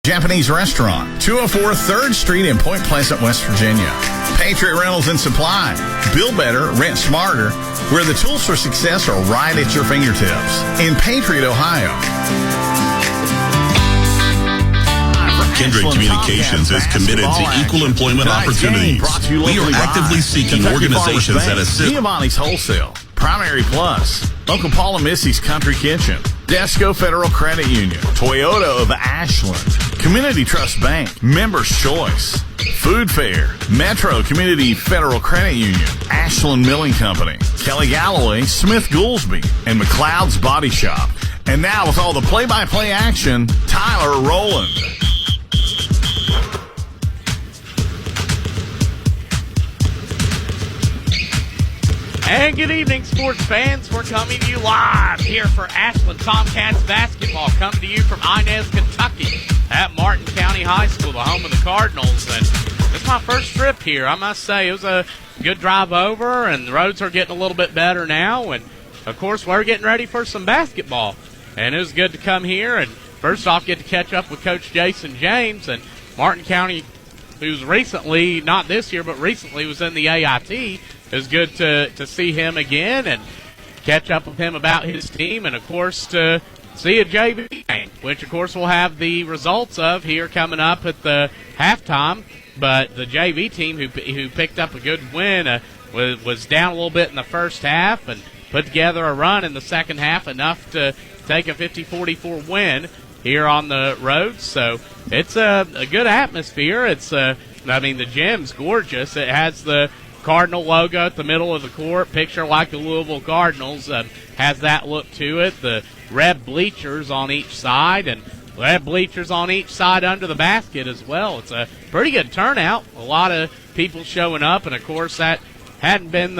Japanese Restaurant, 204 3rd Street in Point Pleasant, West Virginia. Patriot Rentals and Supply, build better, rent smarter, where the tools for success are right at your fingertips. In Patriot, Ohio. Kindred Communications is committed to equal employment opportunities. We are actively seeking organizations that assist. Giovanni's Wholesale, Primary Plus, Uncle Paul and Missy's Country Kitchen, Desco Federal Credit Union, Toyota of Ashland, Community Trust Bank, Members Choice, Food Fair, Metro Community Federal Credit Union, Ashland Milling Company, Kelly Galloway, Smith Goolsby, and McLeod's Body Shop. And now with all the play-by-play action, Tyler Rowland. And good evening, sports fans. We're coming to you live here for Ashland Tomcats basketball, coming to you from Inez, Kentucky, at Martin County High School, the home of the Cardinals. And it's my first trip here. I must say, it was a good drive over, and the roads are getting a little bit better now. And, of course, we're getting ready for some basketball. And it was good to come here and, first off, get to catch up with Coach Jason James. And Martin County, who's recently, not this year, but recently was in the AIT, it was good to see him again and catch up with him about his team, and, of course, to see a JV game, which, of course, we'll have the results of here coming up at the halftime. But the JV team who picked up a good win was down a little bit in the first half and put together a run in the second half, enough to take a 50-44 win here on the road. So it's a good atmosphere. The gym's gorgeous. It has the Cardinal logo at the middle of the court, picture like the Louisville Cardinals, has that look to it. The red bleachers on each side, and red bleachers on each side under the basket as well. It's a pretty good turnout. A lot of people showing up, and of course that hadn't been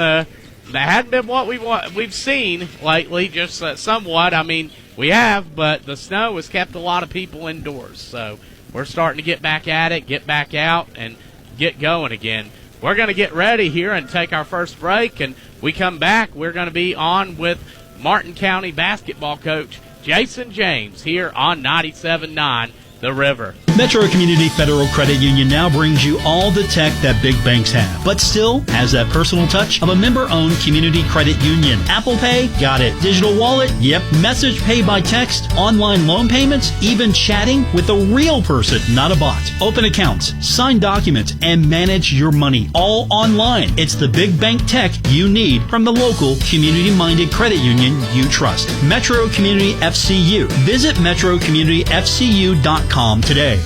what we've seen lately. Just somewhat. I mean, we have, but the snow has kept a lot of people indoors. So we're starting to get back at it, get back out, and get going again. We're going to get ready here and take our first break, and we come back, we're going to be on with Martin County basketball coach Jason James here on 97.9 The River. Metro Community Federal Credit Union now brings you all the tech that big banks have, but still has that personal touch of a member-owned community credit union. Apple Pay? Got it. Digital wallet? Yep. Message pay by text, online loan payments, even chatting with a real person, not a bot. Open accounts, sign documents, and manage your money all online. It's the big bank tech you need from the local community-minded credit union you trust. Metro Community FCU. Visit metrocommunityfcu.com today.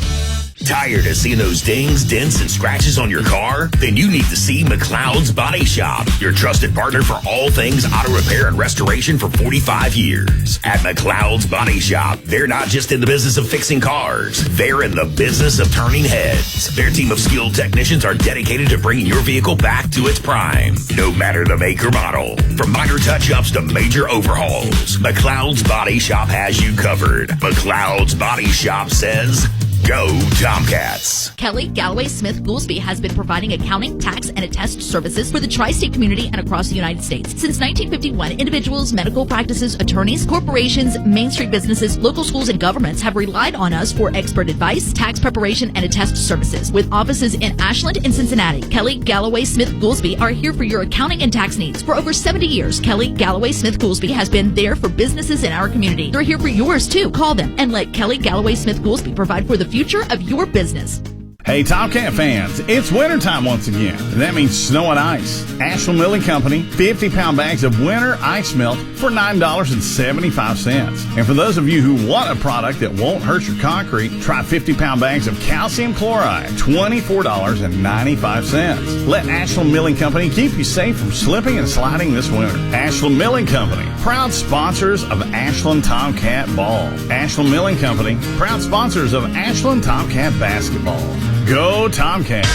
Tired of seeing those dings, dents, and scratches on your car? Then you need to see McLeod's Body Shop, your trusted partner for all things auto repair and restoration for 45 years. At McLeod's Body Shop, they're not just in the business of fixing cars, they're in the business of turning heads. Their team of skilled technicians are dedicated to bringing your vehicle back to its prime, no matter the make or model. From minor touch-ups to major overhauls, McLeod's Body Shop has you covered. McLeod's Body Shop says, go Tomcats. Kelly Galloway Smith Goolsby has been providing accounting, tax, and attest services for the tri-state community and across the United States. Since 1951, individuals, medical practices, attorneys, corporations, Main Street businesses, local schools, and governments have relied on us for expert advice, tax preparation, and attest services. With offices in Ashland and Cincinnati, Kelly Galloway Smith Goolsby are here for your accounting and tax needs. For over 70 years, Kelly Galloway Smith Goolsby has been there for businesses in our community. They're here for yours too. Call them and let Kelly Galloway Smith Goolsby provide for the future of your business. Hey, Tomcat fans, it's wintertime once again. That means snow and ice. Ashland Milling Company, 50-pound bags of winter ice melt for $9.75. And for those of you who want a product that won't hurt your concrete, try 50-pound bags of calcium chloride, $24.95. Let Ashland Milling Company keep you safe from slipping and sliding this winter. Ashland Milling Company, proud sponsors of Ashland Tomcat Ball. Ashland Milling Company, proud sponsors of Ashland Tomcat Basketball. Go Tomcats!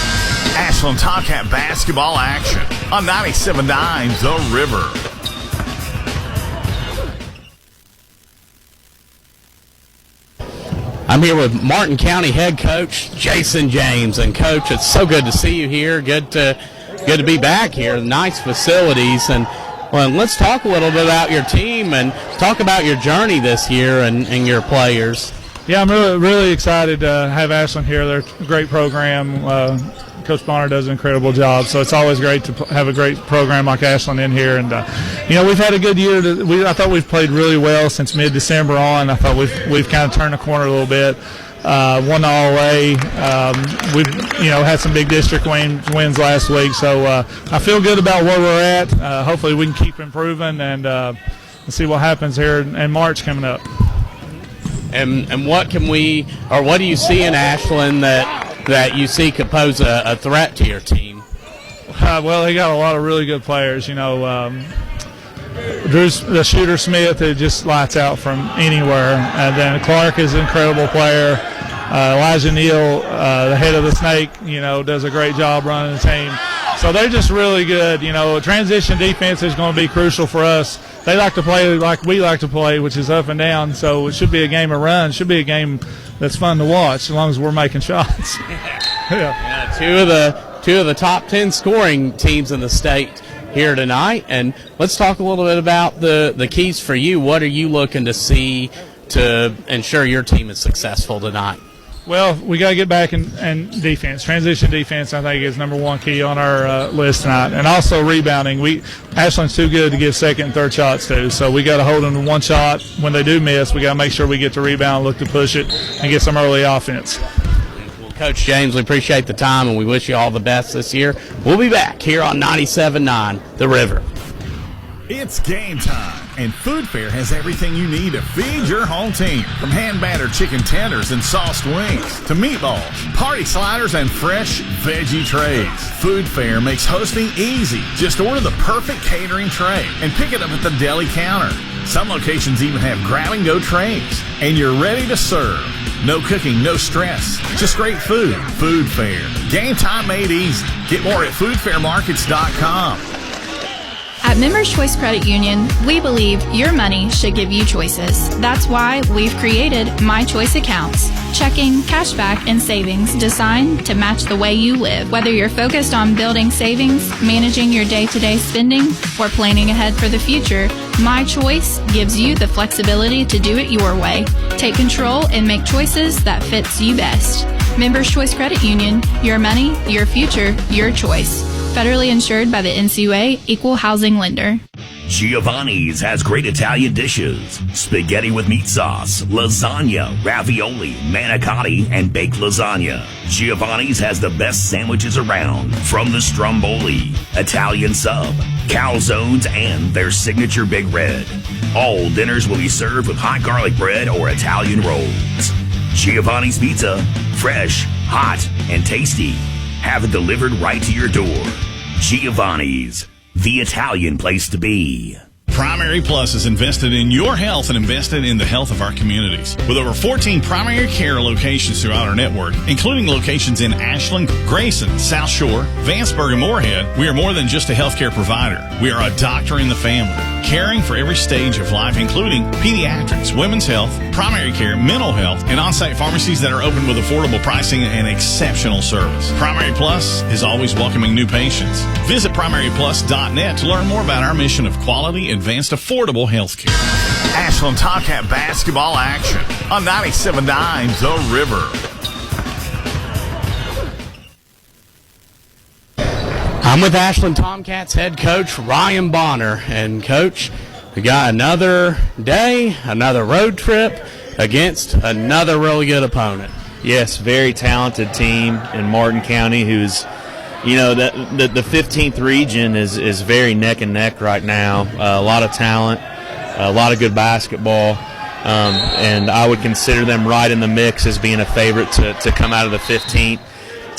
Ashland Tomcat basketball action on 97.9 The River. I'm here with Martin County head coach Jason James. And Coach, it's so good to see you here. Good to be back here. Nice facilities. And well, let's talk a little bit about your team and talk about your journey this year and your players. Yeah, I'm really excited to have Ashland here. They're a great program. Coach Bonner does an incredible job, so it's always great to have a great program like Ashland in here. And we've had a good year. I thought we've played really well since mid-December on. I thought we've kind of turned the corner a little bit. Won all away. We've had some big district wins last week, so I feel good about where we're at. Hopefully we can keep improving and see what happens here in March coming up. And what do you see in Ashland that you see could pose a threat to your team? Well, they got a lot of really good players. Drew's the shooter Smith, who just lights out from anywhere. And then Clark is an incredible player. Elijah Neal, the head of the Snake, does a great job running the team. So they're just really good. Transition defense is going to be crucial for us. They like to play like we like to play, which is up and down. So it should be a game of run. It should be a game that's fun to watch as long as we're making shots. Yeah, two of the top 10 scoring teams in the state here tonight. And let's talk a little bit about the keys for you. What are you looking to see to ensure your team is successful tonight? Well, we got to get back in defense. Transition defense, I think, is number one key on our list tonight. And also rebounding. Ashland's too good to give second and third shots to, so we got to hold them to one shot. When they do miss, we got to make sure we get to rebound, look to push it, and get some early offense. Well, Coach James, we appreciate the time, and we wish you all the best this year. We'll be back here on 97.9 The River. It's game time, and Food Fair has everything you need to feed your home team. From hand-battered chicken tenders and sauced wings to meatballs, party sliders, and fresh veggie trays. Food Fair makes hosting easy. Just order the perfect catering tray and pick it up at the deli counter. Some locations even have grab-and-go trays, and you're ready to serve. No cooking, no stress, just great food. Food Fair. Game time made easy. Get more at foodfairmarkets.com. At Members Choice Credit Union, we believe your money should give you choices. That's why we've created My Choice accounts. Checking, cashback, and savings designed to match the way you live. Whether you're focused on building savings, managing your day-to-day spending, or planning ahead for the future, My Choice gives you the flexibility to do it your way. Take control and make choices that fits you best. Members Choice Credit Union, your money, your future, your choice. Federally insured by the NCUA, Equal Housing Lender. Giovanni's has great Italian dishes. Spaghetti with meat sauce, lasagna, ravioli, manicotti, and baked lasagna. Giovanni's has the best sandwiches around, from the stromboli, Italian sub, calzones, and their signature Big Red. All dinners will be served with hot garlic bread or Italian rolls. Giovanni's Pizza, fresh, hot, and tasty. Have it delivered right to your door. Giovanni's, the Italian place to be. Primary Plus is invested in your health and invested in the health of our communities. With over 14 primary care locations throughout our network, including locations in Ashland, Grayson, South Shore, Vanceburg, and Moorhead, we are more than just a healthcare provider. We are a doctor in the family, caring for every stage of life, including pediatrics, women's health, primary care, mental health, and on-site pharmacies that are open with affordable pricing and exceptional service. Primary Plus is always welcoming new patients. Visit primaryplus.net to learn more about our mission of quality, advanced, affordable health care. Ashland Tomcat basketball action on 97.9 The River. I'm with Ashland Tomcats head coach Ryan Bonner. And, Coach, we got another day, another road trip against another really good opponent. Yes, very talented team in Martin County who's, the 15th region is very neck and neck right now. A lot of talent, a lot of good basketball, and I would consider them right in the mix as being a favorite to come out of the 15th.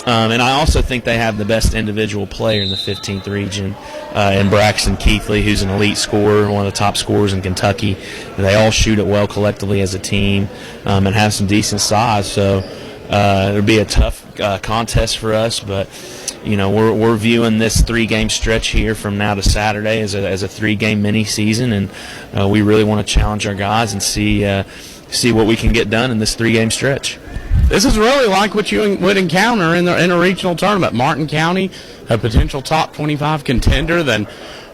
And I also think they have the best individual player in the 15th region in Braxton Keithley, who's an elite scorer, one of the top scorers in Kentucky. They all shoot it well collectively as a team and have some decent size. So it'll be a tough contest for us, but we're viewing this 3-game stretch here from now to Saturday as a 3-game mini season, and we really want to challenge our guys and see what we can get done in this 3-game stretch. This is really like what you would encounter in a regional tournament. Martin County, a potential top 25 contender, then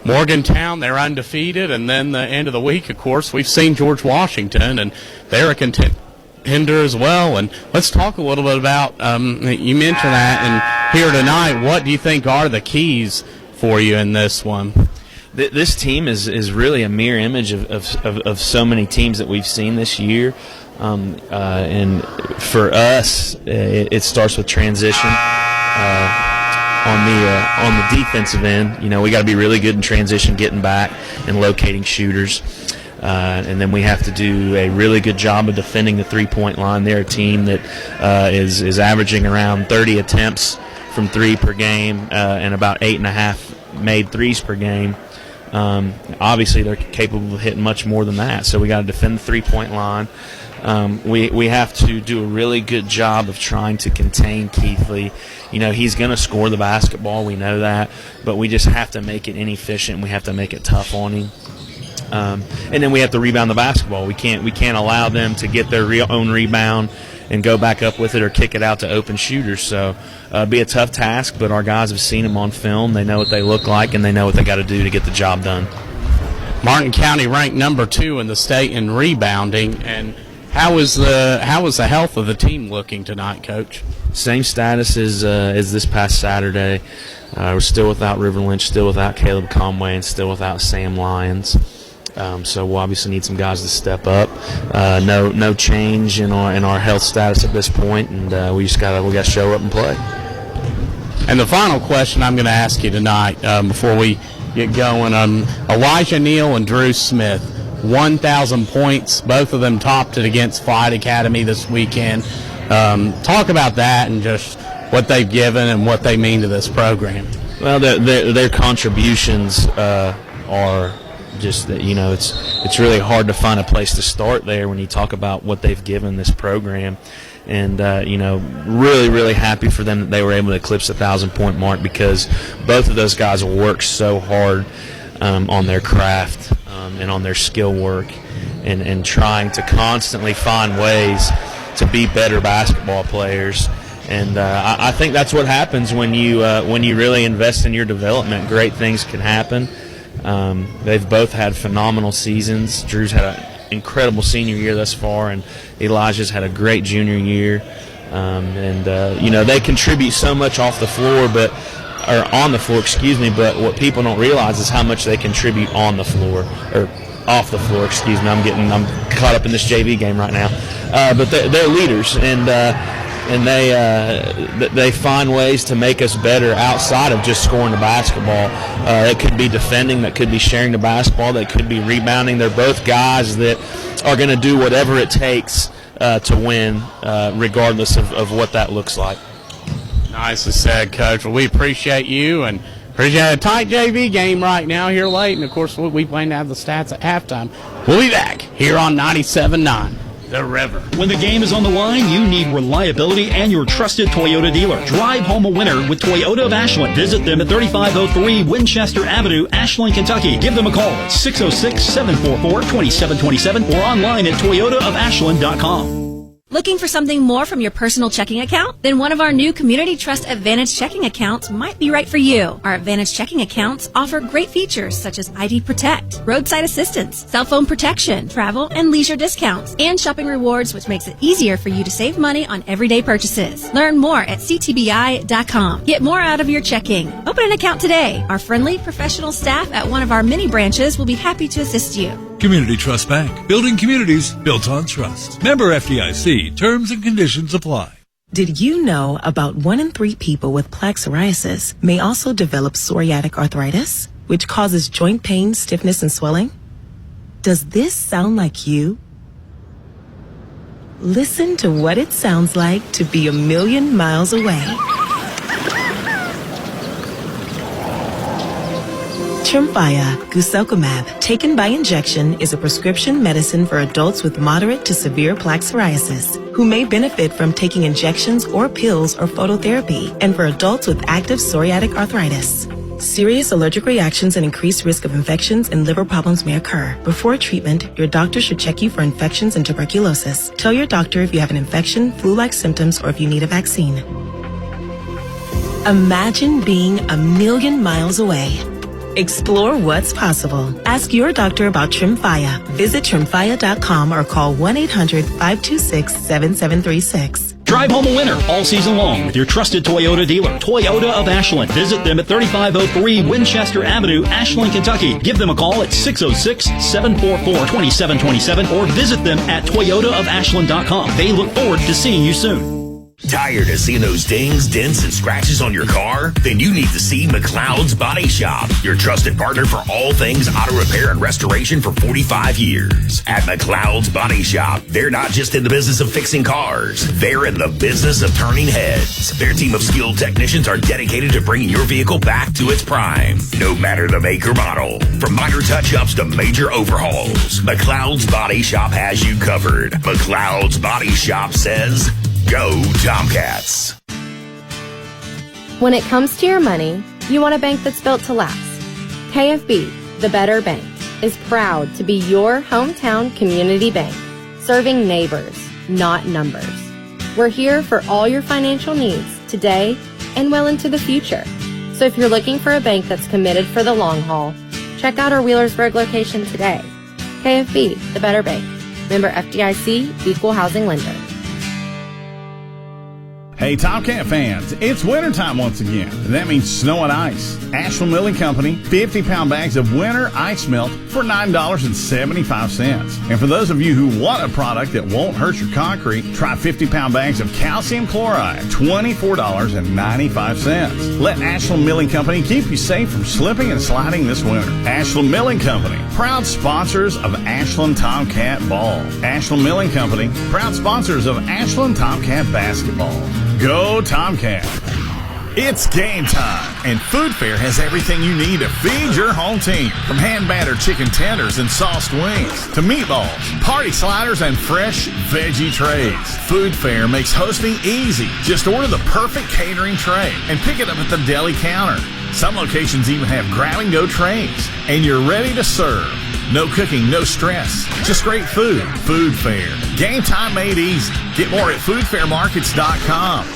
Morgantown, they're undefeated, and then the end of the week, of course, we've seen George Washington, and they're a hinder as well. And let's talk a little bit about, you mentioned that, and here tonight, what do you think are the keys for you in this one? This team is really a mirror image of so many teams that we've seen this year. And for us, it starts with transition. On the defensive end, we got to be really good in transition, getting back and locating shooters. And then we have to do a really good job of defending the three-point line. They're a team that is averaging around 30 attempts from three per game and about 8.5 made threes per game. Obviously, they're capable of hitting much more than that, so we got to defend the three-point line. We have to do a really good job of trying to contain Keithley. He's going to score the basketball, we know that, but we just have to make it inefficient. We have to make it tough on him. And then we have to rebound the basketball. We can't allow them to get their own rebound and go back up with it or kick it out to open shooters. So be a tough task, but our guys have seen them on film. They know what they look like, and they know what they got to do to get the job done. Martin County ranked number 2 in the state in rebounding, and how is the health of the team looking tonight, Coach? Same status as this past Saturday. We're still without River Lynch, still without Caleb Conway, and still without Sam Lyons. So we'll obviously need some guys to step up. No change in our health status at this point, and we gotta show up and play. And the final question I'm going to ask you tonight, before we get going, Elijah Neal and Drew Smith, 1,000 points, both of them topped it against Fight Academy this weekend. Talk about that and just what they've given and what they mean to this program. Well, their contributions are just that, it's really hard to find a place to start there when you talk about what they've given this program. And, really, really happy for them that they were able to eclipse the 1,000-point mark, because both of those guys work so hard on their craft and on their skill work and trying to constantly find ways to be better basketball players. And I think that's what happens when you really invest in your development. Great things can happen. They've both had phenomenal seasons. Drew's had an incredible senior year thus far, and Elijah's had a great junior year. They contribute so much on the floor, but what people don't realize is how much they contribute on the floor, or off the floor, I'm caught up in this JV game right now. But they're leaders, and they find ways to make us better outside of just scoring the basketball. It could be defending, that could be sharing the basketball, that could be rebounding. They're both guys that are going to do whatever it takes to win, regardless of what that looks like. Nicely said, Coach. Well, we appreciate you and appreciate a tight JV game right now here late. And, of course, we plan to have the stats at halftime. We'll be back here on 97.9. The River. When the game is on the line, you need reliability and your trusted Toyota dealer. Drive home a winner with Toyota of Ashland. Visit them at 3503 Winchester Avenue, Ashland, Kentucky. Give them a call at 606-744-2727 or online at toyotaofashland.com. Looking for something more from your personal checking account? Then one of our new Community Trust Advantage checking accounts might be right for you. Our Advantage checking accounts offer great features such as ID Protect, roadside assistance, cell phone protection, travel and leisure discounts, and shopping rewards, which makes it easier for you to save money on everyday purchases. Learn more at ctbi.com. Get more out of your checking. Open an account today. Our friendly, professional staff at one of our many branches will be happy to assist you. Community Trust Bank. Building communities built on trust. Member FDIC. Terms and conditions apply. Did you know about 1 in 3 people with plaque psoriasis may also develop psoriatic arthritis, which causes joint pain, stiffness, and swelling? Does this sound like you? Listen to what it sounds like to be a million miles away. Tremfya guselkumab, taken by injection, is a prescription medicine for adults with moderate to severe plaque psoriasis who may benefit from taking injections or pills or phototherapy, and for adults with active psoriatic arthritis. Serious allergic reactions and increased risk of infections and liver problems may occur. Before treatment, your doctor should check you for infections and tuberculosis. Tell your doctor if you have an infection, flu-like symptoms, or if you need a vaccine. Imagine being a million miles away. Explore what's possible. Ask your doctor about Tremfya. Visit Tremfya.com or call 1-800-526-7736. Drive home a winner all season long with your trusted Toyota dealer, Toyota of Ashland. Visit them at 3503 Winchester Avenue, Ashland, Kentucky. Give them a call at 606-744-2727 or visit them at toyotaofashland.com. They look forward to seeing you soon. Tired of seeing those dings, dents, and scratches on your car? Then you need to see McLeod's Body Shop, your trusted partner for all things auto repair and restoration for 45 years. At McLeod's Body Shop, they're not just in the business of fixing cars, they're in the business of turning heads. Their team of skilled technicians are dedicated to bringing your vehicle back to its prime, no matter the make or model. From minor touch-ups to major overhauls, McLeod's Body Shop has you covered. McLeod's Body Shop says, go Tomcats. When it comes to your money, you want a bank that's built to last. KFB, the Better Bank, is proud to be your hometown community bank, serving neighbors, not numbers. We're here for all your financial needs today and well into the future. So if you're looking for a bank that's committed for the long haul, check out our Wheelersburg location today. KFB, the Better Bank. Member FDIC, Equal Housing Lender. Hey, Tomcat fans, it's wintertime once again. That means snow and ice. Ashland Milling Company, 50-pound bags of winter ice melt for $9.75. And for those of you who want a product that won't hurt your concrete, try 50-pound bags of calcium chloride, $24.95. Let Ashland Milling Company keep you safe from slipping and sliding this winter. Ashland Milling Company, proud sponsors of Ashland Tomcat Ball. Ashland Milling Company, proud sponsors of Ashland Tomcat Basketball. Go Tomcat! It's game time, and Food Fair has everything you need to feed your home team. From hand-battered chicken tenders and sauced wings to meatballs, party sliders, and fresh veggie trays. Food Fair makes hosting easy. Just order the perfect catering tray and pick it up at the deli counter. Some locations even have grab-and-go trays, and you're ready to serve. No cooking, no stress. Just great food. Food Fair. Game time made easy. Get more at foodfairmarkets.com.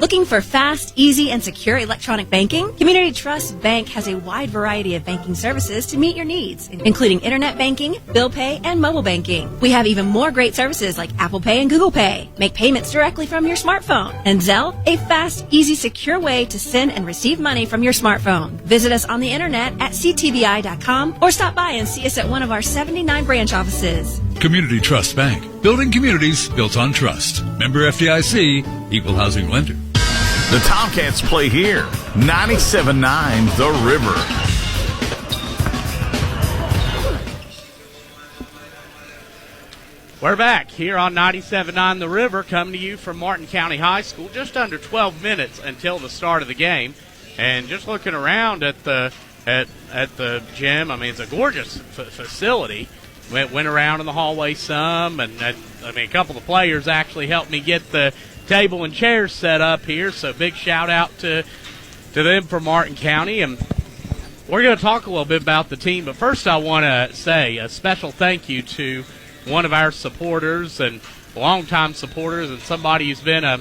Looking for fast, easy, and secure electronic banking? Community Trust Bank has a wide variety of banking services to meet your needs, including internet banking, bill pay, and mobile banking. We have even more great services like Apple Pay and Google Pay. Make payments directly from your smartphone. And Zelle, a fast, easy, secure way to send and receive money from your smartphone. Visit us on the internet at ctbi.com or stop by and see us at one of our 79 branch offices. Community Trust Bank. Building communities built on trust. Member FDIC, Equal Housing Lender. The Tomcats play here. 97.9 The River. We're back here on 97.9 The River, coming to you from Martin County High School. Just under 12 minutes until the start of the game. And just looking around at the gym, I mean, it's a gorgeous facility. Went around in the hallway some, and a couple of players actually helped me get the table and chairs set up here, so big shout out to them from Martin County. And we're going to talk a little bit about the team, but first I want to say a special thank you to one of our supporters and longtime supporters and somebody who's been a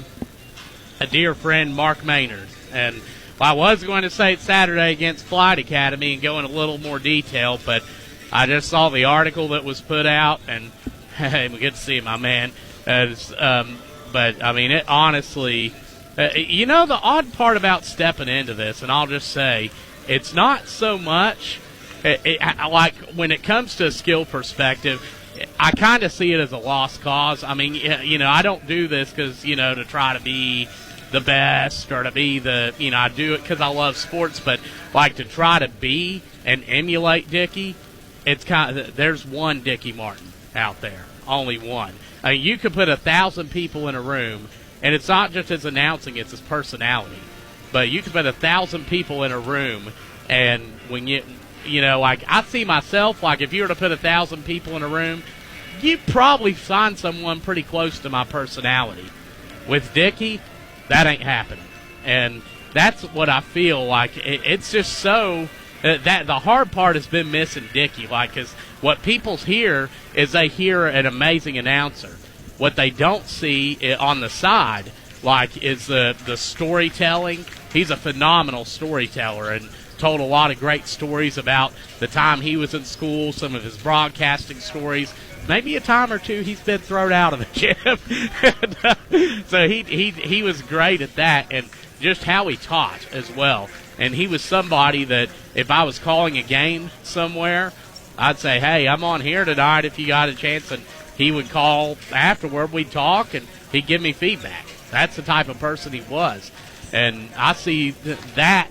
dear friend, Mark Maynard. And I was going to say it's Saturday against Flight Academy and go in a little more detail, but I just saw the article that was put out, and hey, good to see you, my man. But, I mean, it honestly, the odd part about stepping into this, and I'll just say, it's not so much, like when it comes to a skill perspective, I kind of see it as a lost cause. I mean, I don't do this because, to try to be the best or to be I do it because I love sports, but like to try to be and emulate Dickie, it's kind of, there's one Dickie Martin out there, only one. I mean, you could put 1,000 people in a room, and it's not just his announcing, it's his personality. But you could put 1,000 people in a room, and when like I see myself, like if you were to put 1,000 people in a room, you'd probably find someone pretty close to my personality. With Dickie, that ain't happening. And that's what I feel like. It's just so... that the hard part has been missing Dickie, because what people hear is they hear an amazing announcer. What they don't see on the side, is the storytelling. He's a phenomenal storyteller, and told a lot of great stories about the time he was in school, some of his broadcasting stories. Maybe a time or two he's been thrown out of the gym. So he was great at that, and just how he taught as well. And he was somebody that if I was calling a game somewhere, I'd say, hey, I'm on here tonight if you got a chance. And he would call afterward, we'd talk, and he'd give me feedback. That's the type of person he was. And I see that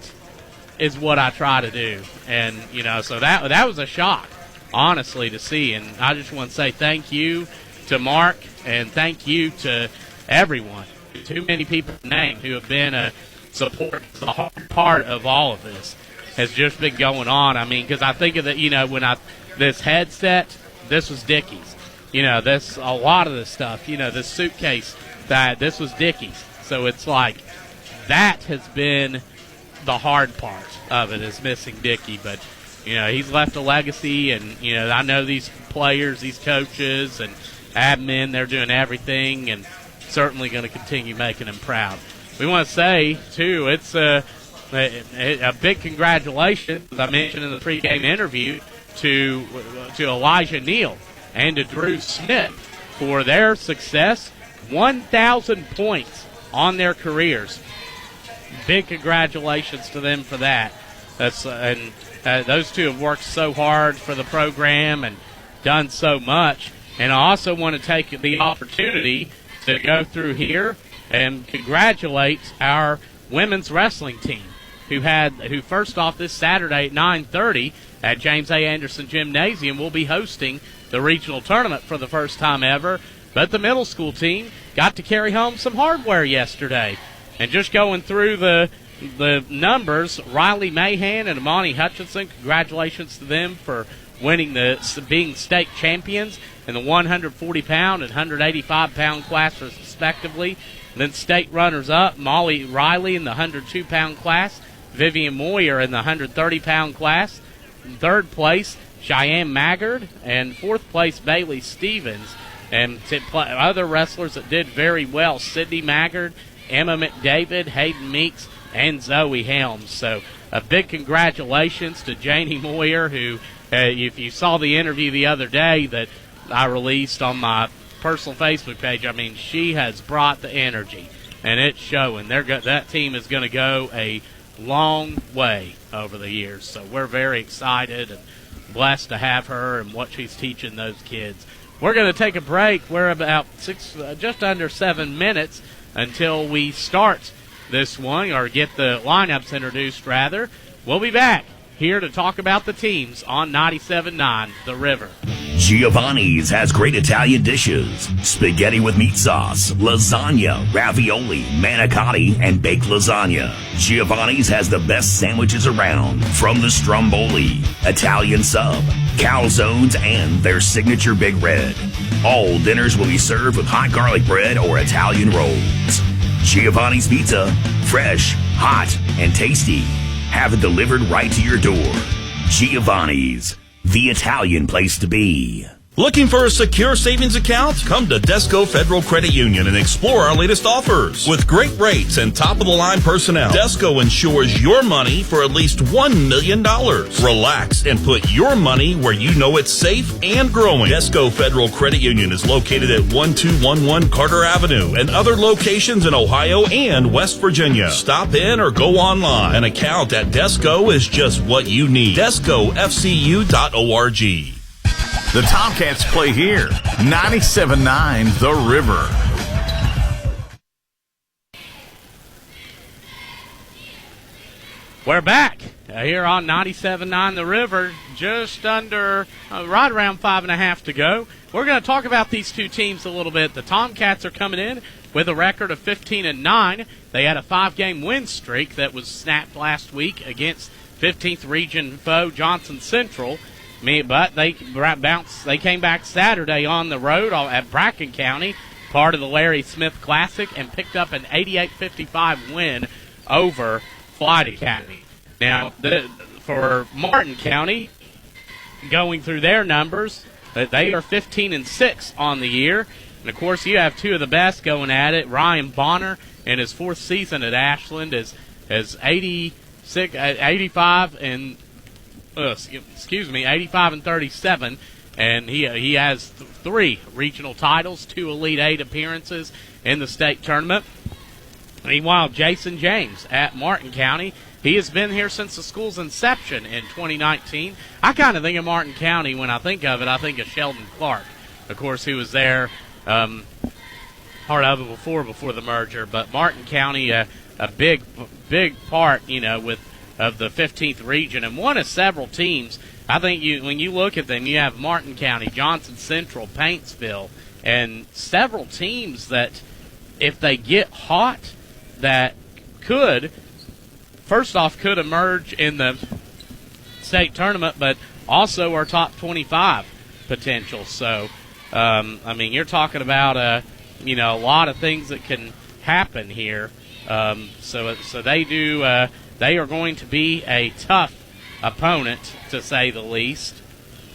is what I try to do. And, so that was a shock, honestly, to see. And I just want to say thank you to Mark and thank you to everyone. Too many people named who have been a support. The hard part of all of this has just been going on. I mean, because I think of that, this headset, this was Dickie's. This a lot of this stuff, this suitcase, this was Dickie's. So it's like that has been the hard part of it, is missing Dickie. But, he's left a legacy, and, I know these players, these coaches, and admin, they're doing everything, and certainly going to continue making him proud. We want to say, too, it's a big congratulations, as I mentioned in the pregame interview, to Elijah Neal and to Drew Smith for their success. 1,000 points on their careers. Big congratulations to them for that. Those two have worked so hard for the program and done so much. And I also want to take the opportunity to go through here and congratulate our women's wrestling team, who first off this Saturday at 9:30 at James A. Anderson Gymnasium will be hosting the regional tournament for the first time ever. But the middle school team got to carry home some hardware yesterday. And just going through the numbers, Riley Mahan and Amani Hutchinson, congratulations to them for being state champions in the 140-pound and 185-pound class respectively. And then state runners-up, Molly Riley in the 102-pound class, Vivian Moyer in the 130-pound class. In third place, Cheyenne Maggard, and fourth place, Bailey Stevens. And other wrestlers that did very well, Sydney Maggard, Emma McDavid, Hayden Meeks, and Zoe Helms. So a big congratulations to Janie Moyer, who, if you saw the interview the other day that I released on my personal Facebook page, I mean, she has brought the energy, and it's showing. That team is going to go a long way over the years. So we're very excited and blessed to have her and what she's teaching those kids. We're going to take a break. We're about just under 7 minutes until we start this one, or get the lineups introduced, rather. We'll be back here to talk about the teams on 97.9 The River. Giovanni's has great Italian dishes. Spaghetti with meat sauce, lasagna, ravioli, manicotti, and baked lasagna. Giovanni's has the best sandwiches around, from the stromboli, Italian sub, calzones, and their signature Big Red. All dinners will be served with hot garlic bread or Italian rolls. Giovanni's Pizza, fresh, hot, and tasty. Have it delivered right to your door. Giovanni's, the Italian place to be. Looking for a secure savings account? Come to Desco Federal Credit Union and explore our latest offers. With great rates and top-of-the-line personnel, Desco insures your money for at least $1 million. Relax and put your money where you know it's safe and growing. Desco Federal Credit Union is located at 1211 Carter Avenue and other locations in Ohio and West Virginia. Stop in or go online. An account at Desco is just what you need. DescoFCU.org. The Tomcats play here. 97.9 The River. We're back here on 97.9 The River. Just under, right around 5.5 to go. We're going to talk about these two teams a little bit. The Tomcats are coming in with a record of 15-9. They had a 5-game win streak that was snapped last week against 15th region foe Johnson Central. But they came back Saturday on the road at Bracken County, part of the Larry Smith Classic, and picked up an 88-55 win over Flight Academy. Now, for Martin County, going through their numbers, they are 15-6 on the year. And, of course, you have two of the best going at it. Ryan Bonner, in his 4th season at Ashland, has 86 85 and 37, and he has 3 regional titles, 2 Elite 8 appearances in the state tournament. Meanwhile, Jason James at Martin County, he has been here since the school's inception in 2019. I kind of think of Martin County, when I think of it, I think of Sheldon Clark. Of course, he was there part of it before the merger, but Martin County, a big part, of the 15th region, and one of several teams. I think when you look at them, you have Martin County, Johnson Central, Paintsville, and several teams that, if they get hot, that could emerge in the state tournament, but also are top 25 potential. So, you're talking about a lot of things that can happen here. So they do. They are going to be a tough opponent, to say the least.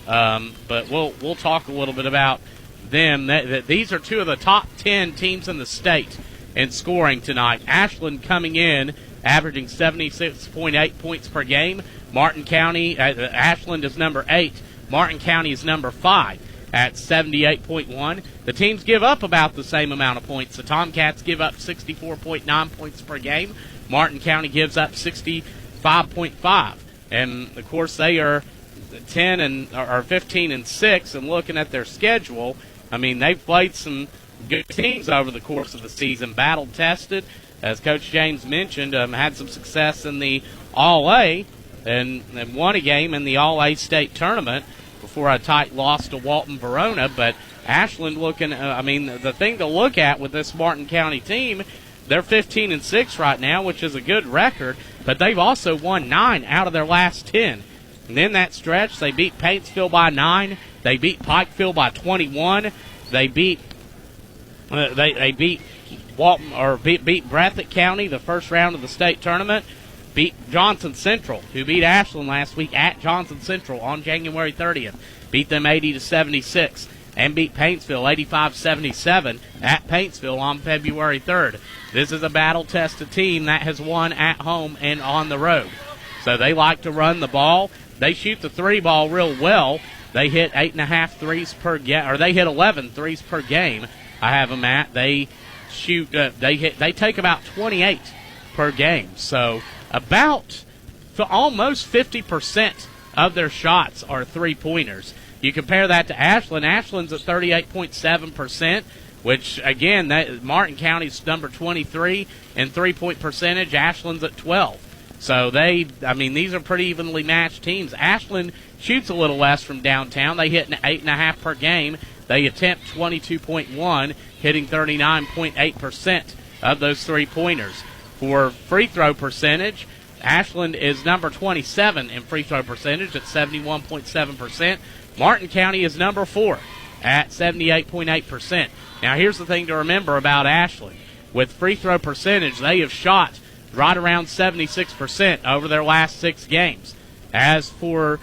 But we'll talk a little bit about them. These are 2 of the top 10 teams in the state in scoring tonight. Ashland coming in, averaging 76.8 points per game. Martin County, Ashland is number 8. Martin County is number 5 at 78.1. The teams give up about the same amount of points. The Tomcats give up 64.9 points per game. Martin County gives up 65.5. And, of course, they are 15 and 6, and looking at their schedule, they've played some good teams over the course of the season, battle-tested. As Coach James mentioned, had some success in the All-A and won a game in the All-A state tournament before a tight loss to Walton Verona. But Ashland the thing to look at with this Martin County team, they're 15 and 6 right now, which is a good record, but they've also won 9 out of their last 10. And in that stretch, they beat Paintsville by 9. They beat Pikeville by 21. They beat Walton, or beat Breathitt County the first round of the state tournament. Beat Johnson Central, who beat Ashland last week at Johnson Central on January 30th. Beat them 80-76. And beat Paintsville 85-77 at Paintsville on February 3rd. This is a battle-tested team that has won at home and on the road. So they like to run the ball. They shoot the 3 ball real well. They hit 8.5 threes per game, or they hit 11 threes per game. I have them at. They shoot. They take about 28 per game. So almost 50% of their shots are 3-pointers. You compare that to Ashland. Ashland's at 38.7%, which, again, Martin County's number 23 in 3-point percentage. Ashland's at 12. So these are pretty evenly matched teams. Ashland shoots a little less from downtown. They hit 8.5 per game. They attempt 22.1, hitting 39.8% of those 3-pointers. For free throw percentage, Ashland is number 27 in free throw percentage at 71.7%. Martin County is number 4 at 78.8%. Now, here's the thing to remember about Ashland. With free throw percentage, they have shot right around 76% over their last 6 games. As for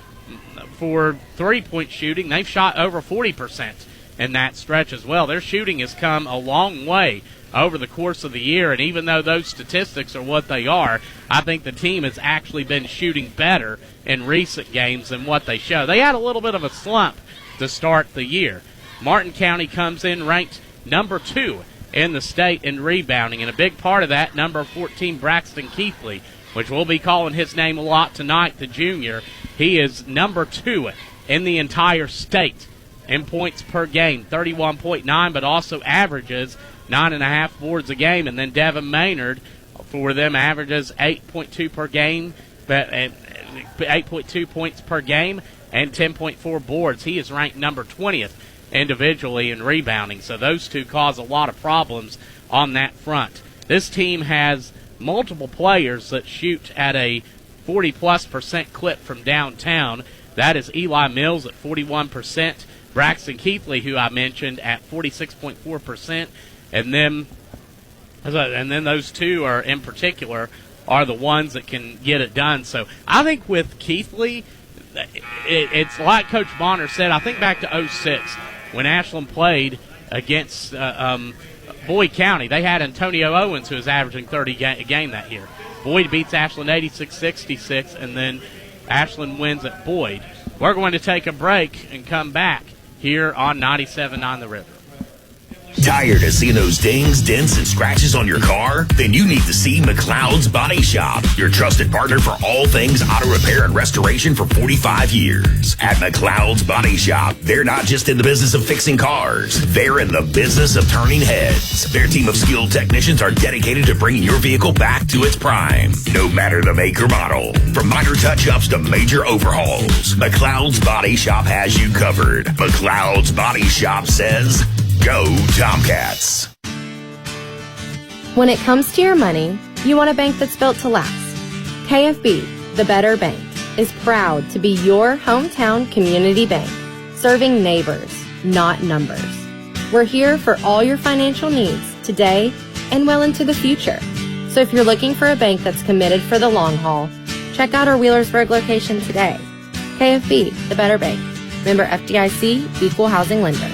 3-point shooting, they've shot over 40% in that stretch as well. Their shooting has come a long way over the course of the year, and even though those statistics are what they are, I think the team has actually been shooting better in recent games than what they show. They had a little bit of a slump to start the year. Martin County comes in ranked number 2 in the state in rebounding, and a big part of that, number 14, Braxton Keithley, which we'll be calling his name a lot tonight, the junior. He is number 2 in the entire state in points per game, 31.9, but also averages 9.5 boards a game. And then Devin Maynard for them averages 8.2 per game, 8.2 points per game, and 10.4 boards. He is ranked number 20th individually in rebounding. So those two cause a lot of problems on that front. This team has multiple players that shoot at a 40+% clip from downtown. That is Eli Mills at 41%, Braxton Keithley, who I mentioned, at 46.4%, and then those two are in particular are the ones that can get it done. So I think with Keithley, it's like Coach Bonner said. I think back to 06 when Ashland played against Boyd County. They had Antonio Owens, who was averaging 30 a game that year. Boyd beats Ashland 86-66, and then Ashland wins at Boyd. We're going to take a break and come back here on 97.9 The River. Tired of seeing those dings, dents, and scratches on your car? Then you need to see McLeod's Body Shop, your trusted partner for all things auto repair and restoration for 45 years. At McLeod's Body Shop, they're not just in the business of fixing cars, they're in the business of turning heads. Their team of skilled technicians are dedicated to bringing your vehicle back to its prime, no matter the make or model. From minor touch-ups to major overhauls, McLeod's Body Shop has you covered. McLeod's Body Shop says, go Tomcats. When it comes to your money, you want a bank that's built to last. KFB, the Better Bank, is proud to be your hometown community bank, serving neighbors, not numbers. We're here for all your financial needs today and well into the future. So if you're looking for a bank that's committed for the long haul, check out our Wheelersburg location today. KFB, the Better Bank. Member FDIC, Equal Housing Lender.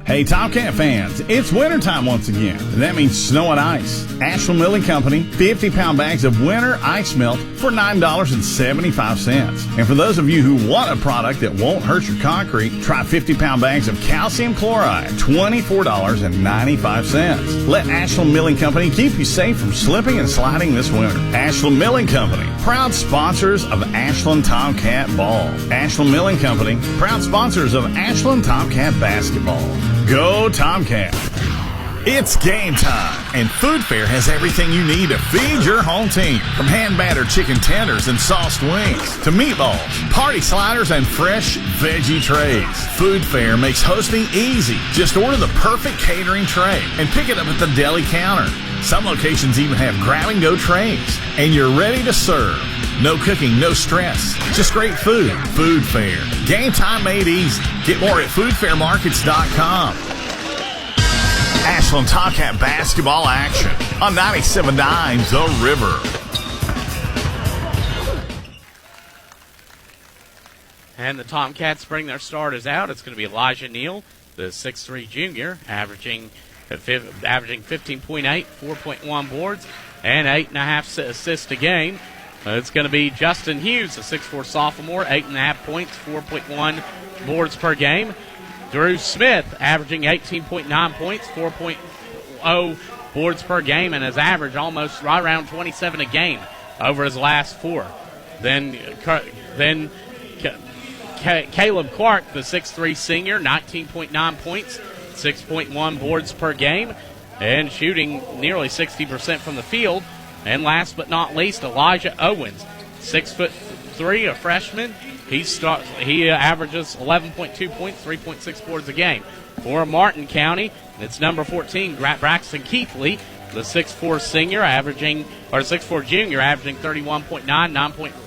Hey, Tomcat fans, it's wintertime once again, and that means snow and ice. Ashland Milling Company, 50-pound bags of winter ice melt for $9.75. And for those of you who want a product that won't hurt your concrete, try 50-pound bags of calcium chloride, $24.95. Let Ashland Milling Company keep you safe from slipping and sliding this winter. Ashland Milling Company, proud sponsors of Ashland Tomcat Ball. Ashland Milling Company, proud sponsors of Ashland Tomcat Basketball. Go Tomcat! It's game time, and Food Fair has everything you need to feed your home team. From hand-battered chicken tenders and sauced wings to meatballs, party sliders, and fresh veggie trays. Food Fair makes hosting easy. Just order the perfect catering tray and pick it up at the deli counter. Some locations even have grab-and-go trays, and you're ready to serve. No cooking, no stress, just great food. Food Fair. Game time made easy. Get more at foodfairmarkets.com. Ashland Tomcat basketball action on 97.9 The River. And the Tomcats bring their starters out. It's going to be Elijah Neal, the 6'3 junior, averaging 15.8, 4.1 boards, and 8.5 assists a game. It's going to be Justin Hughes, a 6'4 sophomore, 8.5 points, 4.1 boards per game. Drew Smith, averaging 18.9 points, 4.0 boards per game, and has averaged almost right around 27 a game over his last four. Then Caleb Clark, the 6'3 senior, 19.9 points, 6.1 boards per game, and shooting nearly 60% from the field. And last but not least, Elijah Owens, 6'3", a freshman. He averages 11.2 points, 3.6 boards a game. For Martin County, it's number 14, Braxton Keithley, the 6'4 senior, 6'4 junior, averaging 31.9, 9 points,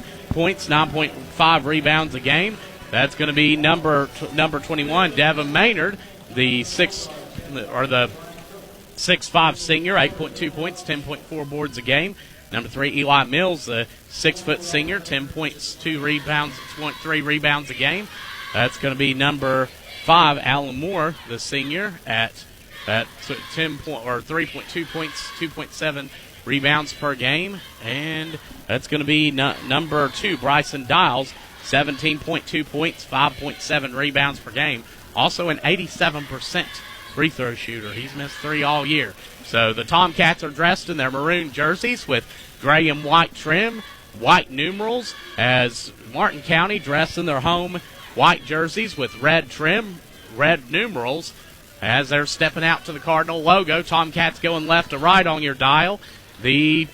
9.5 rebounds a game. That's going to be number 21, Devin Maynard, the 6'5 senior, 8.2 points, 10.4 boards a game. Number 3, Eli Mills, the 6' senior, 10 points, 2 rebounds, 0.3 rebounds a game. That's going to be number 5, Alan Moore, the senior, at 3.2 points, 2.7 rebounds per game. And that's going to be number 2, Bryson Dials, 17.2 points, 5.7 rebounds per game. Also an 87% free throw shooter. He's missed 3 all year. So the Tomcats are dressed in their maroon jerseys with gray and white trim, white numerals, as Martin County dressed in their home white jerseys with red trim, red numerals, as they're stepping out to the Cardinal logo. Tomcats going left to right on your dial. The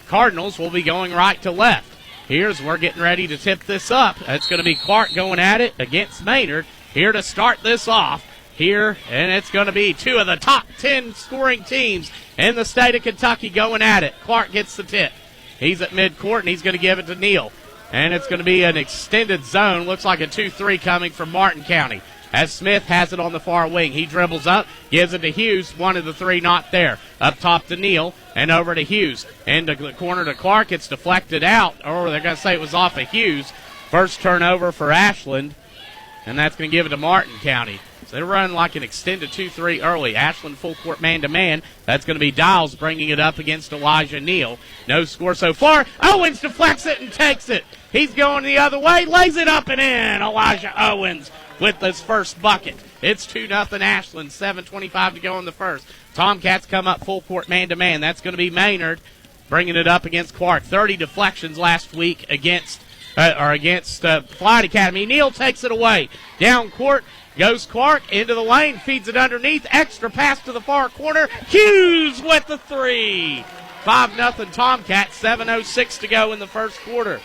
Cardinals will be going right to left. We're getting ready to tip this up. It's going to be Clark going at it against Maynard. Here to start this off. And it's going to be 2 of the top 10 scoring teams in the state of Kentucky going at it. Clark gets the tip. He's at midcourt, and he's going to give it to Neal. And it's going to be an extended zone. Looks like a 2-3 coming from Martin County. As Smith has it on the far wing. He dribbles up, gives it to Hughes. 1 of the 3 not there. Up top to Neal, and over to Hughes. Into the corner to Clark. It's deflected out. Or they're going to say it was off of Hughes. First turnover for Ashland. And that's going to give it to Martin County. So they're running like an extended 2-3 early. Ashland full court man-to-man. That's going to be Dials bringing it up against Elijah Neal. No score so far. Owens deflects it and takes it. He's going the other way, lays it up and in. Elijah Owens with his first bucket. It's 2-0 Ashland, 7:25 to go in the first. Tomcats come up full court man-to-man. That's going to be Maynard bringing it up against Clark. 30 deflections last week against Flight Academy. Neal takes it away. Down court goes Clark into the lane, feeds it underneath. Extra pass to the far corner. Hughes with the three. 5-0 Tomcats, 7:06 to go in the first quarter.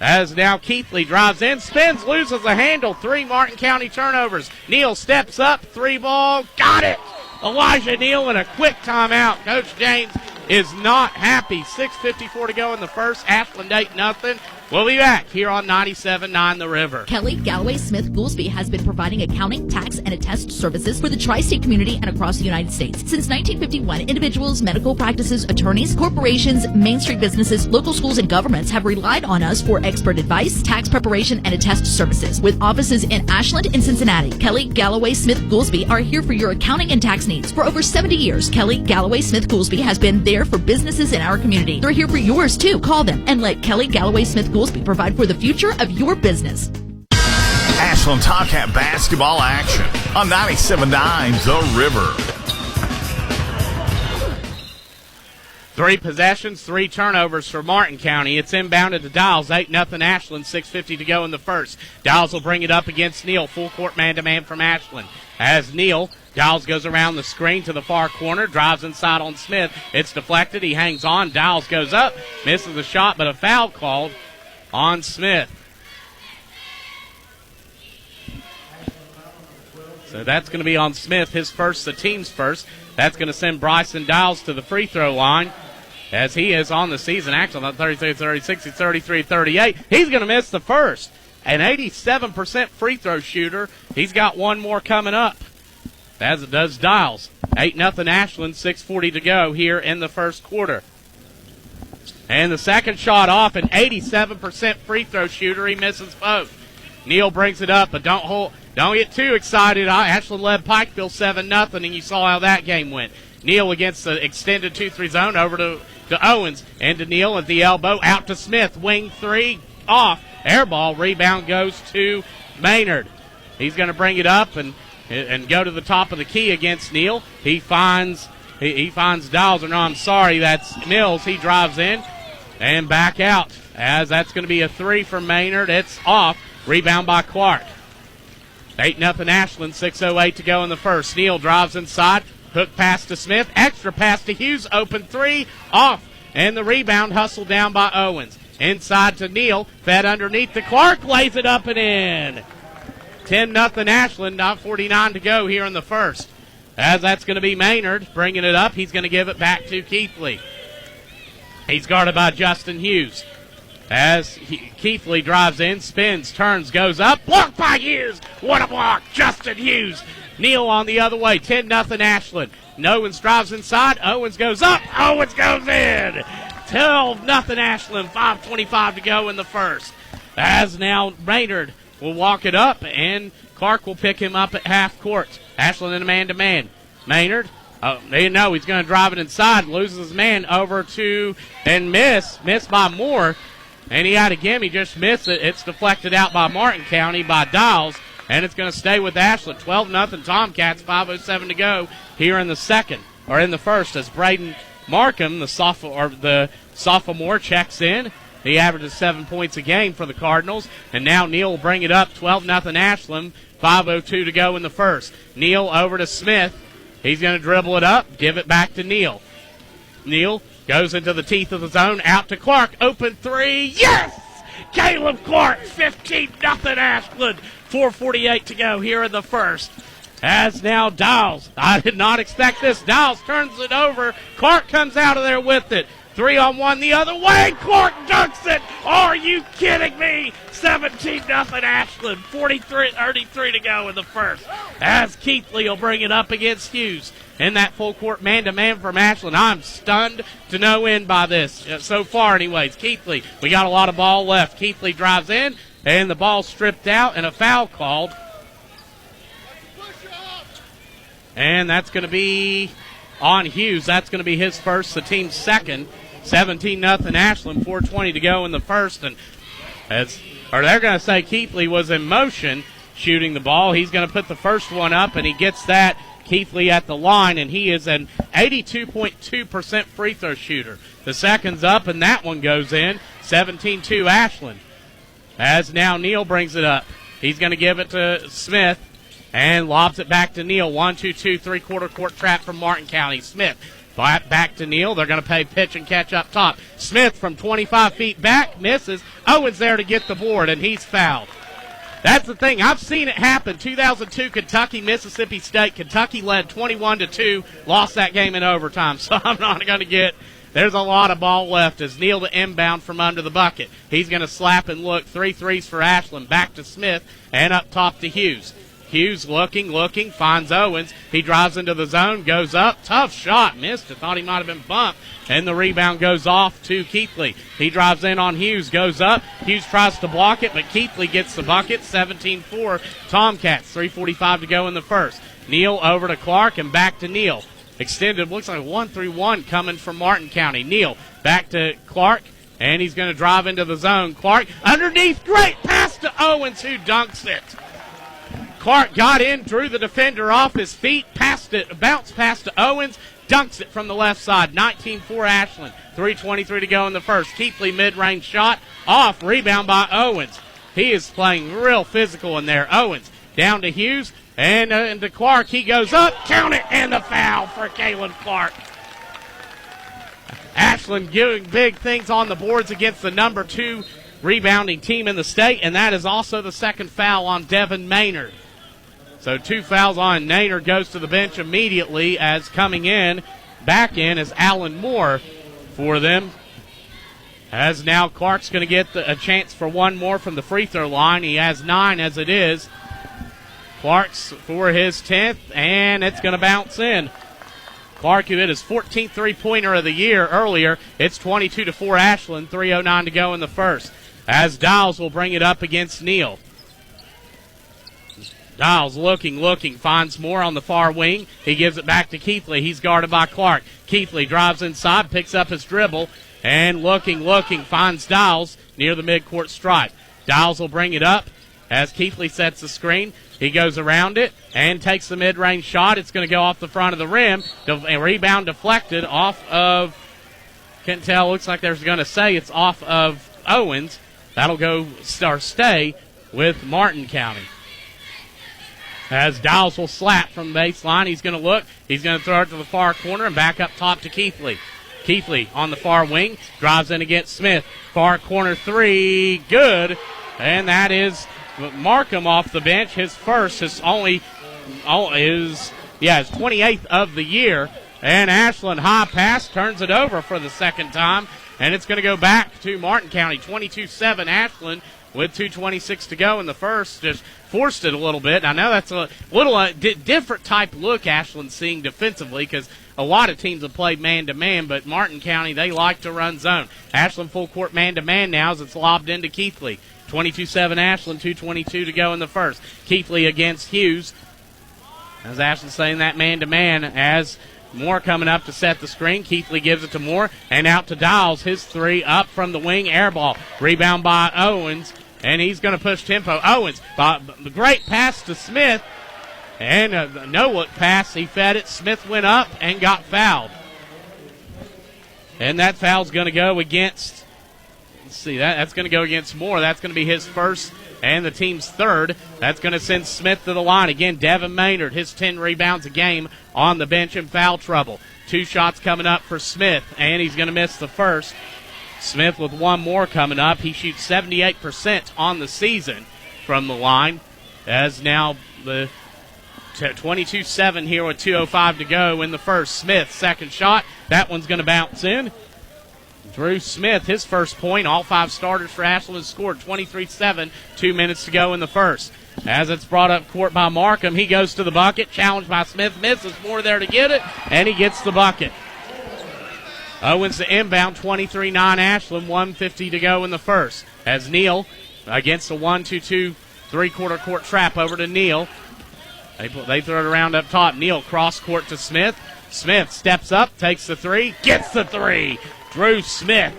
As now Keithley drives in, spins, loses a handle. 3 Martin County turnovers. Neal steps up, 3 ball, got it! Elijah Neal in a quick timeout. Coach James is not happy. 6:54 to go in the first. Ashland 8-0. We'll be back here on 97.9 The River. Kelly Galloway Smith Goolsby has been providing accounting, tax, and attest services for the tri-state community and across the United States. Since 1951, individuals, medical practices, attorneys, corporations, Main Street businesses, local schools, and governments have relied on us for expert advice, tax preparation, and attest services. With offices in Ashland and Cincinnati, Kelly Galloway Smith Goolsby are here for your accounting and tax needs. For over 70 years, Kelly Galloway Smith Goolsby has been there for businesses in our community. They're here for yours too. Call them and let Kelly Galloway Smith Goolsby provide for the future of your business. Ashland Tomcat basketball action on 97.9 The River. 3 possessions, 3 turnovers for Martin County. It's inbounded to Dials, 8-0 Ashland, 6:50 to go in the first. Dials will bring it up against Neal, full court man-to-man from Ashland. As Dials goes around the screen to the far corner, drives inside on Smith. It's deflected, he hangs on, Dials goes up, misses the shot, but a foul called on Smith. So that's going to be on Smith, his first, the team's first. That's going to send Bryson Dials to the free throw line as he is on the season. Actually, not 33-36, 33-38. He's going to miss the first. An 87% free throw shooter. He's got one more coming up, as it does Dials. 8-0 Ashland, 6:40 to go here in the first quarter. And the second shot off, an 87% free throw shooter. He misses both. Neal brings it up, but don't get too excited. Ashland led Pikeville 7-0, and you saw how that game went. Neal against the extended 2-3 zone over to Owens. And to Neal at the elbow, out to Smith. Wing 3, off. Air ball, rebound goes to Maynard. He's going to bring it up and go to the top of the key against Neal. He finds Dials, or no, I'm sorry, that's Mills. He drives in and back out, as that's going to be a 3 for Maynard. It's off. Rebound by Clark. 8-0 Ashland, 6:08 to go in the first. Neal drives inside. Hook pass to Smith. Extra pass to Hughes. Open 3. Off. And the rebound hustled down by Owens. Inside to Neal. Fed underneath to Clark. Lays it up and in. 10-0 Ashland. 9:49 to go here in the first. As that's going to be Maynard bringing it up. He's going to give it back to Keithley. He's guarded by Justin Hughes. As Keithley drives in, spins, turns, goes up. Blocked by Hughes. What a block. Justin Hughes. Neal on the other way. 10-0 Ashland. Owens drives inside. Owens goes up. Owens goes in. 12-0 Ashland. 5:25 to go in the first. As now Maynard will walk it up, and Clark will pick him up at half court. Ashland in a man-to-man. Maynard. He's going to drive it inside. Loses his man over to and missed by Moore. And he had a gimme, just missed it. It's deflected out by Martin County by Dials, and it's going to stay with Ashland. 12-0 Tomcats, 5:07 to go here in the first, as Braden Markham, the sophomore, checks in. He averages 7 points a game for the Cardinals, and now Neal will bring it up. 12-0 Ashland, 5:02 to go in the first. Neal over to Smith. He's going to dribble it up, give it back to Neal. Neal goes into the teeth of the zone, out to Clark. Open 3. Yes! Caleb Clark, 15-0 Ashland. 4:48 to go here in the first. As now Dials. I did not expect this. Dials turns it over. Clark comes out of there with it. 3-on-1 the other way. Clark dunks it. Are you kidding me? 17-0 Ashland. 33 to go in the first. As Keithley will bring it up against Hughes. In that full court man-to-man from Ashland. I'm stunned to no end by this. So far anyways. Keithley. We got a lot of ball left. Keithley drives in, and the ball stripped out, and a foul called And that's going to be on Hughes. That's going to be his first, the team's second. 17-0 Ashland, 4:20 to go in the first. And they're going to say Keithley was in motion shooting the ball. He's going to put the first one up, and he gets that. Keithley at the line, and he is an 82.2% free throw shooter. The second's up, and that one goes in. 17-2 Ashland. As now Neal brings it up. He's going to give it to Smith and lobs it back to Neal. 1-2-2, three-quarter court trap from Martin County. Smith back to Neal. They're going to play pitch and catch up top. Smith from 25 feet back misses. Owens there to get the board, and he's fouled. That's the thing. I've seen it happen. 2002 Kentucky, Mississippi State. Kentucky led 21-2, lost that game in overtime. So I'm not going to get. There's a lot of ball left as Neal to inbound from under the bucket. He's going to slap and look. 3 threes for Ashland. Back to Smith and up top to Hughes. Hughes looking, finds Owens. He drives into the zone, goes up. Tough shot, missed it. Thought he might have been bumped. And the rebound goes off to Keithley. He drives in on Hughes, goes up. Hughes tries to block it, but Keithley gets the bucket. 17-4 Tomcats. 3:45 to go in the first. Neal over to Clark and back to Neal. Extended, looks like 1-3-1 coming from Martin County. Neal back to Clark, and he's going to drive into the zone. Clark underneath, great pass to Owens, who dunks it. Clark got in, drew the defender off his feet, bounced past to Owens, dunks it from the left side. 19-4 Ashland. 3:23 to go in the first. Keithley mid-range shot off, rebound by Owens. He is playing real physical in there. Owens down to Hughes and to Clark. He goes up, count it, and the foul for Kalen Clark. Ashland doing big things on the boards against the number 2 rebounding team in the state, and that is also the second foul on Devin Maynard. So 2 fouls on. Nader goes to the bench immediately as back in is Alan Moore for them. As now Clark's going to get a chance for one more from the free throw line. He has 9 as it is. Clark's for his 10th, and it's going to bounce in. Clark, who hit his 14th three-pointer of the year earlier. It's 22-4 Ashland, 3:09 to go in the first. As Dials will bring it up against Neal. Dials looking, finds Moore on the far wing. He gives it back to Keithley. He's guarded by Clark. Keithley drives inside, picks up his dribble, and looking, finds Dials near the midcourt stripe. Dials will bring it up as Keithley sets the screen. He goes around it and takes the mid-range shot. It's going to go off the front of the rim. A rebound deflected off of, can't tell, looks like they're going to say it's off of Owens. That'll go stay with Martin County. As Dials will slap from the baseline, he's going to look. He's going to throw it to the far corner and back up top to Keithley. Keithley on the far wing, drives in against Smith. Far corner 3, good. And that is Markham off the bench. His first, his 28th of the year. And Ashland high pass turns it over for the second time. And it's going to go back to Martin County. 22-7 Ashland with 2:26 to go in the first. Just forced it a little bit. I know that's a little different type look Ashland's seeing defensively because a lot of teams have played man-to-man, but Martin County, they like to run zone. Ashland full court man-to-man now as it's lobbed into Keithley. 22-7 Ashland, 2:22 to go in the first. Keithley against Hughes. As Ashland's saying that man-to-man as Moore coming up to set the screen. Keithley gives it to Moore and out to Dials. His 3 up from the wing, air ball. Rebound by Owens, and he's going to push tempo. Owens, the great pass to Smith, and a no-look pass. He fed it. Smith went up and got fouled. And that foul's going to go against, that's going to go against Moore. That's going to be his first and the team's third. That's going to send Smith to the line. Again, Devin Maynard, his 10 rebounds a game on the bench in foul trouble. 2 shots coming up for Smith, and he's going to miss the first. Smith with one more coming up. He shoots 78% on the season from the line. As now the 22-7 here with 2:05 to go in the first. Smith, second shot. That one's going to bounce in. Drew Smith, his first point. All 5 starters for Ashland scored. 23-7, 2 minutes to go in the first. As it's brought up court by Markham, he goes to the bucket. Challenged by Smith, misses. Moore there to get it, and he gets the bucket. Owens to inbound, 23-9 Ashland, 1:50 to go in the first. As Neal against a 1-2-2 three-quarter court trap over to Neal. They throw it around up top. Neal cross court to Smith. Smith steps up, takes the three, gets the three. Drew Smith.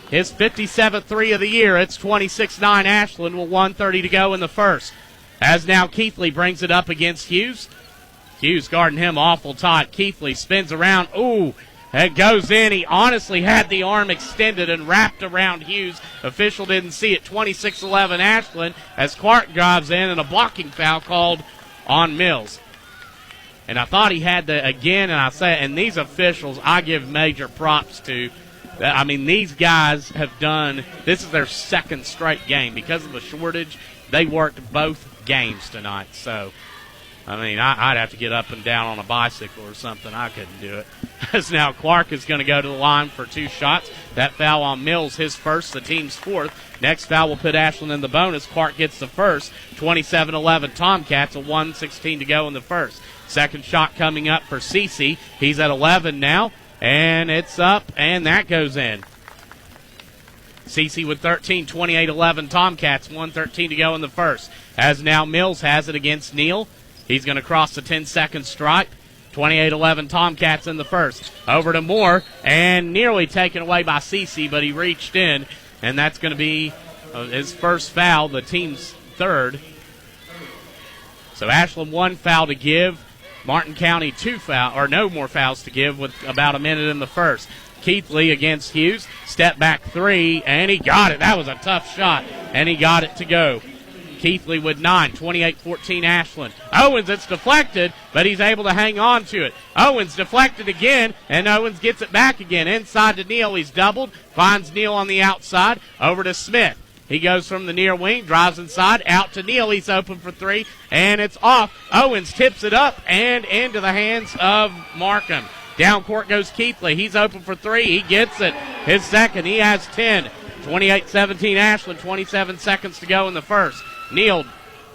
His 57th three of the year. It's 26-9 Ashland with 1:30 to go in the first. As now Keithley brings it up against Hughes. Hughes guarding him awful tight. Keithley spins around. Ooh, it goes in. He honestly had the arm extended and wrapped around Hughes. Official didn't see it. 26-11 Ashland as Clark drives in and a blocking foul called on Mills. And I thought he had to again, and these officials I give major props to. I mean, these guys have done, this is their second straight game. Because of the shortage, they worked both games tonight. So, I mean, I'd have to get up and down on a bicycle or something. I couldn't do it. As now Clark is going to go to the line for 2 shots. That foul on Mills, his first, the team's fourth. Next foul will put Ashland in the bonus. Clark gets the first. 27-11 Tomcats, a 1:16 to go in the first. Second shot coming up for Cece. He's at 11 now, and it's up, and that goes in. Cece with 13, 28-11 Tomcats, 1:13 to go in the first. As now Mills has it against Neal. He's going to cross the 10-second stripe. 28-11 Tomcats in the first. Over to Moore, and nearly taken away by Cece, but he reached in, and that's going to be his first foul, the team's third. So Ashland 1 foul to give. Martin County 2 foul, or no more fouls to give with about a minute in the first. Keithley against Hughes. Step back 3, and he got it. That was a tough shot, and he got it to go. Keithley with 9, 28-14 Ashland. Owens, it's deflected, but he's able to hang on to it. Owens deflected again, and Owens gets it back again. Inside to Neal, he's doubled, finds Neal on the outside, over to Smith. He goes from the near wing, drives inside, out to Neal. He's open for 3, and it's off. Owens tips it up and into the hands of Markham. Down court goes Keithley. He's open for 3. He gets it. His second. He has 10. 28-17 Ashland, 27 seconds to go in the first. Neal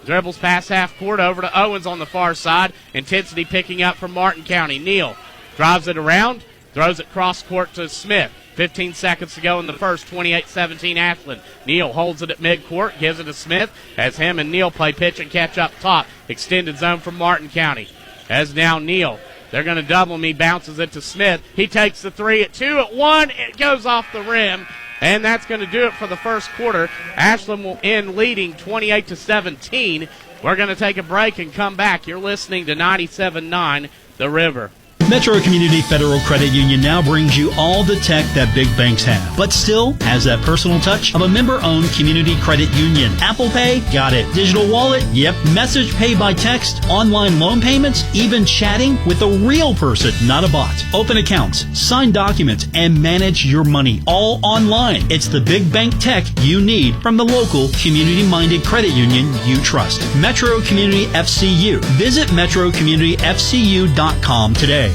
dribbles past half court over to Owens on the far side. Intensity picking up from Martin County. Neal drives it around, throws it cross court to Smith. 15 seconds to go in the first, 28-17 Ashland. Neal holds it at midcourt, gives it to Smith as him and Neal play pitch and catch up top. Extended zone from Martin County. As now Neal, they're going to double him. He bounces it to Smith. He takes the 3 at 2 at 1. It goes off the rim, and that's going to do it for the first quarter. Ashland will end leading 28-17. We're going to take a break and come back. You're listening to 97.9 The River. Metro Community Federal Credit Union now brings you all the tech that big banks have, but still has that personal touch of a member-owned community credit union. Apple Pay? Got it. Digital wallet? Yep. Message pay by text, online loan payments, even chatting with a real person, not a bot. Open accounts, sign documents, and manage your money all online. It's the big bank tech you need from the local community-minded credit union you trust. Metro Community FCU. Visit metrocommunityfcu.com today.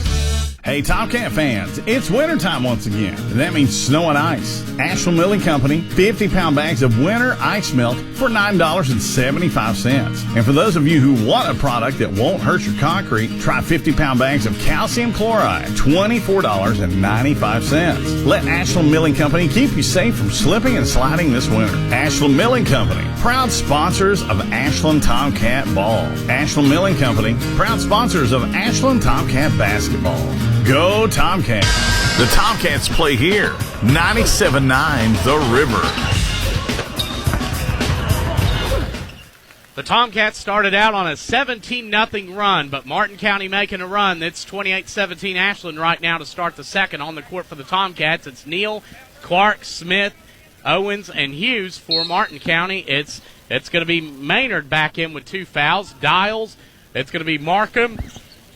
Hey, Tomcat fans, it's wintertime once again. That means snow and ice. Ashland Milling Company, 50-pound bags of winter ice melt for $9.75. And for those of you who want a product that won't hurt your concrete, try 50-pound bags of calcium chloride, $24.95. Let Ashland Milling Company keep you safe from slipping and sliding this winter. Ashland Milling Company, proud sponsors of Ashland Tomcat Ball. Ashland Milling Company, proud sponsors of Ashland Tomcat Basketball. Go Tomcats. The Tomcats play here. 97.9 The River. The Tomcats started out on a 17-0 run, but Martin County making a run. It's 28-17 Ashland right now to start the second. On the court for the Tomcats, it's Neal, Clark, Smith, Owens, and Hughes. For Martin County, it's going to be Maynard back in with 2 fouls. Dials, it's going to be Markham.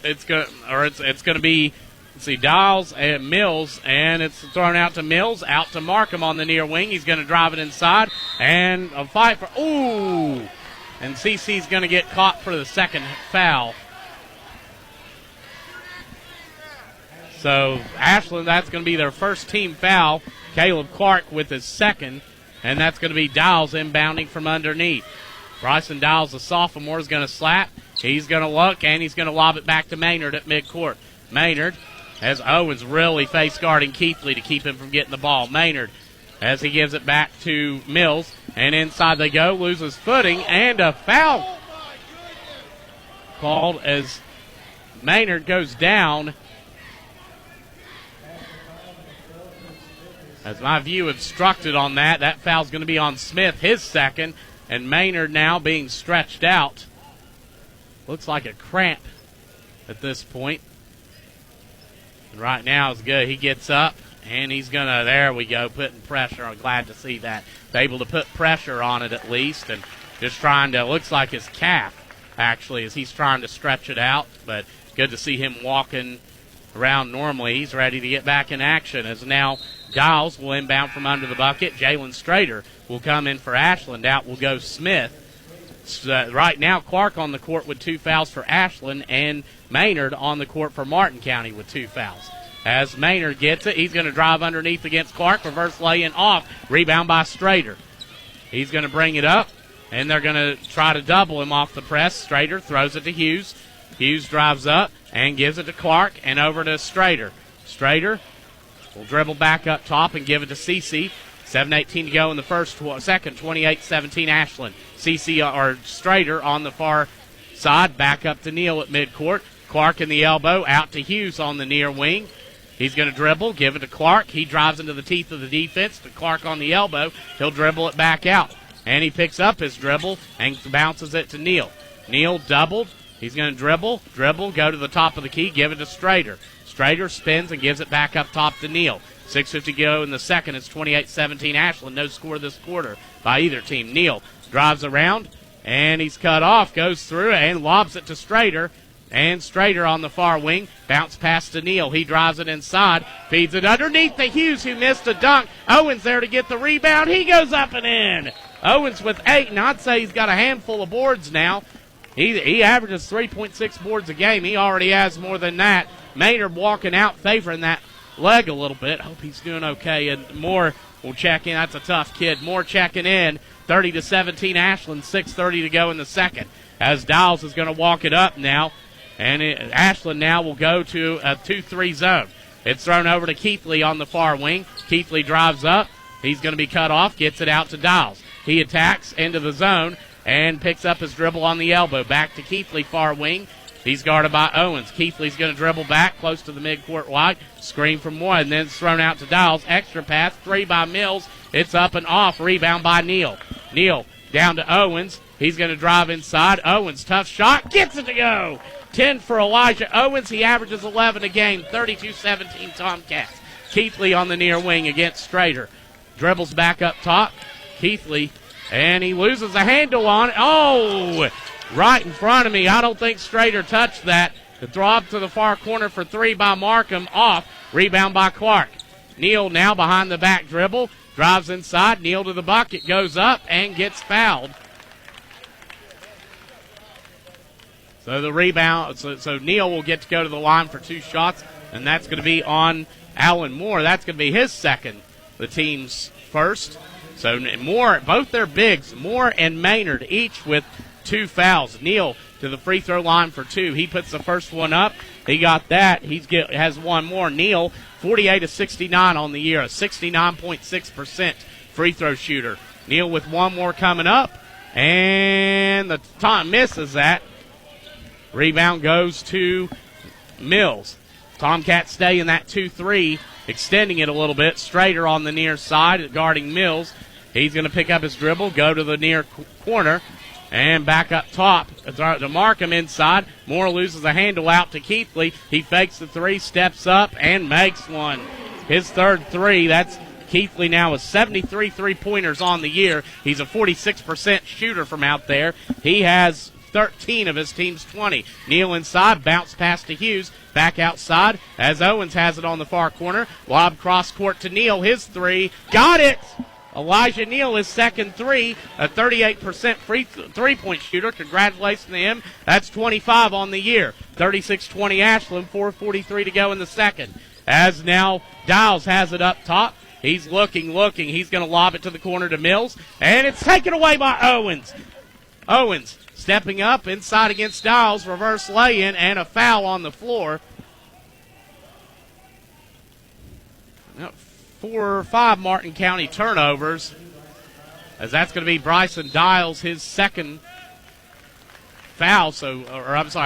It's going to be, let's see, Dials and Mills, and it's thrown out to Mills, out to Markham on the near wing. He's going to drive it inside, and a fight for, ooh, and CC's going to get caught for the second foul. So Ashland, that's going to be their first team foul. Caleb Clark with his second, and that's going to be Dials inbounding from underneath. Bryson Dials, the sophomore, is going to slap. He's going to look, and he's going to lob it back to Maynard at midcourt. Maynard, as Owens really face guarding Keithley to keep him from getting the ball. Maynard, as he gives it back to Mills, and inside they go, loses footing, and a foul. called as Maynard goes down. As my view obstructed on that foul's going to be on Smith, his second, and Maynard now being stretched out. Looks like a cramp at this point. And right now is good. He gets up, and he's going to, there we go, putting pressure. I'm glad to see that. Able to put pressure on it at least, and just trying to, looks like his calf, actually, as he's trying to stretch it out. But good to see him walking around normally. He's ready to get back in action as now Giles will inbound from under the bucket. Jalen Strader will come in for Ashland. Out will go Smith. Right now, Clark on the court with 2 fouls for Ashland, and Maynard on the court for Martin County with 2 fouls. As Maynard gets it, he's going to drive underneath against Clark. Reverse lay-in off. Rebound by Strader. He's going to bring it up, and they're going to try to double him off the press. Strader throws it to Hughes. Hughes drives up and gives it to Clark and over to Strader. Strader will dribble back up top and give it to Cece. 7:18 to go in the second. 28-17 Ashland. Cece or Strader on the far side. Back up to Neal at midcourt. Clark in the elbow. Out to Hughes on the near wing. He's going to dribble. Give it to Clark. He drives into the teeth of the defense. To Clark on the elbow. He'll dribble it back out. And he picks up his dribble and bounces it to Neal. Neal doubled. He's going to dribble, go to the top of the key, give it to Strader. Strader spins and gives it back up top to Neal. 6:50 to go in the second. It's 28-17 Ashland. No score this quarter by either team. Neal drives around, and he's cut off, goes through, and lobs it to Strader. And Strader on the far wing. Bounce pass to Neal. He drives it inside, feeds it underneath to Hughes, who missed a dunk. Owens there to get the rebound. He goes up and in. Owens with 8, and I'd say he's got a handful of boards now. He averages 3.6 boards a game. He already has more than that. Maynard walking out, favoring that leg a little bit. Hope he's doing okay. And Moore will check in. That's a tough kid. Moore checking in. 30-17 Ashland. 6:30 to go in the second. As Dials is going to walk it up now. And Ashland now will go to a 2-3 zone. It's thrown over to Keithley on the far wing. Keithley drives up. He's going to be cut off. Gets it out to Dials. He attacks into the zone and picks up his dribble on the elbow. Back to Keithley, far wing. He's guarded by Owens. Keithley's going to dribble back close to the midcourt wide. Screen from one, and then it's thrown out to Dials. Extra pass, 3 by Mills. It's up and off. Rebound by Neal. Neal down to Owens. He's going to drive inside. Owens, tough shot. Gets it to go. 10 for Elijah Owens. He averages 11 a game. 32-17 Tomcats. Keithley on the near wing against Strader. Dribbles back up top. Keithley, and he loses a handle on it. Oh, right in front of me. I don't think Strader touched that. The throb to the far corner for 3 by Markham. Off. Rebound by Clark. Neal now behind the back dribble. Drives inside. Neal to the bucket. Goes up and gets fouled. So the rebound. So Neal will get to go to the line for 2 shots, and that's going to be on Alan Moore. That's going to be his second. The team's first. So Moore, both their bigs, Moore and Maynard, each with 2 fouls. Neal to the free throw line for 2. He puts the first one up. He got that. He has 1 more. Neal, 48-69 on the year, a 69.6% free throw shooter. Neal with 1 more coming up, and the time misses that. Rebound goes to Mills. Tomcats stay in that 2-3, extending it a little bit. Strader on the near side guarding Mills. He's going to pick up his dribble, go to the near corner, and back up top to Markham inside. Moore loses a handle out to Keithley. He fakes the 3, steps up, and makes one. His third 3. That's Keithley now with 73 3-pointers on the year. He's a 46% shooter from out there. He has 13 of his team's 20. Neal inside, bounce pass to Hughes. Back outside as Owens has it on the far corner. Lob cross court to Neal. His 3. Got it! Elijah Neal, his second 3, a 38% free 3-point shooter. Congratulations to him. That's 25 on the year. 36-20 Ashland, 4:43 to go in the second. As now Dials has it up top. He's looking. He's going to lob it to the corner to Mills, and it's taken away by Owens. Owens stepping up inside against Dials, reverse lay-in, and a foul on the floor. 4 or 5 Martin County turnovers, as that's going to be Bryson Dials, his second foul,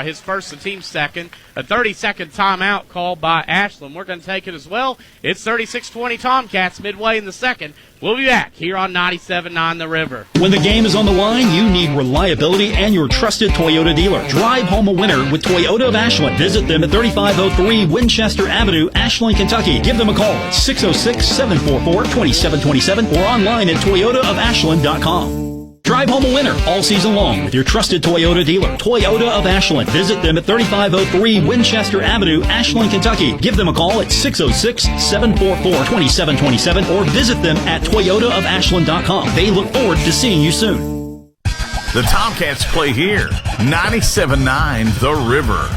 his first and team's second. A 30-second timeout called by Ashland. We're going to take it as well. It's 36-20 Tomcats midway in the second. We'll be back here on 97.9 The River. When the game is on the line, you need reliability and your trusted Toyota dealer. Drive home a winner with Toyota of Ashland. Visit them at 3503 Winchester Avenue, Ashland, Kentucky. Give them a call at 606-744-2727 or online at toyotaofashland.com. Drive home a winner all season long with your trusted Toyota dealer, Toyota of Ashland. Visit them at 3503 Winchester Avenue, Ashland, Kentucky. Give them a call at 606-744-2727 or visit them at toyotaofashland.com. They look forward to seeing you soon. The Tomcats play here. 97.9 The River.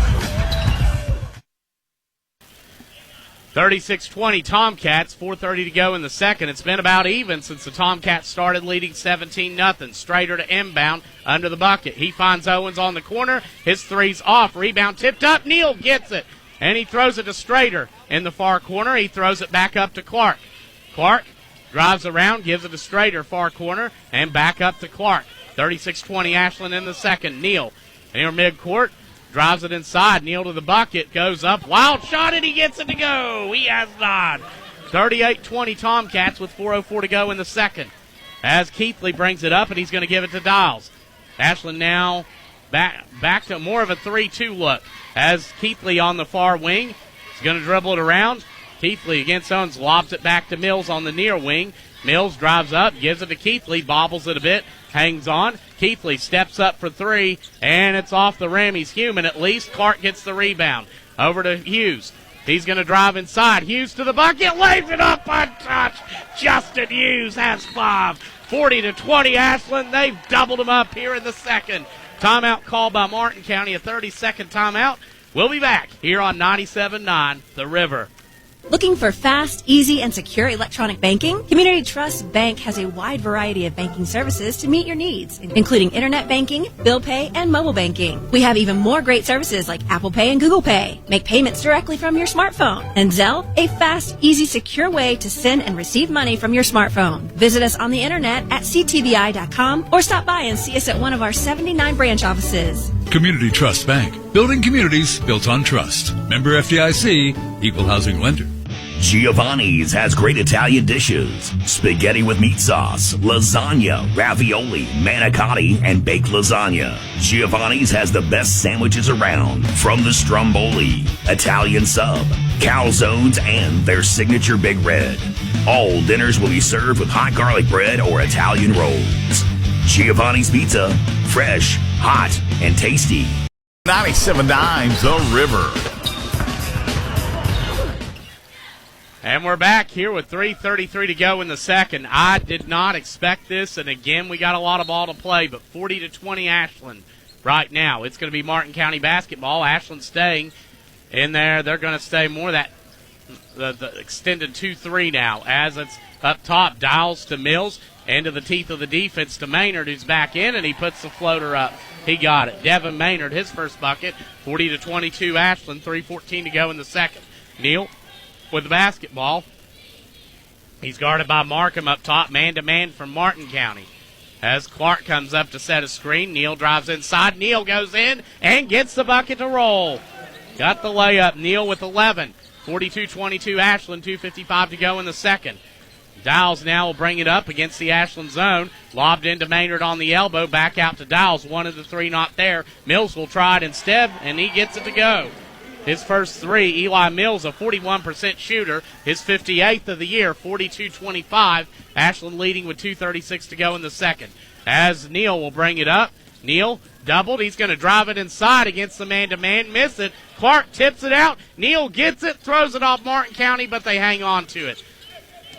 36-20 Tomcats, 4:30 to go in the second. It's been about even since the Tomcats started leading 17-0. Strader to inbound under the bucket. He finds Owens on the corner. His three's off. Rebound tipped up. Neal gets it. And he throws it to Strader in the far corner. He throws it back up to Clark. Clark drives around, gives it to Strader, far corner, and back up to Clark. 36-20 Ashland in the second. Neal near midcourt. Drives it inside. Neal to the bucket. Goes up. Wild shot, and he gets it to go. He has not. 38-20 Tomcats with 4:04 to go in the second. As Keithley brings it up, and he's going to give it to Dials. Ashland now back to more of a 3-2 look. As Keithley on the far wing. He's going to dribble it around. Keithley against Owens. Lobs it back to Mills on the near wing. Mills drives up. Gives it to Keithley. Bobbles it a bit. Hangs on. Keithley steps up for three, and it's off the rim. He's human at least. Clark gets the rebound. Over to Hughes. He's going to drive inside. Hughes to the bucket. Lays it up untouched. Justin Hughes has 5. 40-20 Ashland. They've doubled him up here in the second. Timeout called by Martin County. A 30-second timeout. We'll be back here on 97.9 The River. Looking for fast, easy, and secure electronic banking? Community Trust Bank has a wide variety of banking services to meet your needs, including internet banking, bill pay, and mobile banking. We have even more great services like Apple Pay and Google Pay. Make payments directly from your smartphone. And Zelle, a fast, easy, secure way to send and receive money from your smartphone. Visit us on the internet at ctbi.com or stop by and see us at one of our 79 branch offices. Community Trust Bank. Building communities built on trust. Member FDIC, Equal Housing Lender. Giovanni's has great Italian dishes. Spaghetti with meat sauce, lasagna, ravioli, manicotti, and baked lasagna. Giovanni's has the best sandwiches around, from the stromboli, Italian sub, calzones, and their signature Big Red. All dinners will be served with hot garlic bread or Italian rolls. Giovanni's Pizza, fresh, hot, and tasty. 97.9 The River. And we're back here with 3:33 to go in the second. I did not expect this, and again, we got a lot of ball to play, but 40-20 Ashland right now. It's going to be Martin County basketball. Ashland staying in there. They're going to stay more that the extended 2-3 now as it's up top. Dials to Mills. Into the teeth of the defense to Maynard, who's back in, and he puts the floater up. He got it. Devin Maynard, his first bucket. 40-22 Ashland. 3:14 to go in the second. Neal with the basketball. He's guarded by Markham up top, man-to-man from Martin County. As Clark comes up to set a screen, Neal drives inside. Neal goes in and gets the bucket to roll. Got the layup. Neal with 11. 42-22 Ashland. 2:55 to go in the second. Dials now will bring it up against the Ashland zone. Lobbed into Maynard on the elbow. Back out to Dials. 1 of the 3 not there. Mills will try it instead, and he gets it to go. His first 3, Eli Mills, a 41% shooter. His 58th of the year, 42-25. Ashland leading with 2:36 to go in the second. As Neal will bring it up. Neal doubled. He's going to drive it inside against the man-to-man. Miss it. Clark tips it out. Neal gets it, throws it off Martin County, but they hang on to it.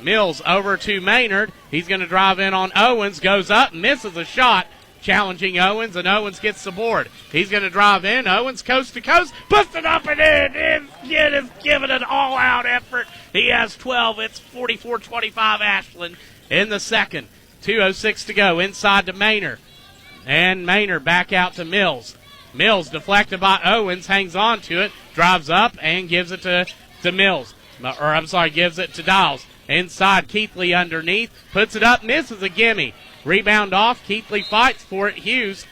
Mills over to Maynard. He's going to drive in on Owens. Goes up, misses a shot. Challenging Owens, and Owens gets the board. He's going to drive in. Owens coast to coast. Puts it up and in. Kid is giving an all-out effort. He has 12. It's 44-25 Ashland in the second. 2:06 to go. Inside to Maynard. And Maynard back out to Mills. Mills deflected by Owens. Hangs on to it. Drives up and gives it to Mills. Gives it to Dials. Inside, Keithley underneath. Puts it up, misses a gimme. Rebound off. Keithley fights for it. Hughes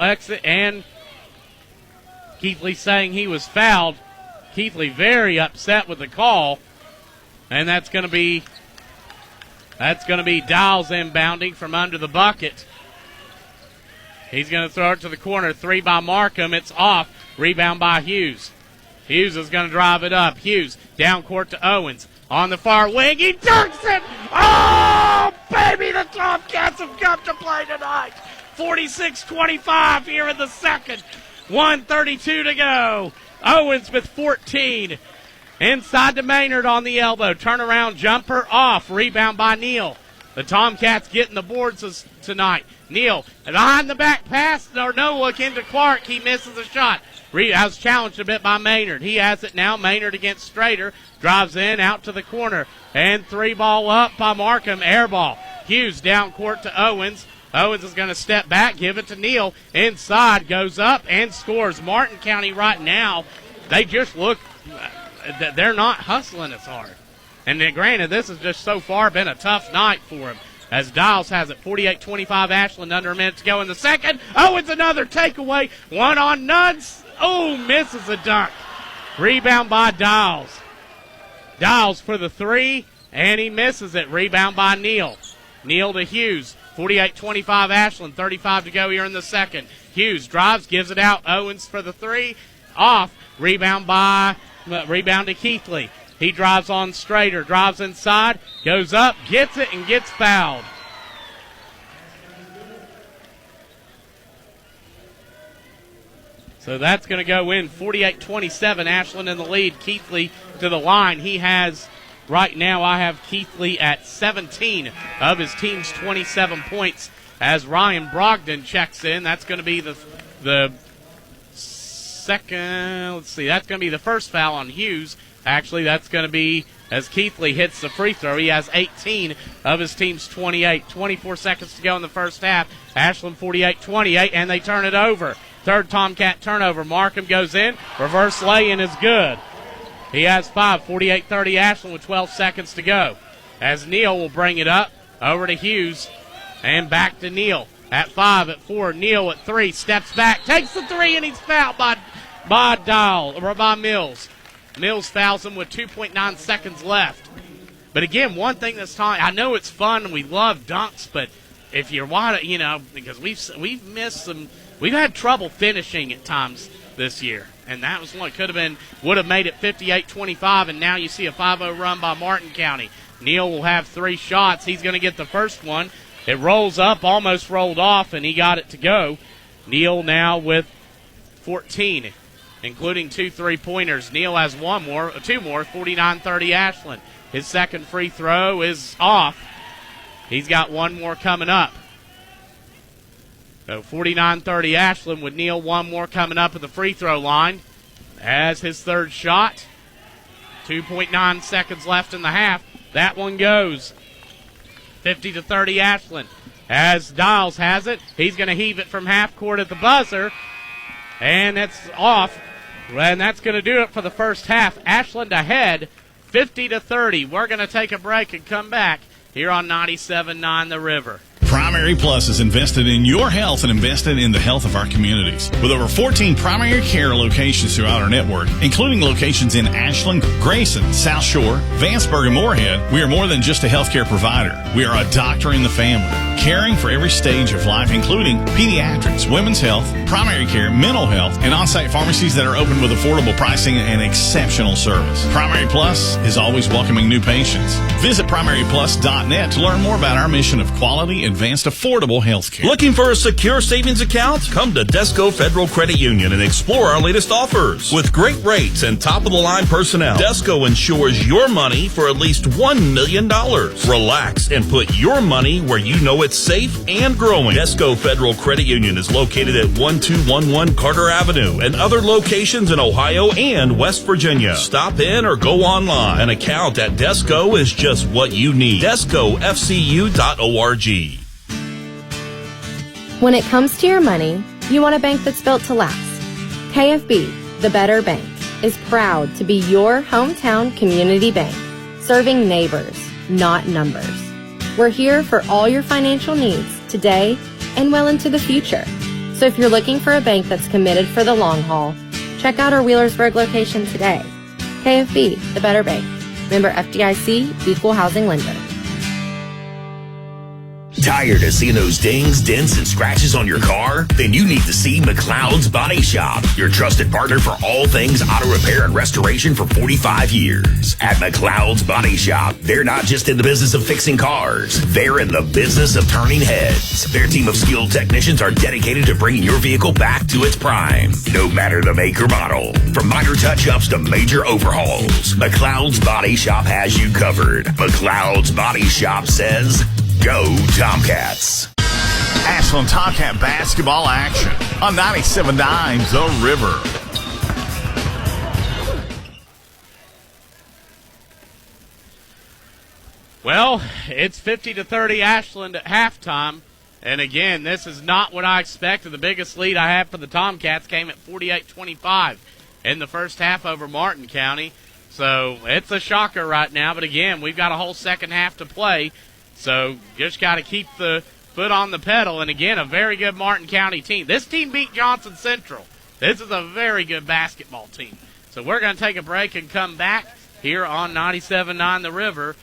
exit, and Keithley saying he was fouled. Keithley very upset with the call, and that's going to be Dials inbounding from under the bucket. He's going to throw it to the corner. 3 by Markham. It's off. Rebound by Hughes. Hughes is going to drive it up. Hughes down court to Owens. On the far wing, he dunks it! Oh, baby, the Tomcats have come to play tonight. 46-25 here in the second. 1:32 to go. Owens with 14. Inside to Maynard on the elbow. Turnaround jumper off. Rebound by Neal. The Tomcats getting the boards tonight. Neal, behind the back pass, or no look into Clark. He misses a shot. I was challenged a bit by Maynard. He has it now. Maynard against Strader. Drives in, out to the corner. And 3 ball up by Markham. Air ball. Hughes down court to Owens. Owens is going to step back, give it to Neal. Inside, goes up and scores. Martin County right now, they just look, they're not hustling as hard. And then granted, this has just so far been a tough night for him. As Dials has it, 48-25 Ashland, under a minute to go in the second. Owens another takeaway. 1 on Nuns. Oh, misses a dunk. Rebound by Dials. Dials for the 3, and he misses it. Rebound by Neal. Neal to Hughes. 48-25 Ashland, 35 to go here in the second. Hughes drives, gives it out. Owens for the 3. Off. Rebound to Keithley. He drives on Strader, drives inside, goes up, gets it, and gets fouled. So that's going to go in. 48-27, Ashland in the lead. Keithley to the line. He has, right now, I have Keithley at 17 of his team's 27 points as Ryan Brogdon checks in. That's going to be the second, let's see, that's going to be the first foul on Hughes. Actually, that's going to be as Keithley hits the free throw. He has 18 of his team's 28. 24 seconds to go in the first half. Ashland 48-28, and they turn it over. Third Tomcat turnover. Markham goes in. Reverse lay-in is good. He has 5. 48-30 Ashland with 12 seconds to go. As Neal will bring it up. Over to Hughes. And back to Neal. At 5, at 4. Neal at 3. Steps back. Takes the 3, and he's fouled by Mills. Mills fouls him with 2.9 seconds left. But again, one thing that's I know it's fun and we love dunks, but if you're because we've missed some, we've had trouble finishing at times this year, and that was one would have made it 58-25, and now you see a 5-0 run by Martin County. Neal will have 3 shots. He's going to get the first one. It rolls up, almost rolled off, and he got it to go. Neal now with 14. Including 2 3-pointers. Neal has 2 more, 49-30 Ashland. His second free throw is off. He's got 1 more coming up. So 49-30 Ashland with Neal, 1 more coming up at the free throw line. As his third shot. 2.9 seconds left in the half. That one goes. 50-30 Ashland. As Dials has it, he's going to heave it from half court at the buzzer. And it's off. And that's going to do it for the first half. Ashland ahead, 50-30. We're going to take a break and come back here on 97.9 The River. Primary Plus is invested in your health and invested in the health of our communities. With over 14 primary care locations throughout our network, including locations in Ashland, Grayson, South Shore, Vanceburg, and Moorhead, we are more than just a healthcare provider. We are a doctor in the family, caring for every stage of life, including pediatrics, women's health, primary care, mental health, and on-site pharmacies that are open with affordable pricing and exceptional service. Primary Plus is always welcoming new patients. Visit primaryplus.net to learn more about our mission of quality, advanced, affordable health care. Looking for a secure savings account? Come to Desco Federal Credit Union and explore our latest offers. With great rates and top-of-the-line personnel, Desco insures your money for at least $1 million. Relax and put your money where you know it's safe and growing. Desco Federal Credit Union is located at 1211 Carter Avenue and other locations in Ohio and West Virginia. Stop in or go online. An account at Desco is just what you need. DescoFCU.org. When it comes to your money, you want a bank that's built to last. KFB, the Better Bank, is proud to be your hometown community bank, serving neighbors, not numbers. We're here for all your financial needs today and well into the future. So if you're looking for a bank that's committed for the long haul, check out our Wheelersburg location today. KFB, the better bank. Member FDIC, equal housing lender. Tired of seeing those dings, dents, and scratches on your car? Then you need to see McLeod's Body Shop, your trusted partner for all things auto repair and restoration for 45 years. At McLeod's Body Shop, they're not just in the business of fixing cars, they're in the business of turning heads. Their team of skilled technicians are dedicated to bringing your vehicle back to its prime, no matter the make or model. From minor touch-ups to major overhauls, McLeod's Body Shop has you covered. McLeod's Body Shop says, go Tomcats. Ashland Tomcat basketball action on 97.9 The River. Well, it's 50-30 Ashland at halftime. And again, this is not what I expected. The biggest lead I had for the Tomcats came at 48-25 in the first half over Martin County. So it's a shocker right now. But again, we've got a whole second half to play. So just got to keep the foot on the pedal. And again, a very good Martin County team. This team beat Johnson Central. This is a very good basketball team. So we're going to take a break and come back here on 97.9 The River.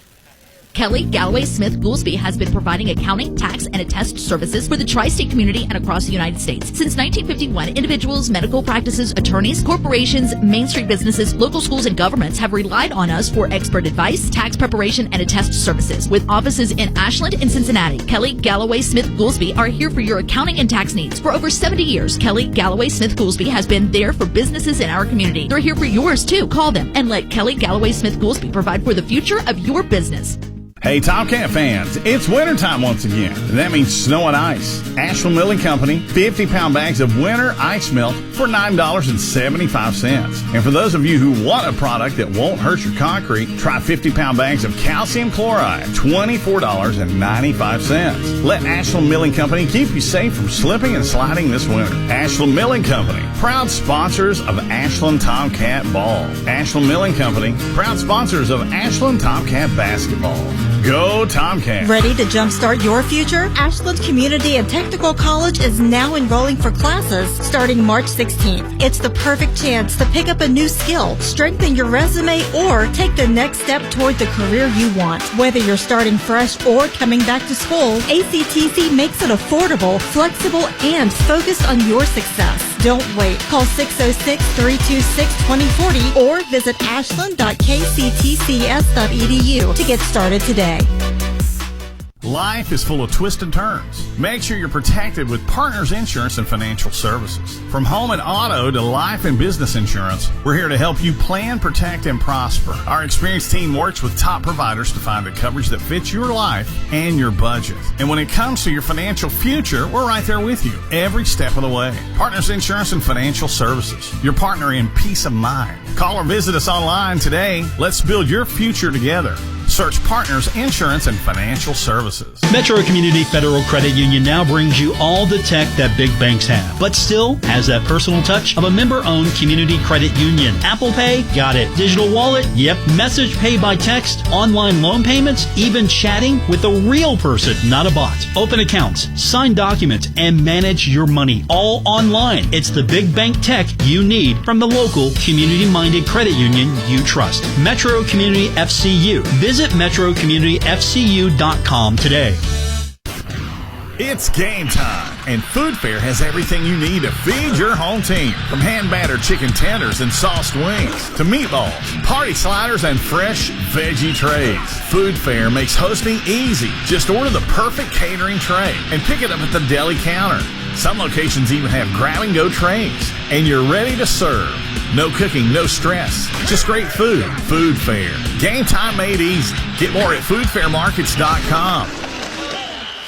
Kelly Galloway Smith Goolsby has been providing accounting, tax, and attest services for the tri-state community and across the United States. Since 1951, individuals, medical practices, attorneys, corporations, Main Street businesses, local schools, and governments have relied on us for expert advice, tax preparation, and attest services. With offices in Ashland and Cincinnati, Kelly Galloway Smith Goolsby are here for your accounting and tax needs. For over 70 years, Kelly Galloway Smith Goolsby has been there for businesses in our community. They're here for yours, too. Call them and let Kelly Galloway Smith Goolsby provide for the future of your business. Hey, Tomcat fans, it's wintertime once again. That means snow and ice. Ashland Milling Company, 50-pound bags of winter ice melt for $9.75. And for those of you who want a product that won't hurt your concrete, try 50-pound bags of calcium chloride, $24.95. Let Ashland Milling Company keep you safe from slipping and sliding this winter. Ashland Milling Company, proud sponsors of Ashland Tomcat Ball. Ashland Milling Company, proud sponsors of Ashland Tomcat Basketball. Go Tomcats! Ready to jumpstart your future? Ashland Community and Technical College is now enrolling for classes starting March 16th. It's the perfect chance to pick up a new skill, strengthen your resume, or take the next step toward the career you want. Whether you're starting fresh or coming back to school, ACTC makes it affordable, flexible, and focused on your success. Don't wait. Call 606-326-2040 or visit ashland.kctcs.edu to get started today. Life is full of twists and turns. Make sure you're protected with Partners Insurance and Financial Services. From home and auto to life and business insurance, we're here to help you plan, protect, and prosper. Our experienced team works with top providers to find the coverage that fits your life and your budget. And when it comes to your financial future, we're right there with you every step of the way. Partners Insurance and Financial Services, your partner in peace of mind. Call or visit us online today. Let's build your future together. Search Partners Insurance and Financial Services. Metro Community Federal Credit Union now brings you all the tech that big banks have, but still has that personal touch of a member-owned community credit union. Apple Pay? Got it. Digital wallet? Yep. Message pay by text? Online loan payments? Even chatting with a real person, not a bot. Open accounts, sign documents, and manage your money all online. It's the big bank tech you need from the local community-minded credit union you trust. Metro Community FCU. Visit metrocommunityfcu.com today. It's game time, and Food Fair has everything you need to feed your home team. From hand-battered chicken tenders and sauced wings to meatballs, party sliders, and fresh veggie trays. Food Fair makes hosting easy. Just order the perfect catering tray and pick it up at the deli counter. Some locations even have grab-and-go trays, and you're ready to serve. No cooking, no stress, just great food. Food Fair. Game time made easy. Get more at foodfairmarkets.com.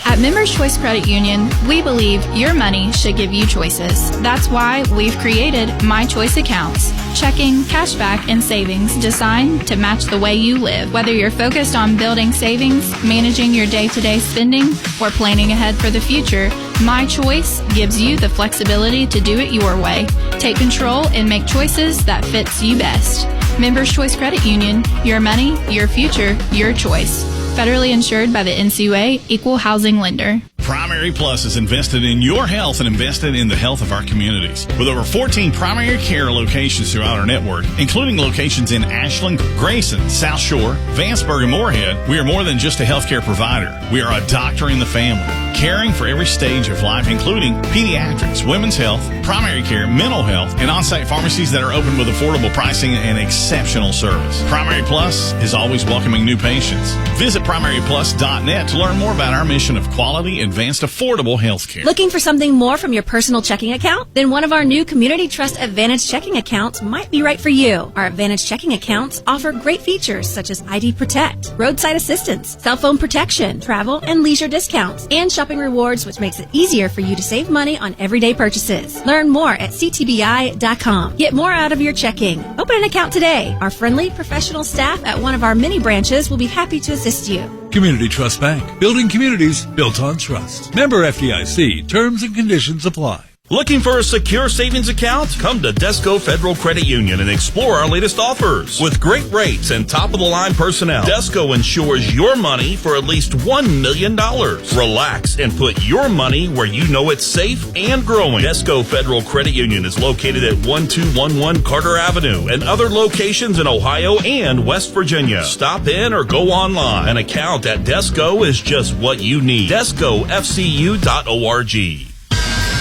At Members Choice Credit Union, we believe your money should give you choices. That's why we've created My Choice accounts. Checking, cashback, and savings designed to match the way you live. Whether you're focused on building savings, managing your day-to-day spending, or planning ahead for the future, My Choice gives you the flexibility to do it your way. Take control and make choices that fits you best. Members Choice Credit Union, your money, your future, your choice. Federally insured by the NCUA, Equal Housing Lender. Primary Primary Plus is invested in your health and invested in the health of our communities. With over 14 primary care locations throughout our network, including locations in Ashland, Grayson, South Shore, Vanceburg, and Moorhead, we are more than just a healthcare provider. We are a doctor in the family, caring for every stage of life, including pediatrics, women's health, primary care, mental health, and on-site pharmacies that are open with affordable pricing and exceptional service. Primary Plus is always welcoming new patients. Visit primaryplus.net to learn more about our mission of quality, advanced, affordable health care. Looking for something more from your personal checking account? Then one of our new Community Trust Advantage checking accounts might be right for you. Our Advantage checking accounts offer great features such as ID Protect, roadside assistance, cell phone protection, travel and leisure discounts, and shopping rewards, which makes it easier for you to save money on everyday purchases. Learn more at ctbi.com. Get more out of your checking. Open an account today. Our friendly, professional staff at one of our many branches will be happy to assist you. Community Trust Bank. Building communities built on trust. Member FDIC. Terms and conditions apply. Looking for a secure savings account? Come to Desco Federal Credit Union and explore our latest offers. With great rates and top-of-the-line personnel, Desco insures your money for at least $1 million. Relax and put your money where you know it's safe and growing. Desco Federal Credit Union is located at 1211 Carter Avenue and other locations in Ohio and West Virginia. Stop in or go online. An account at Desco is just what you need. DescoFCU.org.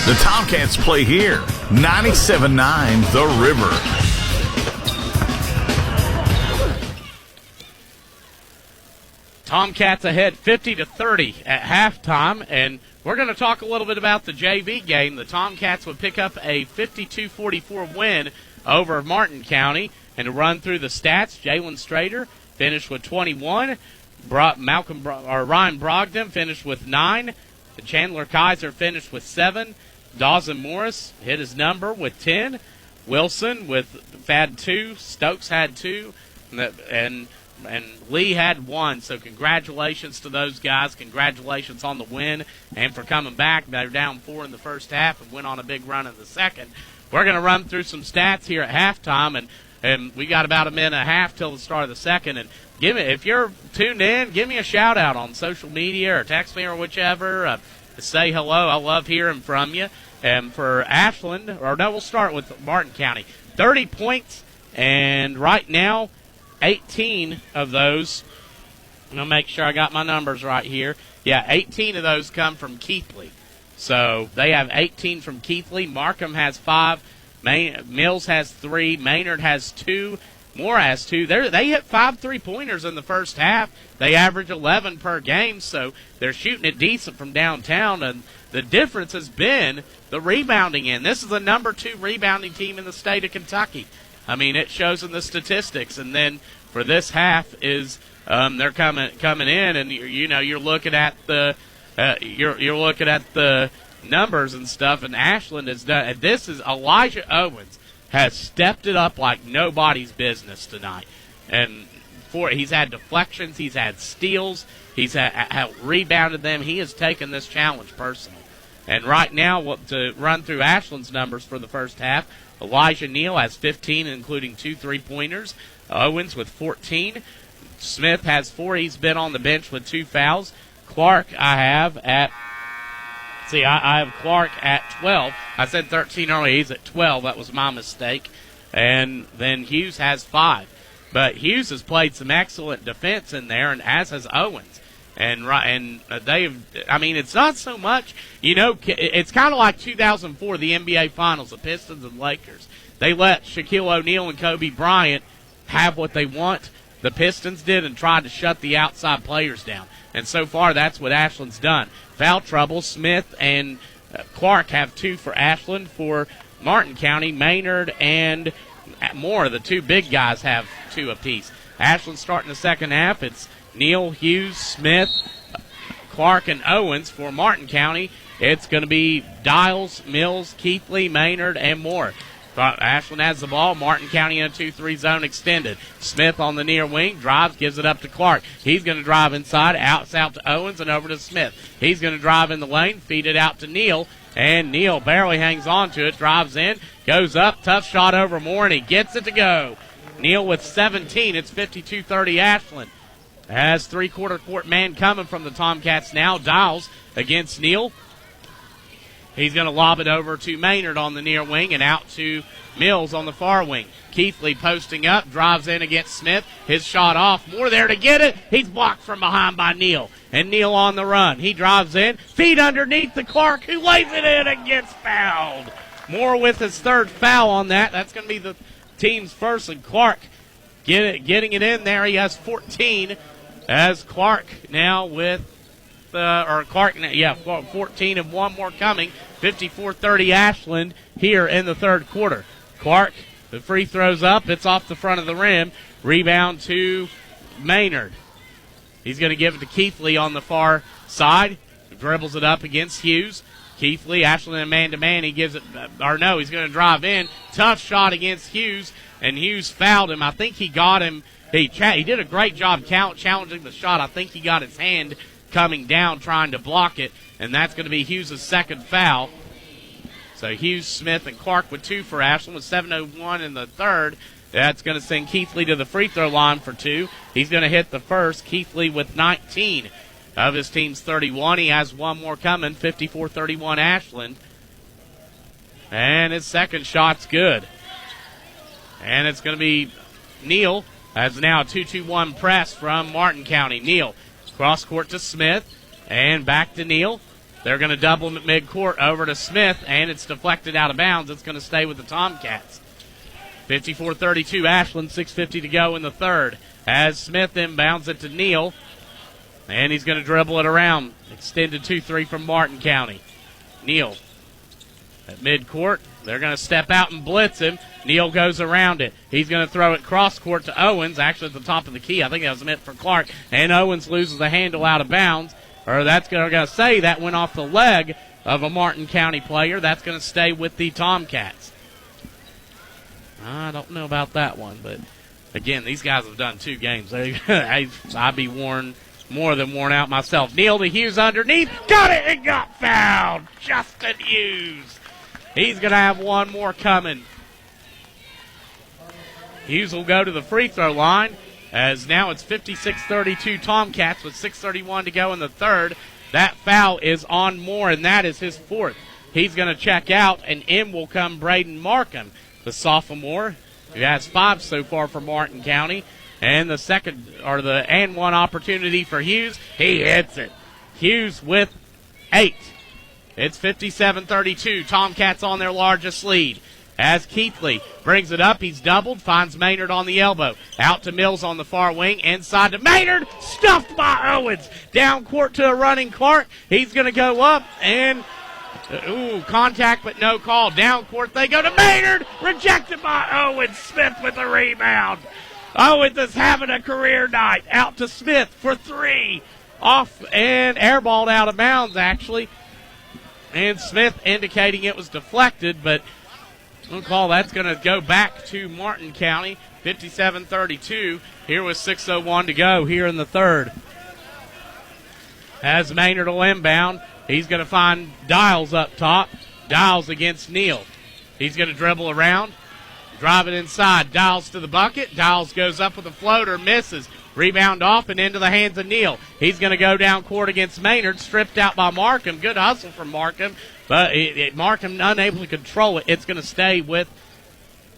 The Tomcats play here. 97.9 The River. Tomcats ahead 50-30 at halftime, and we're going to talk a little bit about the JV game. The Tomcats would pick up a 52-44 win over Martin County. And to run through the stats, Jalen Strader finished with 21. Ryan Brogdon finished with 9. Chandler Kaiser finished with 7. Dawson Morris hit his number with 10. Wilson had 2. Stokes had 2. And Lee had 1. So congratulations to those guys. Congratulations on the win and for coming back. They were down 4 in the first half and went on a big run in the second. We're going to run through some stats here at halftime, and we got about a minute and a half till the start of the second. And if you're tuned in, give me a shout out on social media or text me or whichever. Say hello. I love hearing from you. And for Ashland, we'll start with Martin County. 30 points, and right now, 18 of those. I'm going to make sure I got my numbers right here. Yeah, 18 of those come from Keithley. So they have 18 from Keithley. Markham has 5. Mills has 3. Maynard has 2. Moore has 2. They hit 5 3-pointers in the first half. They average 11 per game, so they're shooting it decent from downtown. And the difference has been the rebounding in. This is the number 2 rebounding team in the state of Kentucky. I mean, it shows in the statistics. And then for this half is they're coming in, and you're looking at the you're looking at the numbers and stuff. And Ashland has done. And this is Elijah Owens has stepped it up like nobody's business tonight. And he's had deflections, he's had steals, he's rebounded them. He has taken this challenge personally. And right now, to run through Ashland's numbers for the first half, Elijah Neal has 15, including 2 3-pointers. Owens with 14. Smith has 4. He's been on the bench with 2 fouls. Clark, I have Clark at 12. I said 13 earlier. He's at 12. That was my mistake. And then Hughes has 5. But Hughes has played some excellent defense in there, and as has Owens. And it's not so much, it's kind of like 2004, the NBA Finals, the Pistons and Lakers. They let Shaquille O'Neal and Kobe Bryant have what they want. The Pistons did and tried to shut the outside players down. And so far, that's what Ashland's done. Foul trouble, Smith and Clark have 2 for Ashland. For Martin County, Maynard and Moore, the 2 big guys, have 2 apiece. Ashland starting the second half. It's Neal, Hughes, Smith, Clark, and Owens. For Martin County, it's going to be Dials, Mills, Keithley, Maynard, and Moore. Ashland has the ball. Martin County in a 2-3 zone extended. Smith on the near wing, drives, gives it up to Clark. He's going to drive inside, out to Owens, and over to Smith. He's going to drive in the lane, feed it out to Neal, and Neal barely hangs on to it, drives in, goes up, tough shot over Moore, and he gets it to go. Neal with 17. It's 52-30 Ashland. As three-quarter court man coming from the Tomcats now. Dials against Neal. He's going to lob it over to Maynard on the near wing and out to Mills on the far wing. Keithley posting up, drives in against Smith. His shot off. Moore there to get it. He's blocked from behind by Neal. And Neal on the run. He drives in. Feet underneath the Clark, who lays it in and gets fouled. Moore with his third foul on that. That's going to be the team's first. And Clark getting it in there. He has 14 as Clark now with 14 and one more coming. 54-30 Ashland here in the third quarter. Clark, the free throws up. It's off the front of the rim. Rebound to Maynard. He's going to give it to Keithley on the far side. Dribbles it up against Hughes. Keithley, Ashland man-to-man. He gives it, he's going to drive in. Tough shot against Hughes, and Hughes fouled him. I think he got him. He did a great job challenging the shot. I think he got his hand coming down trying to block it, and that's going to be Hughes' second foul. So Hughes, Smith, and Clark with 2 for Ashland with 7:01 in the third. That's going to send Keithley to the free throw line for 2. He's going to hit the first. Keithley with 19 of his team's 31. He has one more coming, 54-31 Ashland. And his second shot's good. And it's going to be Neal, as now a 2-2-1 press from Martin County. Neal, cross court to Smith, and back to Neal. They're going to double him at midcourt over to Smith, and it's deflected out of bounds. It's going to stay with the Tomcats. 54-32 Ashland, 6:50 to go in the third. As Smith inbounds it to Neal, and he's going to dribble it around. Extended 2-3 from Martin County. Neal at midcourt. They're going to step out and blitz him. Neal goes around it. He's going to throw it cross court to Owens, actually at the top of the key. I think that was meant for Clark. And Owens loses the handle out of bounds. Or that's going to say that went off the leg of a Martin County player. That's going to stay with the Tomcats. I don't know about that one, but again, these guys have done 2 games. I'd be more than worn out myself. Neal to Hughes underneath. Got it and got fouled. Justin Hughes. He's going to have one more coming. Hughes will go to the free throw line, as now it's 56-32 Tomcats with 6:31 to go in the third. That foul is on Moore, and that is his 4th. He's going to check out, and in will come Braden Markham, the sophomore, who has 5 so far for Martin County. And the second, or the and one opportunity for Hughes. He hits it. Hughes with 8. It's 57-32. Tomcats on their largest lead. As Keithley brings it up, he's doubled, finds Maynard on the elbow. Out to Mills on the far wing, inside to Maynard, stuffed by Owens. Down court to a running Clark. He's going to go up, and contact but no call. Down court they go to Maynard, rejected by Owens. Smith with the rebound. Owens is having a career night. Out to Smith for 3. Off and airballed out of bounds, actually. And Smith indicating it was deflected, but we'll call that's going to go back to Martin County. 57-32. Here with 6:01 to go here in the third. As Maynard will inbound, he's going to find Dials up top. Dials against Neal. He's going to dribble around, drive it inside. Dials to the bucket. Dials goes up with a floater, misses. Rebound off and into the hands of Neal. He's going to go down court against Maynard, stripped out by Markham. Good hustle from Markham, but Markham unable to control it. It's going to stay with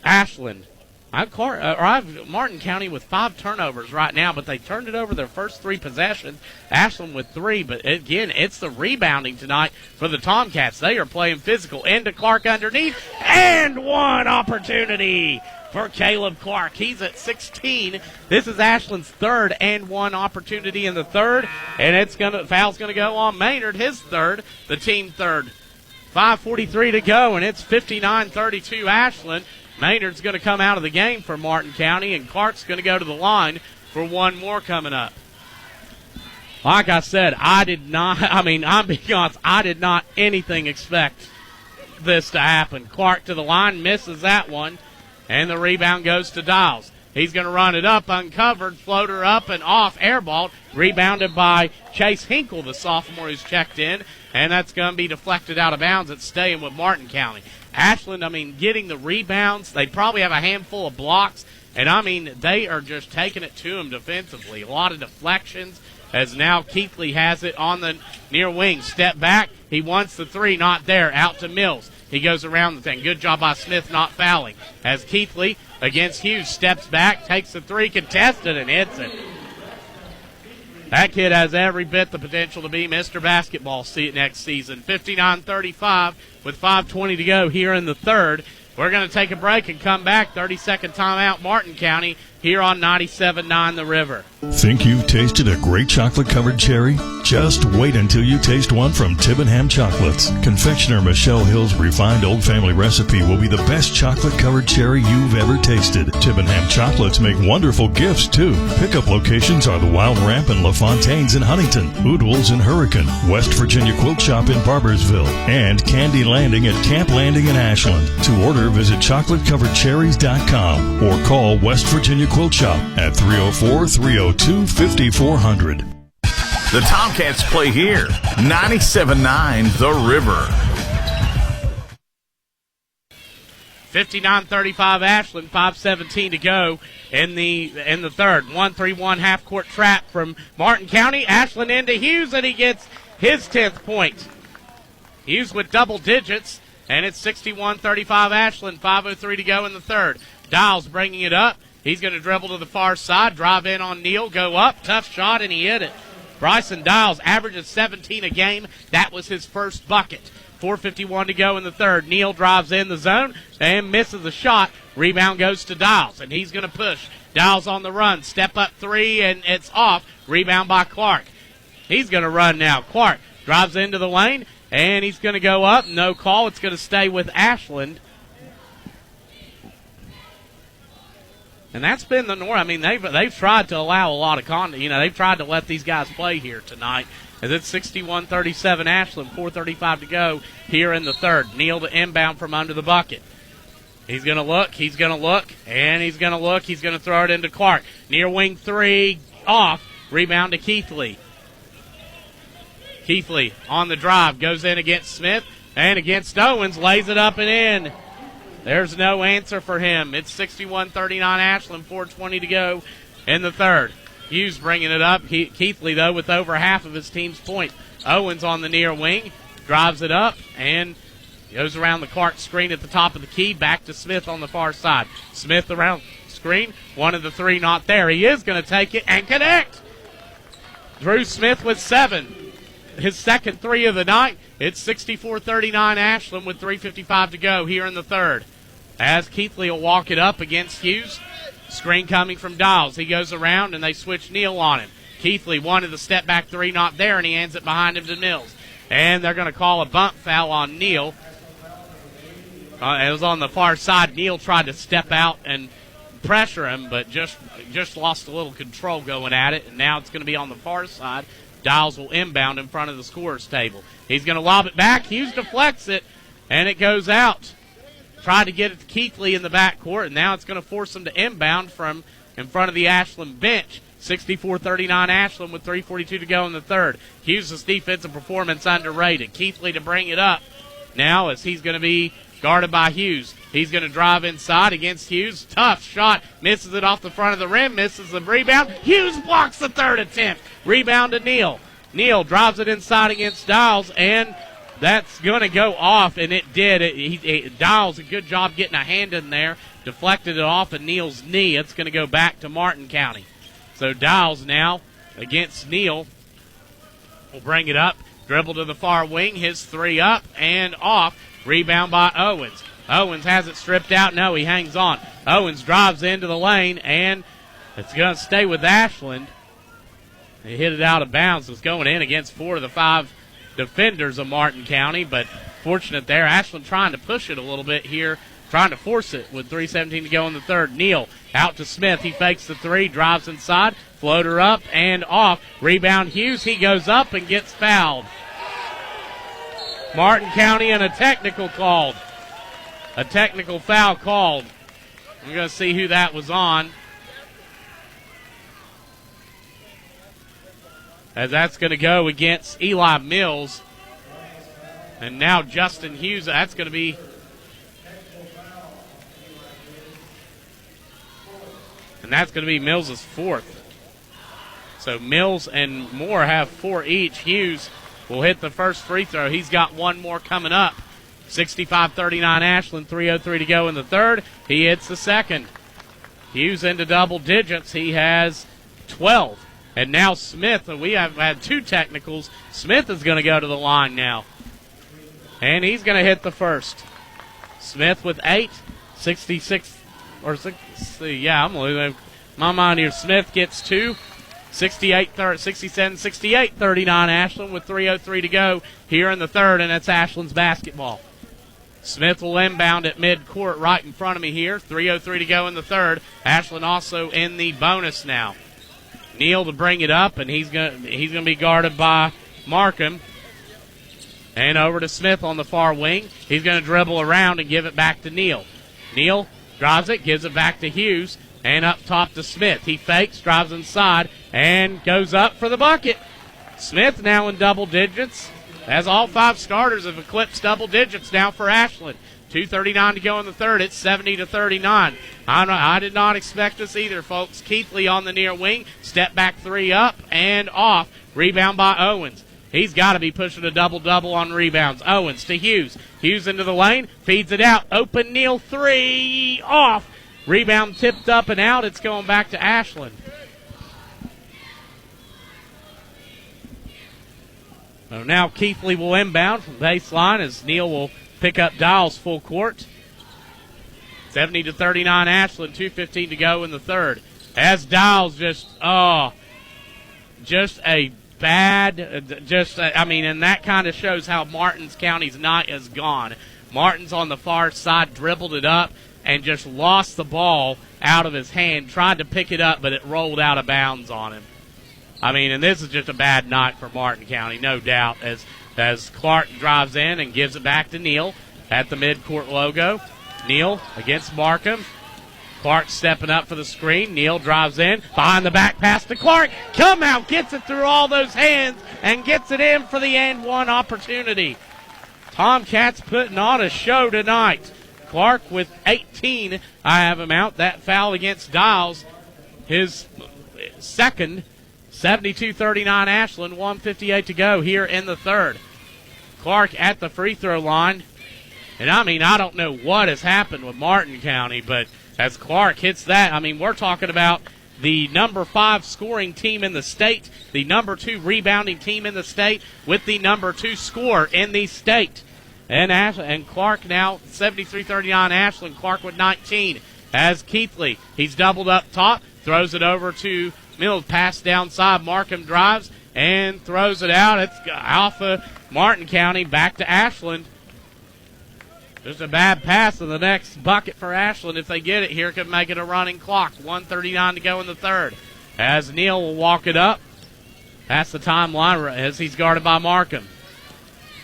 Ashland. I have Martin County with 5 turnovers right now, but they turned it over their first 3 possessions. Ashland with 3, but again, it's the rebounding tonight for the Tomcats. They are playing physical. Into Clark underneath, and one opportunity for Caleb Clark. He's at 16. This is Ashland's 3rd and 1 opportunity in the third, and foul's going to go on Maynard, his 3rd, the team 3rd. 5:43 to go, and it's 59-32 Ashland. Maynard's going to come out of the game for Martin County, and Clark's going to go to the line for one more coming up. Like I said, I'm being honest, I did not anything expect this to happen. Clark to the line, misses that one, and the rebound goes to Dials. He's going to run it up, uncovered, floater up and off, airballed, rebounded by Chase Hinkle, the sophomore who's checked in, and that's going to be deflected out of bounds. It's staying with Martin County. Ashland, getting the rebounds. They probably have a handful of blocks. And, I mean, they are just taking it to him defensively. A lot of deflections as now Keithley has it on the near wing. Step back. He wants the three. Not there. Out to Mills. He goes around the thing. Good job by Smith not fouling. As Keithley against Hughes steps back, takes the three, contested, and hits it. That kid has every bit the potential to be Mr. Basketball next season. 59-35 with 5:20 to go here in the third. We're going to take a break and come back. 30-second timeout, Martin County, here on 97.9 The River. Think you've tasted a great chocolate-covered cherry? Just wait until you taste one from Tibbenham Chocolates. Confectioner Michelle Hill's refined Old Family recipe will be the best chocolate-covered cherry you've ever tasted. Tibbenham Chocolates make wonderful gifts, too. Pickup locations are the Wild Ramp in LaFontaine's in Huntington, Oodles in Hurricane, West Virginia Quilt Shop in Barbersville, and Candy Landing at Camp Landing in Ashland. To order, visit chocolatecoveredcherries.com or call West Virginia Quilt Shop at 304-302-5400. The Tomcats play here. 97.9 The River. 59-35 Ashland, 5:17 to go in the third. 1-3-1 half-court trap from Martin County. Ashland into Hughes, and he gets his 10th point. Hughes with double digits, and it's 61-35 Ashland, 5:03 to go in the third. Dials bringing it up. He's going to dribble to the far side, drive in on Neal, go up, tough shot, and he hit it. Bryson Dials averages 17 a game. That was his first bucket. 4:51 to go in the third. Neal drives in the zone and misses the shot. Rebound goes to Dials, and he's going to push. Dials on the run. Step up three, and it's off. Rebound by Clark. He's going to run now. Clark drives into the lane, and he's going to go up. No call. It's going to stay with Ashland. And that's been the norm. I mean, they've tried to allow a lot of contact. You know, they've tried to let these guys play here tonight. As it's 61-37 Ashland, 4:35 to go here in the third. Neal to inbound from under the bucket. He's going to look, and he's going to look. He's going to throw it into Clark. Near wing three, off. Rebound to Keithley. Keithley on the drive, goes in against Smith and against Owens, lays it up and in. There's no answer for him. It's 61-39 Ashland, 4:20 to go in the third. Hughes bringing it up. Keithley, though, with over half of his team's points. Owens on the near wing, drives it up, and goes around the Clark screen at the top of the key, back to Smith on the far side. Smith around screen, one of the three not there. He is going to take it and connect. Drew Smith with 7. His second three of the night. It's 64-39 Ashland with 3:55 to go here in the third. As Keithley will walk it up against Hughes. Screen coming from Dials. He goes around, and they switch Neal on him. Keithley wanted the step-back three, not there, and he hands it behind him to Mills. And they're going to call a bump foul on Neal. It was on the far side. Neal tried to step out and pressure him, but just lost a little control going at it, and now it's going to be on the far side. Dials will inbound in front of the scorer's table. He's going to lob it back. Hughes deflects it, and it goes out. Tried to get it to Keithley in the backcourt, and now it's going to force him to inbound from in front of the Ashland bench. 64-39 Ashland with 3:42 to go in the third. Hughes' defensive performance underrated. Keithley to bring it up now as he's going to be guarded by Hughes. He's going to drive inside against Hughes. Tough shot. Misses it off the front of the rim. Misses the rebound. Hughes blocks the third attempt. Rebound to Neal. Neal drives it inside against Dials, and that's going to go off, and it did. Dials a good job getting a hand in there. Deflected it off of Neal's knee. It's going to go back to Martin County. So Dials now against Neal will bring it up. Dribble to the far wing. His three up and off. Rebound by Owens. Owens has it stripped out. No, he hangs on. Owens drives into the lane, and it's going to stay with Ashland. They hit it out of bounds. It was going in against 4 of the 5 defenders of Martin County, but fortunate there. Ashland trying to push it a little bit here, trying to force it with 3:17 to go in the third. Neal out to Smith. He fakes the three, drives inside, floater up and off. Rebound Hughes. He goes up and gets fouled. Martin County and a technical called. A technical foul called. We're going to see who that was on. As that's going to go against Eli Mills. And now Justin Hughes, that's going to be and that's going to be Mills' fourth. So Mills and Moore have 4 each. Hughes will hit the first free throw. He's got one more coming up. 65-39 Ashland, 3:03 to go in the third. He hits the second. Hughes into double digits. He has 12. And now Smith, we have had 2 technicals. Smith is going to go to the line now. And he's going to hit the first. Smith with 8, 66, or 60, yeah, I'm losing my mind here. Smith gets 2, 67-68, 39 Ashland with 3:03 to go here in the third, and it's Ashland's basketball. Smith will inbound at midcourt right in front of me here. 3:03 to go in the third. Ashland also in the bonus now. Neal to bring it up, and he's gonna be guarded by Markham. And over to Smith on the far wing. He's going to dribble around and give it back to Neal. Neal drives it, gives it back to Hughes, and up top to Smith. He fakes, drives inside, and goes up for the bucket. Smith now in double digits, as all 5 starters have eclipsed double digits now for Ashland. 2:39 to go in the third. It's 70-39. I did not expect this either, folks. Keithley on the near wing. Step back 3 up and off. Rebound by Owens. He's got to be pushing a double-double on rebounds. Owens to Hughes. Hughes into the lane. Feeds it out. Open Neal 3. Off. Rebound tipped up and out. It's going back to Ashland. So now Keithley will inbound from baseline as Neal will pick up Dials full court. 70-39 Ashland, 2:15 to go in the third. As Dials and that kind of shows how Martins County's night is gone. Martins on the far side dribbled it up and just lost the ball out of his hand, tried to pick it up, but it rolled out of bounds on him. And this is just a bad night for Martin County, no doubt, as Clark drives in and gives it back to Neal at the midcourt logo. Neal against Markham. Clark stepping up for the screen. Neal drives in. Behind the back pass to Clark. Come out, gets it through all those hands, and gets it in for the and one opportunity. Tomcats putting on a show tonight. Clark with 18. I have him out. That foul against Dials, his second. 72-39 Ashland, 1:58 to go here in the third. Clark at the free throw line. And I don't know what has happened with Martin County, but as Clark hits that, we're talking about the number 5 scoring team in the state, the number 2 rebounding team in the state, with the number 2 scorer in the state. And Clark now 73-39 Ashland. Clark with 19. As Keithley, he's doubled up top, throws it over to Mills, pass downside. Markham drives and throws it out. It's off of Martin County, back to Ashland. Just a bad pass in the next bucket for Ashland. If they get it here, could make it a running clock. 1:39 to go in the third. As Neal will walk it up. That's the timeline as he's guarded by Markham.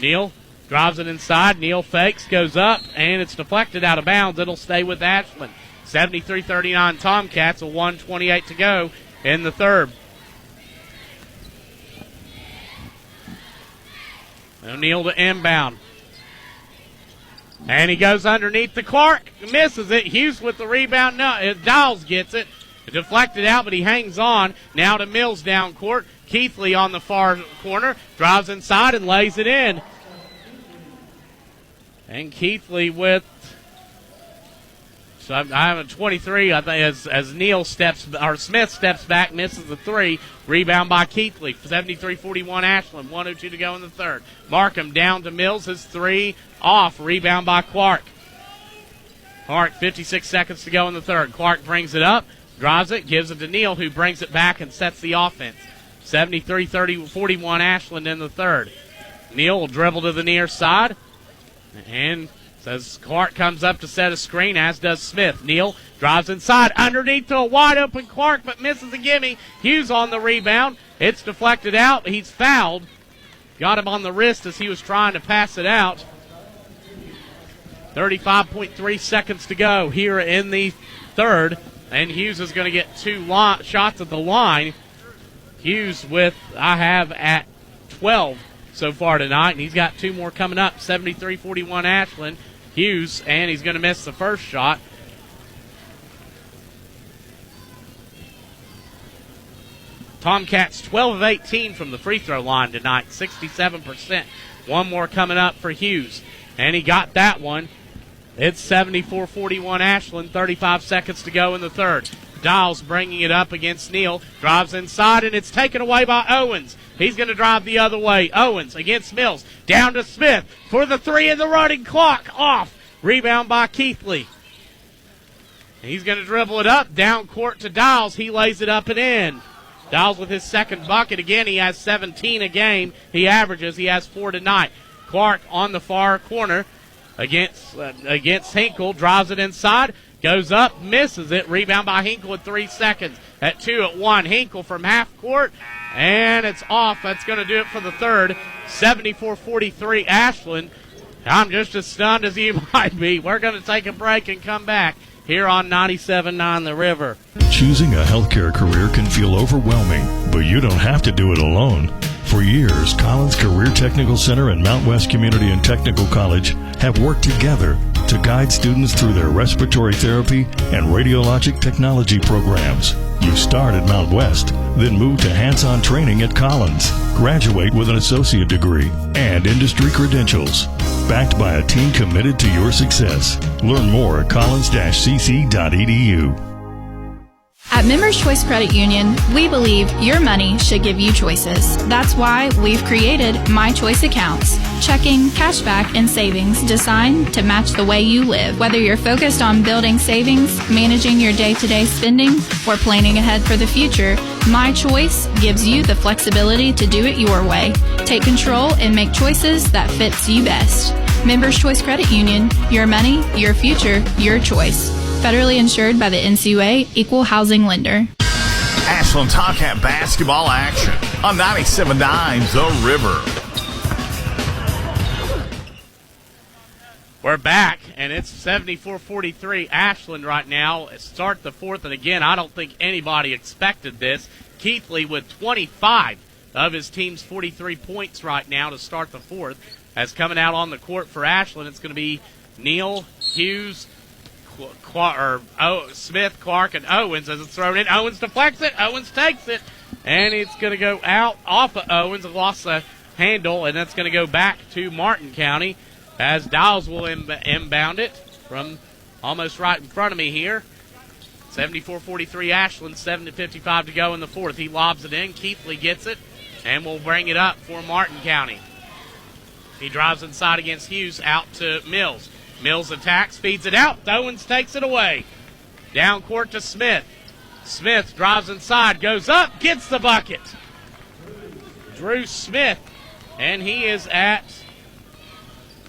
Neal drives it inside. Neal fakes, goes up, and it's deflected out of bounds. It'll stay with Ashland. 73-39 Tomcats, a 1:28 to go in the third. O'Neal to inbound. And he goes underneath the Clark. Misses it. Hughes with the rebound. No, Dials gets it. Deflected out, but he hangs on. Now to Mills down court. Keithley on the far corner. Drives inside and lays it in. And Keithley with... So I have a 23, I think, as Smith steps back, misses the 3. Rebound by Keithley. 73-41 Ashland. 1:02 to go in the third. Markham down to Mills. His 3 off. Rebound by Clark. Clark, 56 seconds to go in the third. Clark brings it up, drives it, gives it to Neal, who brings it back and sets the offense. 73-41 Ashland in the third. Neal will dribble to the near side. And as Clark comes up to set a screen, as does Smith. Neal drives inside, underneath to a wide-open Clark, but misses a gimme. Hughes on the rebound. It's deflected out. He's fouled. Got him on the wrist as he was trying to pass it out. 35.3 seconds to go here in the third, and Hughes is going to get 2 shots at the line. Hughes I have at 12 so far tonight, and he's got 2 more coming up. 73-41 Ashland. Hughes, and he's going to miss the first shot. Tomcats 12 of 18 from the free throw line tonight, 67%. One more coming up for Hughes, and he got that one. It's 74-41 Ashland, 35 seconds to go in the third. Dials bringing it up against Neal, drives inside, and it's taken away by Owens. He's going to drive the other way. Owens against Mills, down to Smith for the three, and the running clock off. Rebound by Keithley. He's going to dribble it up, down court to Dials. He lays it up and in. Dials with his second bucket. Again, he has 17 a game. He averages. He has 4 tonight. Clark on the far corner against Hinkle. Drives it inside. Goes up. Misses it. Rebound by Hinkle at 3 seconds. At 2 at 1. Hinkle from half court. And it's off. That's going to do it for the third. 74-43 Ashland. I'm just as stunned as you might be. We're going to take a break and come back here on 97.9 The River. Choosing a healthcare career can feel overwhelming, but you don't have to do it alone. For years, Collins Career Technical Center and Mount West Community and Technical College have worked together to guide students through their respiratory therapy and radiologic technology programs. You start at Mount West, then move to hands-on training at Collins. Graduate with an associate degree and industry credentials. Backed by a team committed to your success. Learn more at collins-cc.edu. At Members Choice Credit Union, we believe your money should give you choices. That's why we've created My Choice accounts. Checking, cashback, and savings designed to match the way you live. Whether you're focused on building savings, managing your day-to-day spending, or planning ahead for the future, My Choice gives you the flexibility to do it your way. Take control and make choices that fits you best. Members Choice Credit Union, your money, your future, your choice. Federally insured by the NCUA, Equal Housing Lender. Ashland Tomcat basketball action on 97.9 The River. We're back, and it's 74-43 Ashland right now. Start the fourth, and again, I don't think anybody expected this. Keithley with 25 of his team's 43 points right now to start the fourth. As coming out on the court for Ashland, it's going to be Neal, Hughes, Smith, Clark, and Owens as it's thrown in. Owens deflects it. Owens takes it. And it's going to go out off of Owens. Lost the handle, and that's going to go back to Martin County as Dials will inbound it from almost right in front of me here. 74-43 Ashland, 7:55 to go in the fourth. He lobs it in. Keithley gets it and will bring it up for Martin County. He drives inside against Hughes, out to Mills. Mills attacks, feeds it out. Owens takes it away. Down court to Smith. Smith drives inside, goes up, gets the bucket. Drew Smith, and he is at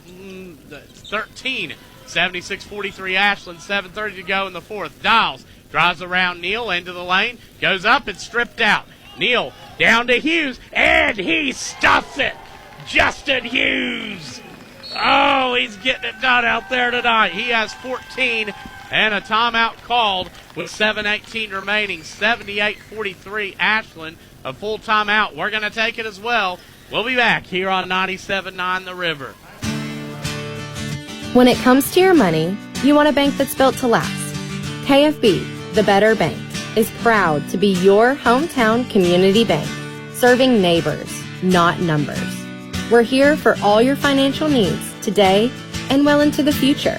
13. 76-43 Ashland, 7:30 to go in the fourth. Dials drives around Neal into the lane, goes up and stripped out. Neal down to Hughes, and he stuffs it. Justin Hughes. Oh, he's getting it done out there tonight. He has 14 and a timeout called with 7:18 remaining. 78-43 Ashland. A full timeout. We're going to take it as well. We'll be back here on 97.9 The River. When it comes to your money, you want a bank that's built to last. KFB, the Better Bank, is proud to be your hometown community bank, serving neighbors, not numbers. We're here for all your financial needs today and well into the future.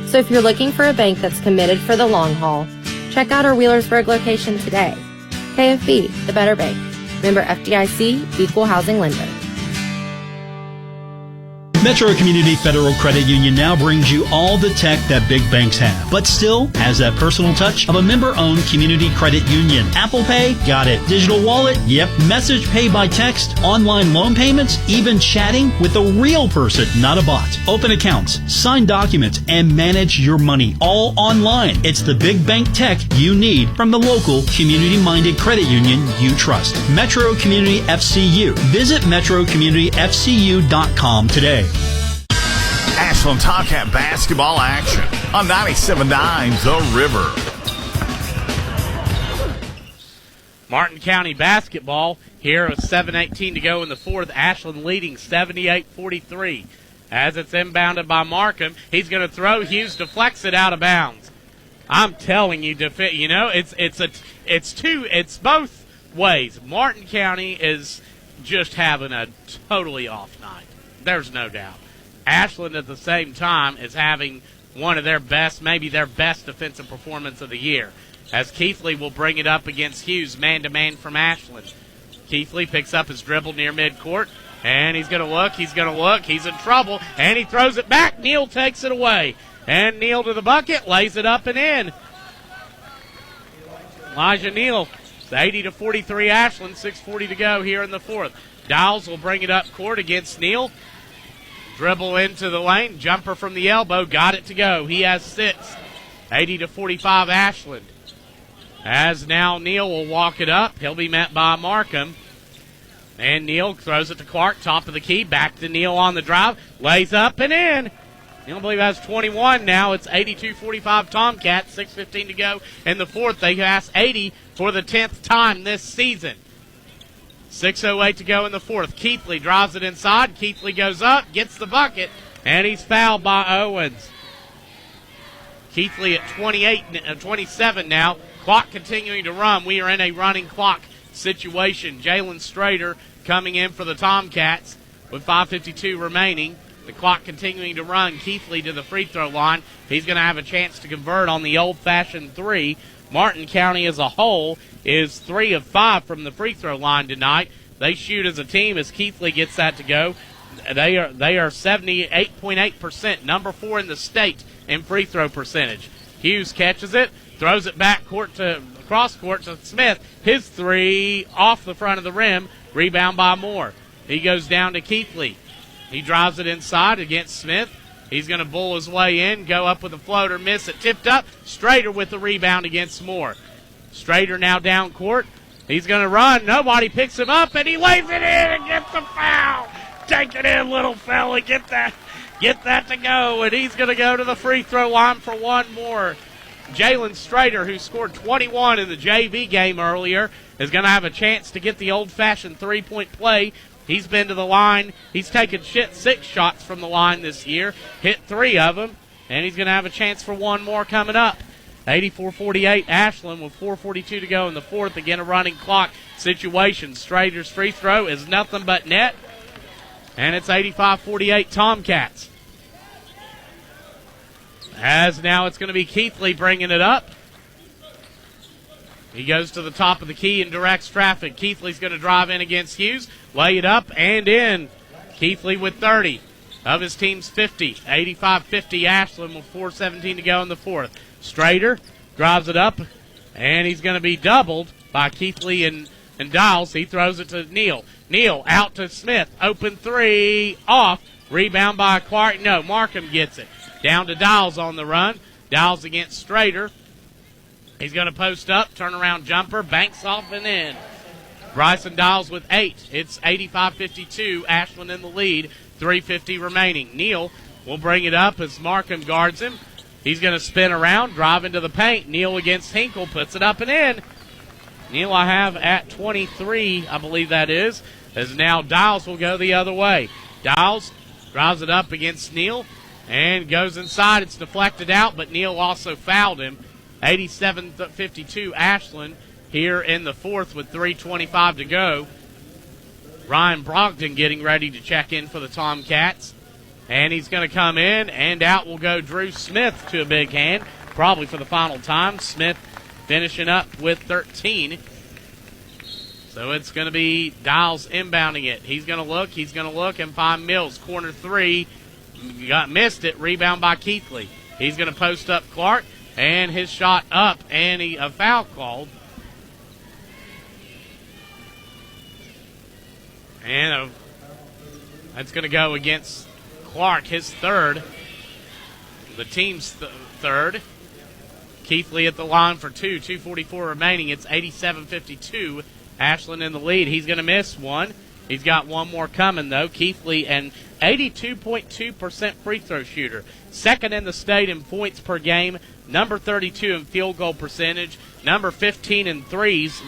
So if you're looking for a bank that's committed for the long haul, check out our Wheelersburg location today. KFB, the Better Bank. Member FDIC, Equal Housing Lender. Metro Community Federal Credit Union now brings you all the tech that big banks have, but still has that personal touch of a member-owned community credit union. Apple Pay? Got it. Digital wallet? Yep. Message pay by text, online loan payments, even chatting with a real person, not a bot. Open accounts, sign documents, and manage your money all online. It's the big bank tech you need from the local community-minded credit union you trust. Metro Community FCU. Visit metrocommunityfcu.com today. Ashland Tomcat basketball action on 97.9 The River. Martin County basketball here with 7:18 to go in the fourth. Ashland leading 78-43 as it's inbounded by Markham. He's going to throw. Hughes deflects it out of bounds. I'm telling you, it's both ways. Martin County is just having a totally off night. There's no doubt. Ashland at the same time is having one of their best, maybe their best defensive performance of the year, as Keithley will bring it up against Hughes, man-to-man from Ashland. Keithley picks up his dribble near midcourt, and he's going to look, he's in trouble, and he throws it back. Neal takes it away, and Neal to the bucket, lays it up and in. Elijah Neal, 80-43 Ashland, 6:40 to go here in the fourth. Dowles will bring it up court against Neal. Dribble into the lane, jumper from the elbow, got it to go. He has 6. 80-45 Ashland. As now Neal will walk it up. He'll be met by Markham. And Neal throws it to Clark, top of the key. Back to Neal on the drive. Lays up and in. Neal, I believe, has 21 now. It's 82-45 Tomcats. 6:15 to go in the fourth. They pass 80 for the 10th time this season. 6:08 to go in the fourth. Keithley drives it inside. Keithley goes up, gets the bucket, and he's fouled by Owens. Keithley at 27 now. Clock continuing to run. We are in a running clock situation. Jalen Strader coming in for the Tomcats with 5:52 remaining. The clock continuing to run. Keithley to the free throw line. He's going to have a chance to convert on the old-fashioned three. Martin County as a whole is 3 of 5 from the free throw line tonight. They shoot as a team as Keithley gets that to go. They are 78.8%, number 4 in the state in free throw percentage. Hughes catches it, throws it back cross court to Smith. His 3 off the front of the rim, rebound by Moore. He goes down to Keithley. He drives it inside against Smith. He's going to bull his way in, go up with a floater, miss it, tipped up. Strader with the rebound against Moore. Strader now down court. He's going to run. Nobody picks him up, and he lays it in and gets the foul. Take it in, little fella. Get that to go, and he's going to go to the free throw line for one more. Jalen Strader, who scored 21 in the JV game earlier, is going to have a chance to get the old-fashioned three-point play. He's been to the line. He's taken 6 shots from the line this year, hit 3 of them, and he's going to have a chance for one more coming up. 84-48 Ashland with 4:42 to go in the fourth. Again, a running clock situation. Strader's free throw is nothing but net, and it's 85-48 Tomcats. As now it's going to be Keithley bringing it up. He goes to the top of the key and directs traffic. Keithley's going to drive in against Hughes, lay it up and in. Keithley with 30 of his team's 50. 85-50 Ashland with 4:17 to go in the fourth. Strader drives it up, and he's going to be doubled by Keithley and Dials. He throws it to Neal. Neal out to Smith. Open 3, off. Rebound by Clark. No, Markham gets it. Down to Dials on the run. Dials against Strader. He's going to post up, turn around jumper, banks off and in. Bryson Dials with 8. It's 85-52. Ashland in the lead. 3:50 remaining. Neal will bring it up as Markham guards him. He's going to spin around, drive into the paint. Neal against Hinkle, puts it up and in. Neal I have at 23, I believe that is, as now Dials will go the other way. Dials drives it up against Neal and goes inside. It's deflected out, but Neal also fouled him. 87-52 Ashland here in the fourth with 3:25 to go. Ryan Brogdon getting ready to check in for the Tomcats. And he's going to come in, and out will go Drew Smith to a big hand, probably for the final time. Smith finishing up with 13. So it's going to be Dials inbounding it. He's going to look, and find Mills. Corner 3, missed it, rebound by Keithley. He's going to post up Clark, and his shot up, and a foul called. And that's going to go against Clark, his third. The team's third. Keithley at the line for 2. 2:44 remaining. It's 87-52. Ashland in the lead. He's going to miss one. He's got one more coming, though. Keithley, an 82.2% free throw shooter. Second in the state in points per game. Number 32 in field goal percentage. Number 15 in threes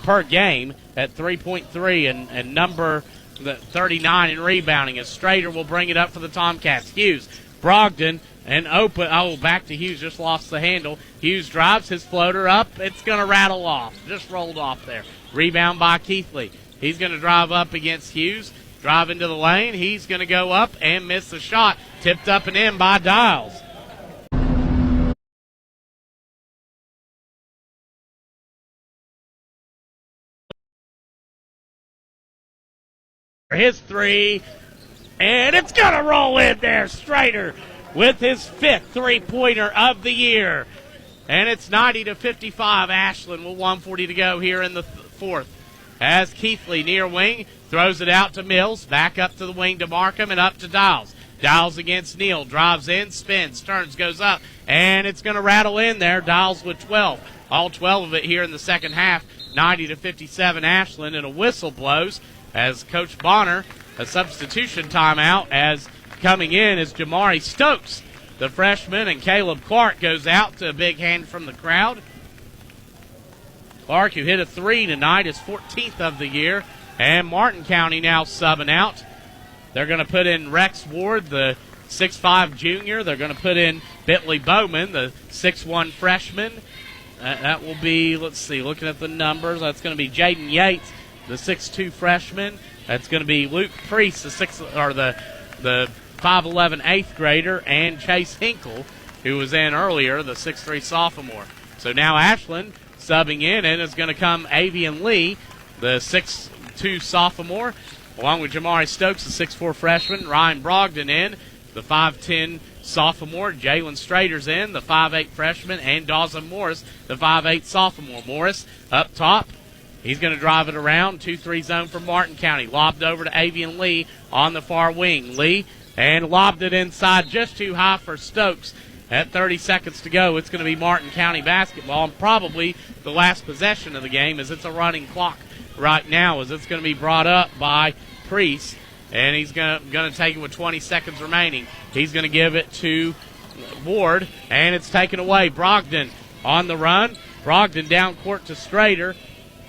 per game at 3.3. And number 39 in rebounding. As Strader will bring it up for the Tomcats. Hughes, Brogdon And open. Oh, back to Hughes. Just lost the handle. Hughes drives his floater up. It's going to rattle off. Just rolled off there. Rebound by Keithley. He's going to drive up against Hughes. Drive into the lane. He's going to go up and miss the shot. Tipped up and in by Dials. His three. And it's going to roll in there. Strader with his 5th three-pointer of the year. And it's 90-55. Ashland with 1:40 to go here in the fourth. As Keithley near wing throws it out to Mills. Back up to the wing to Markham and up to Dials. Dials against Neal. Drives in, spins, turns, goes up. And it's going to rattle in there. Dials with 12. All 12 of it here in the second half. 90-57 Ashland. And a whistle blows as Coach Bonner, a substitution timeout, as coming in is Jamari Stokes, the freshman, and Caleb Clark goes out to a big hand from the crowd. Clark, who hit a 3 tonight, is 14th of the year. And Martin County now subbing out. They're going to put in Rex Ward, the 6'5 junior. They're going to put in Bentley Bowman, the 6'1 freshman. That will be, let's see, looking at the numbers, that's going to be Jaden Yates, the 6'2 freshman. That's going to be Luke Priest, the 5'11 8th grader, and Chase Hinkle, who was in earlier, the 6'3 sophomore. So now Ashland subbing in, and is going to come Avian Lee, the 6'2 sophomore, along with Jamari Stokes, the 6'4 freshman, Ryan Brogdon in, the 5'10 sophomore, Jalen Strader's in, the 5'8 freshman, and Dawson Morris, the 5'8 sophomore. Morris up top. He's going to drive it around. 2-3 zone for Martin County. Lobbed over to Avian Lee on the far wing. Lee, and lobbed it inside just too high for Stokes. At 30 seconds to go, it's going to be Martin County basketball, and probably the last possession of the game, as it's a running clock right now, as it's going to be brought up by Priest, and he's going to take it with 20 seconds remaining. He's going to give it to Ward, and it's taken away. Brogdon on the run. Brogdon down court to Strader,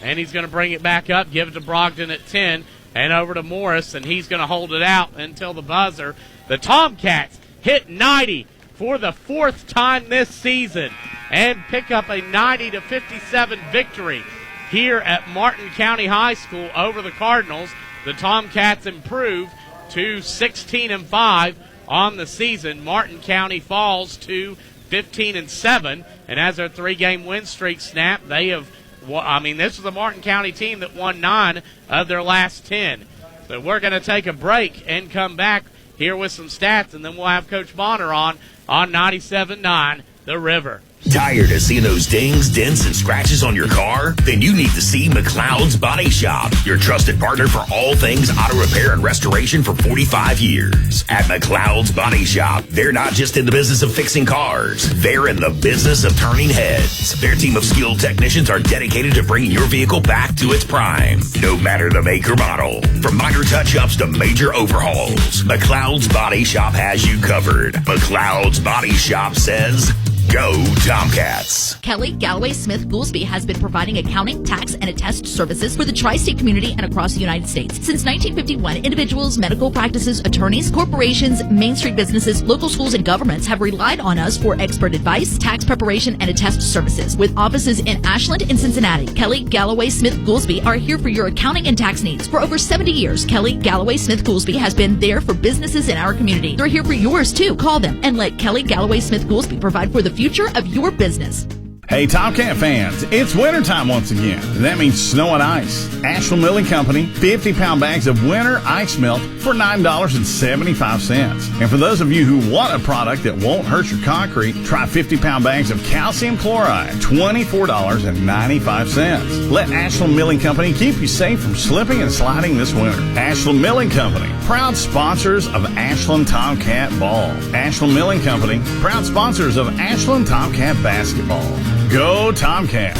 and he's going to bring it back up, give it to Brogdon at 10, and over to Morris, and he's going to hold it out until the buzzer. The Tomcats hit 90 for the 4th time this season and pick up a 90-57 victory here at Martin County High School over the Cardinals. The Tomcats improve to 16-5 on the season. Martin County falls to 15-7, and as their 3-game win streak snapped, they have, this is a Martin County team that won 9 of their last 10. So we're going to take a break and come back here with some stats, and then we'll have Coach Bonner on 97.9 The River. Tired of seeing those dings, dents, and scratches on your car? Then you need to see McLeod's Body Shop, your trusted partner for all things auto repair and restoration for 45 years. At McLeod's Body Shop, they're not just in the business of fixing cars, they're in the business of turning heads. Their team of skilled technicians are dedicated to bringing your vehicle back to its prime, no matter the make or model. From minor touch-ups to major overhauls, McLeod's Body Shop has you covered. McLeod's Body Shop says, go Tomcats. Kelly Galloway Smith Goolsby has been providing accounting, tax, and attest services for the tri-state community and across the United States. Since 1951, individuals, medical practices, attorneys, corporations, Main Street businesses, local schools, and governments have relied on us for expert advice, tax preparation, and attest services. With offices in Ashland and Cincinnati, Kelly Galloway Smith Goolsby are here for your accounting and tax needs. For over 70 years, Kelly Galloway Smith Goolsby has been there for businesses in our community. They're here for yours too. Call them and let Kelly Galloway Smith Goolsby provide for the future of your business. Hey, Tomcat fans, it's wintertime once again, and that means snow and ice. Ashland Milling Company, 50-pound bags of winter ice melt for $9.75. And for those of you who want a product that won't hurt your concrete, try 50-pound bags of calcium chloride, $24.95. Let Ashland Milling Company keep you safe from slipping and sliding this winter. Ashland Milling Company, proud sponsors of Ashland Tomcat Ball. Ashland Milling Company, proud sponsors of Ashland Tomcat Basketball. Go Tomcat!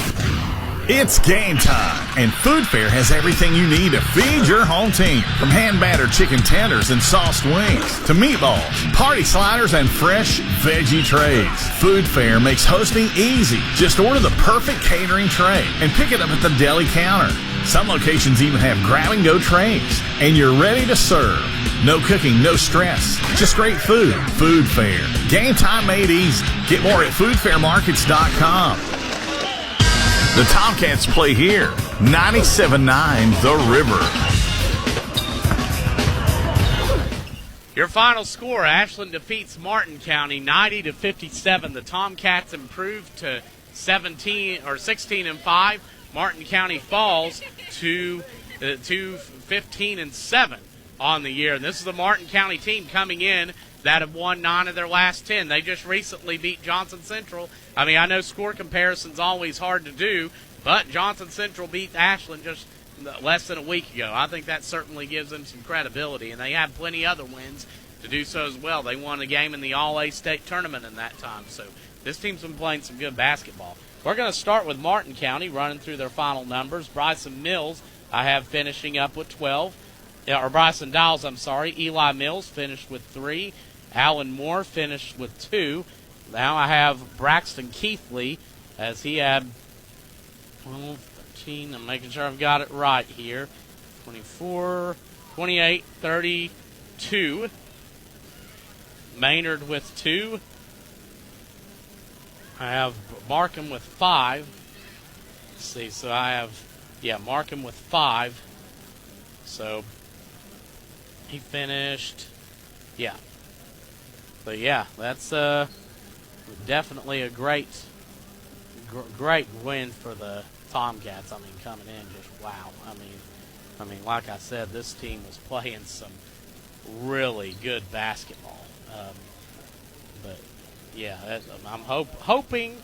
It's game time, and Food Fair has everything you need to feed your home team. From hand-battered chicken tenders and sauced wings to meatballs, party sliders, and fresh veggie trays. Food Fair makes hosting easy. Just order the perfect catering tray and pick it up at the deli counter. Some locations even have grab-and-go trays. And you're ready to serve. No cooking, no stress. Just great food. Food Fair. Game time made easy. Get more at foodfairmarkets.com. The Tomcats play here. 97.9 The River. Your final score, Ashland defeats Martin County 90-57. The Tomcats improved to 16-5. Martin County falls to 15-7 on the year. And this is the Martin County team coming in that have won 9 of their last 10. They just recently beat Johnson Central. I mean, I know score comparison's always hard to do, but Johnson Central beat Ashland just less than a week ago. I think that certainly gives them some credibility, and they have plenty other wins to do so as well. They won a game in the All-A-State tournament in that time, so this team's been playing some good basketball. We're going to start with Martin County, running through their final numbers. Bryson Mills, I have finishing up with 12. Or Bryson Dowles, I'm sorry. Eli Mills finished with 3. Alan Moore finished with 2. Now I have Braxton Keithley, as he had 12, 13. I'm making sure I've got it right here. 24, 28, 32. Maynard with 2. I have Markham with 5. Let's see, so I have, Markham with 5. So he finished, But that's definitely a great win for the Tomcats. I mean, coming in, just wow. I mean, like I said, this team was playing some really good basketball. I'm hoping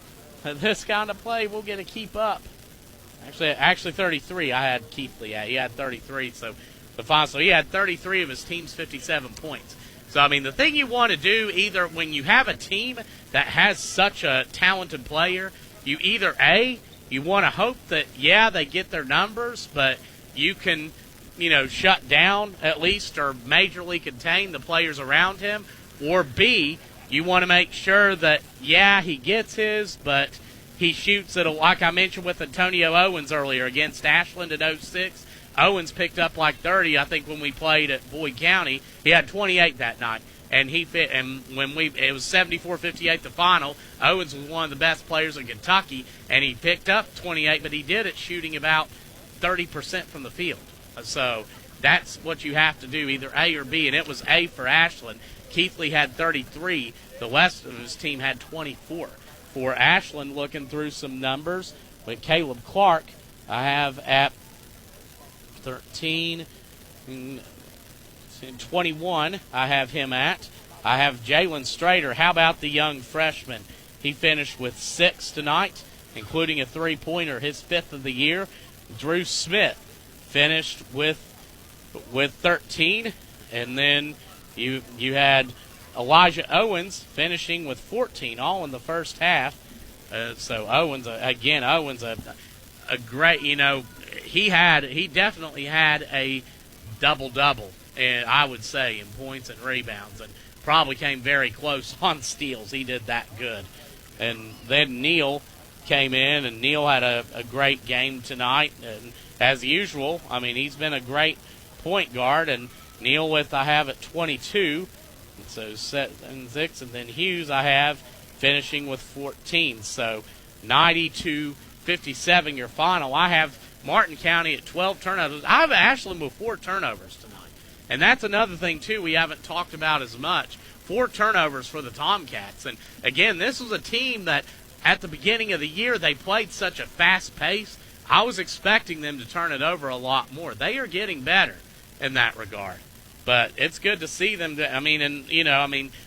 that this kind of play will get to keep up. Actually, 33. I had Keithley. He had 33. So he had 33 of his team's 57 points. So, I mean, the thing you want to do, either when you have a team that has such a talented player, you either, you want to hope that, they get their numbers, but you can, shut down at least or majorly contain the players around him, or B, you want to make sure that, he gets his, but he shoots it, like I mentioned with Antonio Owens earlier against Ashland in 06. Owens picked up like 30, I think, when we played at Boyd County. He had 28 that night, and it was 74-58 the final. Owens was one of the best players in Kentucky, and he picked up 28, but he did it shooting about 30% from the field. So that's what you have to do, either A or B, and it was A for Ashland. Keithley had 33. The rest of his team had 24. For Ashland, looking through some numbers, with Caleb Clark, I have at 13 and 21, I have him at. I have Jalen Strader. How about the young freshman? He finished with 6 tonight, including a three-pointer, his 5th of the year. Drew Smith finished with 13, and then you had Elijah Owens finishing with 14, all in the first half. So Owens, a great, he definitely had a double-double, and I would say, in points and rebounds, and probably came very close on steals. He did that good. And then Neal came in, and Neal had a great game tonight. And as usual, I mean, he's been a great point guard, and Neal I have at 22, so 6, and then Hughes I have finishing with 14. So 90-57 your final. I have Martin County at 12 turnovers. I have Ashland with 4 turnovers tonight. And that's another thing, too, we haven't talked about as much. 4 turnovers for the Tomcats. And, again, this was a team that at the beginning of the year they played such a fast pace. I was expecting them to turn it over a lot more. They are getting better in that regard. But it's good to see them.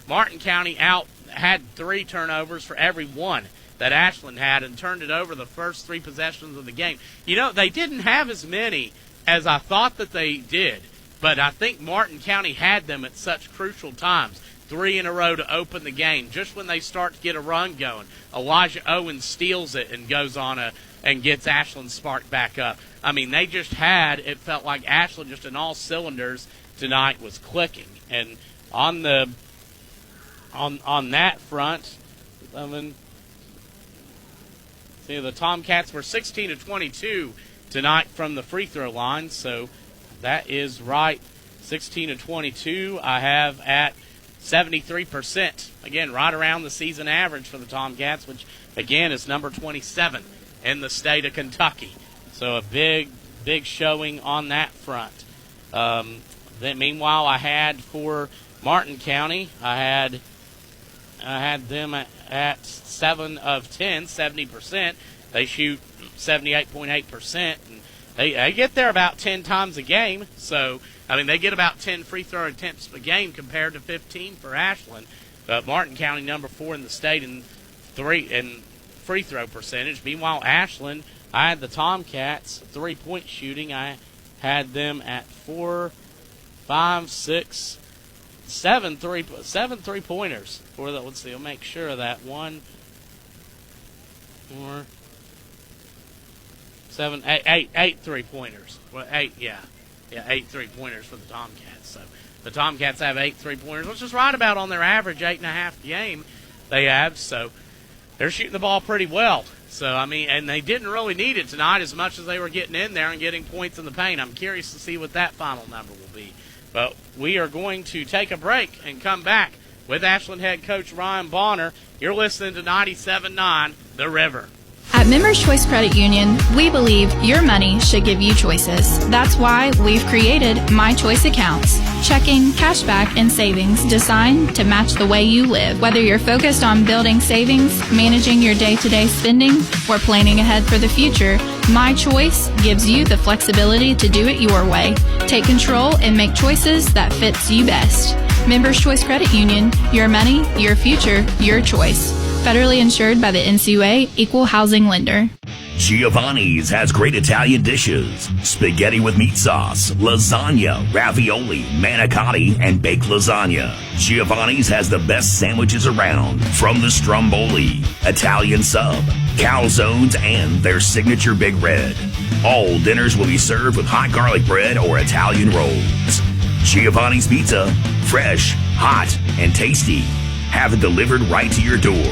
Martin County had 3 turnovers for every one that Ashland had and turned it over the first 3 possessions of the game. They didn't have as many as I thought that they did, but I think Martin County had them at such crucial times. 3 in a row to open the game. Just when they start to get a run going, Elijah Owens steals it and goes on and gets Ashland sparked back up. I mean, they just it felt like Ashland just in all cylinders tonight was clicking. And on that front, the Tomcats were 16-22 tonight from the free throw line. So that is right. 16 of 22 I have at 73%. Again, right around the season average for the Tomcats, which, again, is number 27 in the state of Kentucky. So a big showing on that front. Then, meanwhile, I had for Martin County, I had them at 7 of 10, 70%. They shoot 78.8%. And they get there about 10 times a game. So, I mean, they get about 10 free throw attempts a game compared to 15 for Ashland. But Martin County, number 4 in the state in free throw percentage. Meanwhile, Ashland, I had the Tomcats 3-point shooting. I had them at 4, 5, 6, 7 3-pointers for the. Let's see. I'll make sure of that. 1, 4, 7, 8 3-pointers. Well, 8, yeah, 8 3-pointers for the Tomcats. So the Tomcats have 8 3-pointers, which is right about on their average 8.5 game they have. So they're shooting the ball pretty well. So, I mean, and they didn't really need it tonight as much as they were getting in there and getting points in the paint. I'm curious to see what that final number will be. But we are going to take a break and come back with Ashland head coach Ryan Bonner. You're listening to 97.9 The River. At Members Choice Credit Union, we believe your money should give you choices. That's why we've created My Choice accounts. Checking, cashback, and savings designed to match the way you live. Whether you're focused on building savings, managing your day-to-day spending, or planning ahead for the future, My Choice gives you the flexibility to do it your way. Take control and make choices that fits you best. Members Choice Credit Union, your money, your future, your choice. Federally insured by the NCUA, Equal Housing Lender. Giovanni's has great Italian dishes. Spaghetti with meat sauce, lasagna, ravioli, manicotti, and baked lasagna. Giovanni's has the best sandwiches around, from the stromboli, Italian sub, calzones, and their signature Big Red. All dinners will be served with hot garlic bread or Italian rolls. Giovanni's Pizza, fresh, hot, and tasty. Have it delivered right to your door.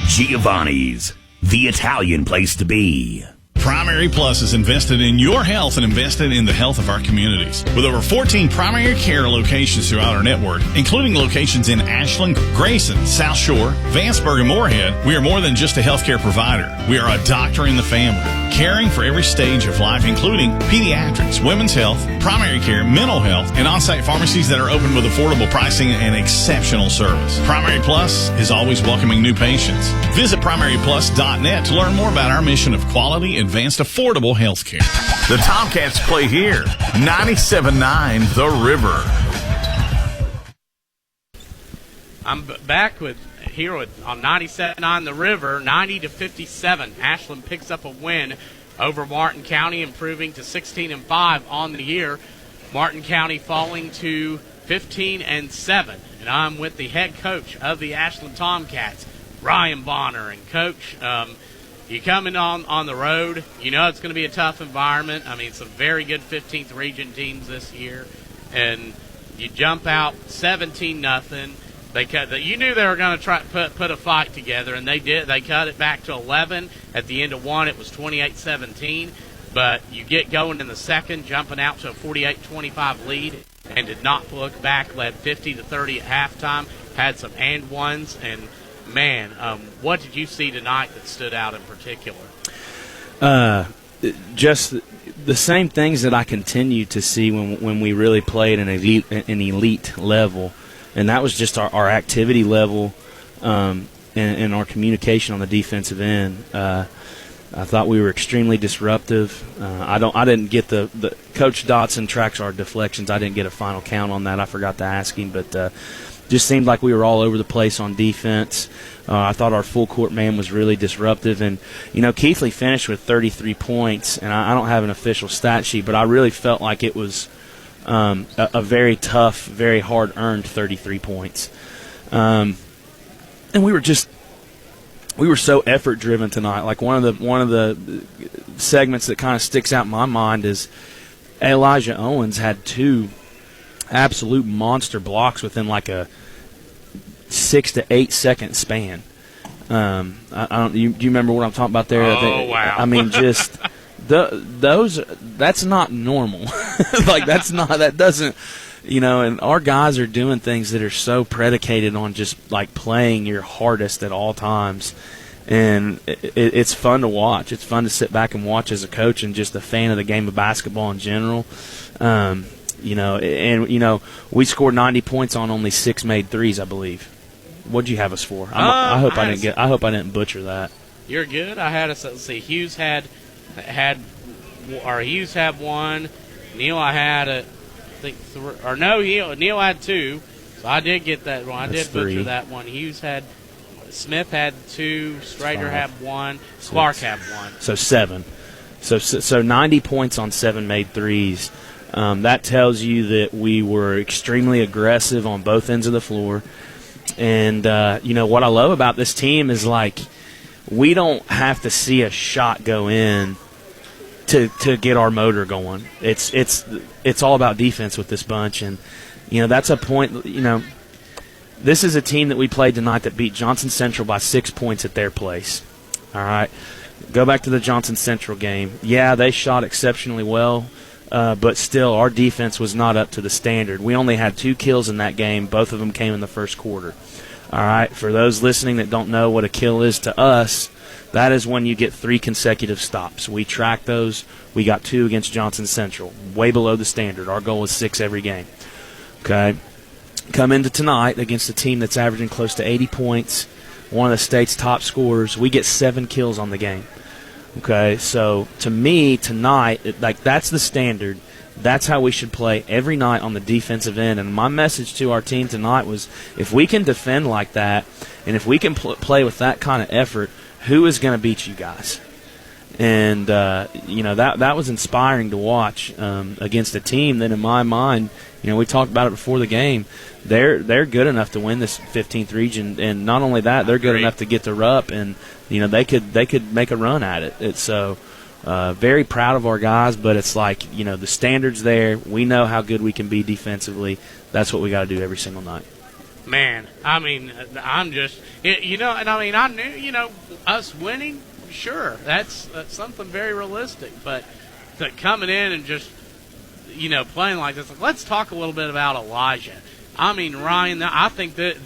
Giovanni's, the Italian place to be. Primary Plus is invested in your health and invested in the health of our communities. With over 14 primary care locations throughout our network, including locations in Ashland, Grayson, South Shore, Vanceburg, and Moorhead, we are more than just a healthcare provider. We are a doctor in the family, caring for every stage of life, including pediatrics, women's health, primary care, mental health, and on-site pharmacies that are open with affordable pricing and exceptional service. Primary Plus is always welcoming new patients. Visit primaryplus.net to learn more about our mission of quality, advanced, affordable health care. The Tomcats play here. 97.9 The River. I'm back on 97.9 The River, 90-57. Ashland picks up a win over Martin County, improving to 16-5 on the year. Martin County falling to 15-7. And I'm with the head coach of the Ashland Tomcats, Ryan Bonner. And Coach, you come in on the road, you know it's going to be a tough environment. I mean, some very good 15th region teams this year. And you jump out 17-0. You knew they were going to try to put a fight together, and they did. They cut it back to 11. At the end of one, it was 28-17. But you get going in the second, jumping out to a 48-25 lead, and did not look back. Led 50-30 at halftime. Had some and ones, and man, what did you see tonight that stood out in particular? Just the same things that I continue to see when we really played an elite level. And that was just our activity level and our communication on the defensive end. I thought we were extremely disruptive. I didn't get the Coach Dotson tracks our deflections. I didn't get a final count on that. I forgot to ask him, but just seemed like we were all over the place on defense. I thought our full court man was really disruptive. And, Keithley finished with 33 points, and I don't have an official stat sheet, but I really felt like it was a very tough, very hard-earned 33 points. And we were so effort-driven tonight. Like one of the segments that kind of sticks out in my mind is Elijah Owens had 2 absolute monster blocks within like a 6 to 8 second span. Do you remember what I'm talking about there? Oh, wow. I mean, just that's not normal. That doesn't, and our guys are doing things that are so predicated on just like playing your hardest at all times. And it's fun to watch. It's fun to sit back and watch as a coach and just a fan of the game of basketball in general. We scored 90 points on only 6 made threes, I believe. What'd you have us for? I hope I didn't butcher that. You're good. I had us. Let's see. Hughes had one. Neil, I had Neil had 2. So I did get that one. I did butcher that one. Smith had 2. Strader had 1. Clark had 1. So 7. So 90 points on 7 made threes. That tells you that we were extremely aggressive on both ends of the floor. And, what I love about this team is, like, we don't have to see a shot go in to get our motor going. It's all about defense with this bunch. And, that's a point, this is a team that we played tonight that beat Johnson Central by 6 points at their place. All right. Go back to the Johnson Central game. Yeah, they shot exceptionally well. But still, our defense was not up to the standard. We only had 2 kills in that game. Both of them came in the first quarter. All right, for those listening that don't know what a kill is to us, that is when you get 3 consecutive stops. We track those. We got 2 against Johnson Central, way below the standard. Our goal is 6 every game. Okay, come into tonight against a team that's averaging close to 80 points, one of the state's top scorers. We get 7 kills on the game. Okay, so to me, tonight, that's the standard. That's how we should play every night on the defensive end. And my message to our team tonight was, if we can defend like that, and if we can play with that kind of effort, who is going to beat you guys? And, that was inspiring to watch against a team that, in my mind, we talked about it before the game, they're good enough to win this 15th region. And not only that, they're good enough to get to Rupp, and they could make a run at it. It's so very proud of our guys, but it's like, the standard's there. We know how good we can be defensively. That's what we got to do every single night. Man, I mean, I'm just, I knew, us winning, sure, that's something very realistic. But coming in and just, playing like this, let's talk a little bit about Elijah. I mean, Ryan, I think that,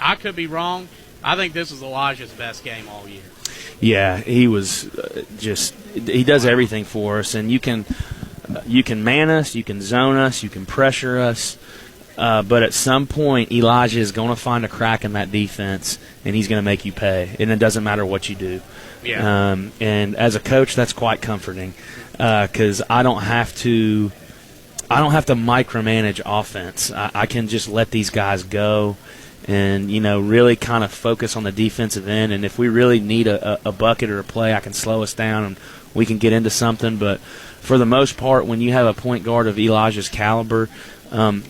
I could be wrong. I think this is Elijah's best game all year. Yeah, he was he does everything for us. And you can man us, you can zone us, you can pressure us. But at some point, Elijah is going to find a crack in that defense, and he's going to make you pay. And it doesn't matter what you do. Yeah. And as a coach, that's quite comforting because I don't have to micromanage offense. I can just let these guys go and, really kind of focus on the defensive end. And if we really need a bucket or a play, I can slow us down and we can get into something. But for the most part, when you have a point guard of Elijah's caliber, I'm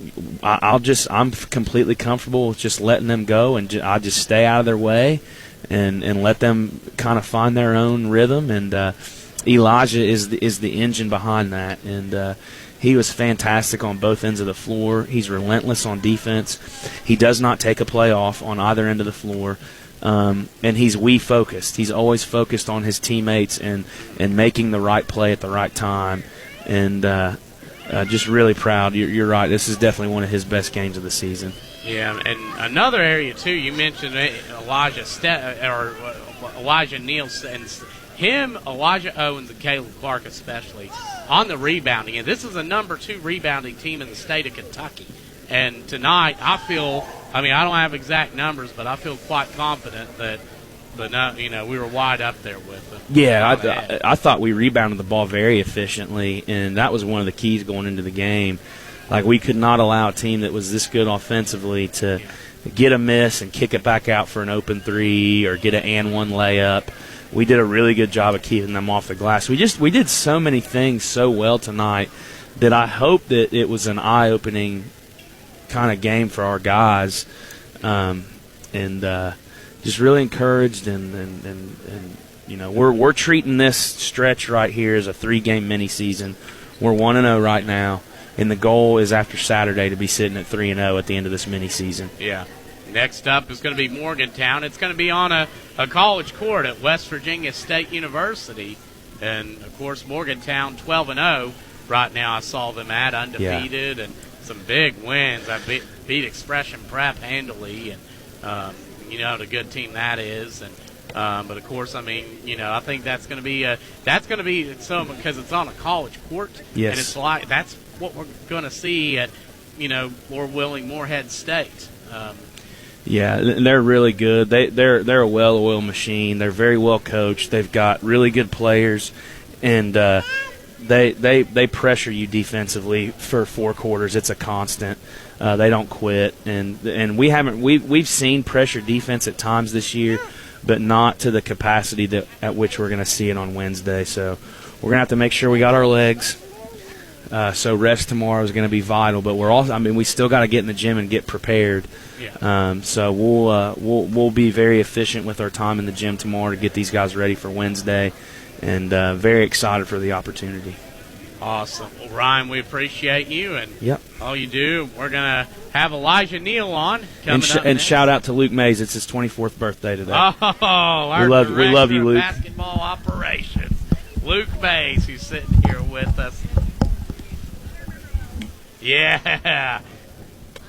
completely comfortable with just letting them go, and I just stay out of their way and let them kind of find their own rhythm. And Elijah is the engine behind that, and he was fantastic on both ends of the floor. He's relentless on defense. He does not take a play off on either end of the floor. And he's focused. He's always focused on his teammates and making the right play at the right time. And just really proud. You're right. This is definitely one of his best games of the season. Yeah, and another area too. You mentioned Elijah Niels, and Elijah Owens, and Caleb Clark especially on the rebounding. And this is a number 2 rebounding team in the state of Kentucky. And tonight, I don't have exact numbers, but I feel quite confident that. But no, we were wide up there with them. Yeah, I thought we rebounded the ball very efficiently, and that was one of the keys going into the game. Like, we could not allow a team that was this good offensively to get a miss and kick it back out for an open 3 or get an and 1 layup. We did a really good job of keeping them off the glass. We did so many things so well tonight that I hope that it was an eye-opening kind of game for our guys, just really encouraged, and we're treating this stretch right here as a 3-game mini season. We're 1-0 right now, and the goal is after Saturday to be sitting at 3-0 at the end of this mini season. Yeah. Next up is going to be Morgantown. It's going to be on a college court at West Virginia State University. And, of course, Morgantown 12-0 right now. I saw them at undefeated and some big wins. I beat Expression Prep handily, and, the good team that is. And but, of course, I think that's going to be so because it's on a college court. Yes. And it's like that's what we're going to see at, Lord willing, Moorhead State. Yeah, they're really good. They're a well-oiled machine. They're very well coached. They've got really good players, and they pressure you defensively for 4 quarters. It's a constant. They don't quit, and we've seen pressure defense at times this year, but not to the capacity at which we're going to see it on Wednesday. So we're going to have to make sure we got our legs. So rest tomorrow is going to be vital, but we still got to get in the gym and get prepared. Yeah. So we'll be very efficient with our time in the gym tomorrow to get these guys ready for Wednesday, and very excited for the opportunity. Awesome. Well, Ryan, we appreciate you and Yep. all you do. We're going to have Elijah Neal on coming up. And shout out to Luke Mays. It's his 24th birthday today. Oh, we love you, Luke. Basketball operations, Luke Mays, who's sitting here with us. Yeah.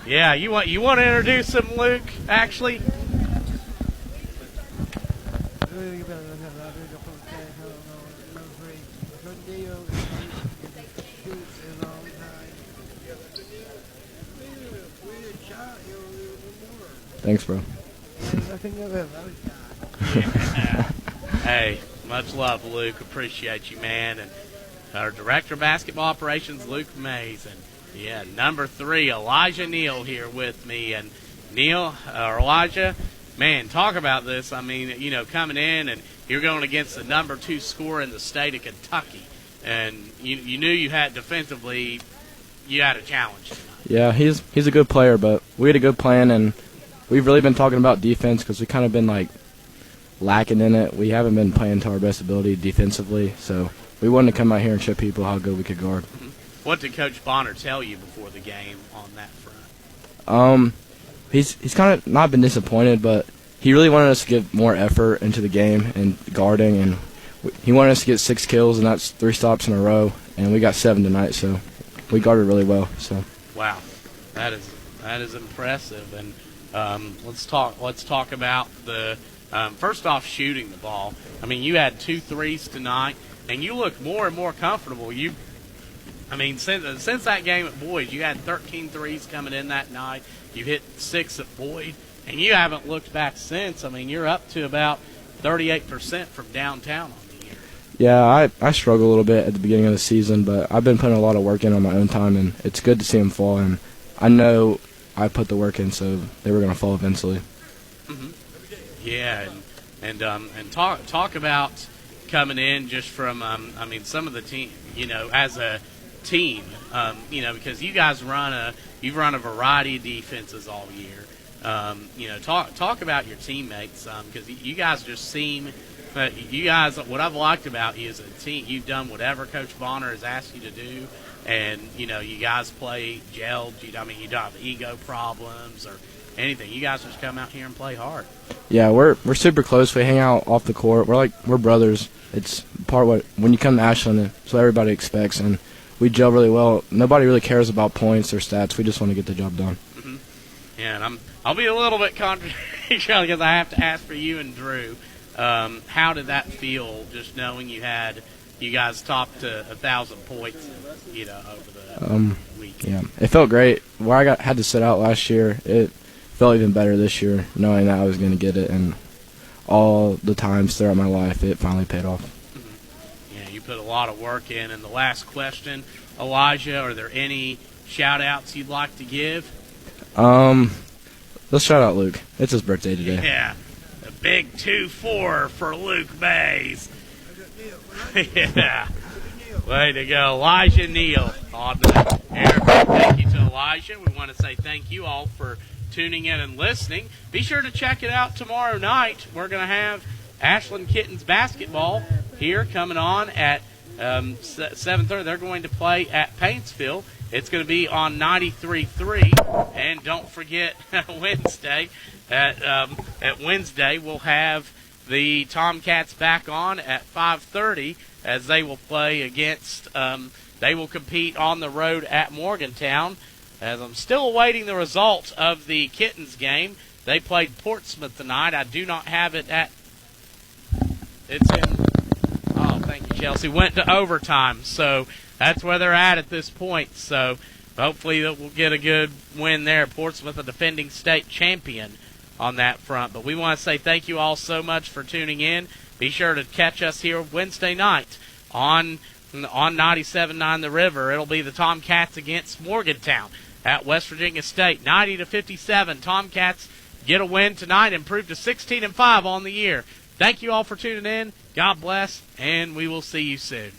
Yeah, you want to introduce him, Luke, actually? Thanks, bro. Hey, much love, Luke. Appreciate you, man. And our director of basketball operations, Luke Mays. And, yeah, number 3, Elijah Neal here with me. And Elijah, man, talk about this. Coming in and you're going against the number 2 scorer in the state of Kentucky. And you knew you had defensively, you had a challenge. Yeah, he's a good player, but we had a good plan, and we've really been talking about defense because we've kind of been, lacking in it. We haven't been playing to our best ability defensively, so we wanted to come out here and show people how good we could guard. What did Coach Bonner tell you before the game on that front? He's kind of not been disappointed, but he really wanted us to give more effort into the game and guarding, and he wanted us to get 6 kills, and that's 3 stops in a row, and we got 7 tonight, so we guarded really well. So. Wow, that is impressive. And let's talk about the first off shooting the ball. You had 2 threes tonight, and you look more and more comfortable. Since that game at Boyd, you had 13 threes coming in that night. You hit 6 at Boyd, and you haven't looked back since. You're up to about 38% from downtown on the year. Yeah, I struggled a little bit at the beginning of the season, but I've been putting a lot of work in on my own time, and it's good to see them fall. And I know I put the work in, so they were going to fall eventually. Mm-hmm. Yeah, and talk about coming in just from some of the team, as a team, because you guys you've run a variety of defenses all year. Talk about your teammates, because you guys just seem. What I've liked about you as a team, you've done whatever Coach Bonner has asked you to do, and you guys play gelled. You don't have ego problems or anything. You guys just come out here and play hard. Yeah, we're super close. We hang out off the court. We're brothers. It's when you come to Ashland, it's what everybody expects, and we gel really well. Nobody really cares about points or stats. We just want to get the job done. Mm-hmm. Yeah, and I'll be a little bit controversial because I have to ask for you and Drew. How did that feel, just knowing you guys topped 1,000 points, over the week? Yeah, it felt great. Where I had to sit out last year, it felt even better this year, knowing that I was going to get it, and all the times throughout my life, it finally paid off. Mm-hmm. Yeah, you put a lot of work in. And the last question, Elijah, are there any shout-outs you'd like to give? Let's shout out Luke. It's his birthday today. Yeah. Big 2-4 for Luke Mays. Yeah. Way to go. Elijah Neal on the air. Thank you to Elijah. We want to say thank you all for tuning in and listening. Be sure to check it out tomorrow night. We're going to have Ashland Kittens basketball here coming on at 7:30. They're going to play at Paintsville. It's going to be on 93.3. And don't forget Wednesday. At Wednesday, we'll have the Tomcats back on at 5:30 as they will play against, they will compete on the road at Morgantown. As I'm still awaiting the result of the Kittens game. They played Portsmouth tonight. I do not have it at, it's in, oh, thank you, Chelsea. Went to overtime, so that's where they're at this point. So hopefully we'll get a good win there. Portsmouth, a defending state champion on that front. But we want to say thank you all so much for tuning in. Be sure to catch us here Wednesday night on 97.9 The River. It'll be the Tomcats against Morgantown at West Virginia State. 90-57. Tomcats get a win tonight, improve to 16-5 on the year. Thank you all for tuning in. God bless, and we will see you soon.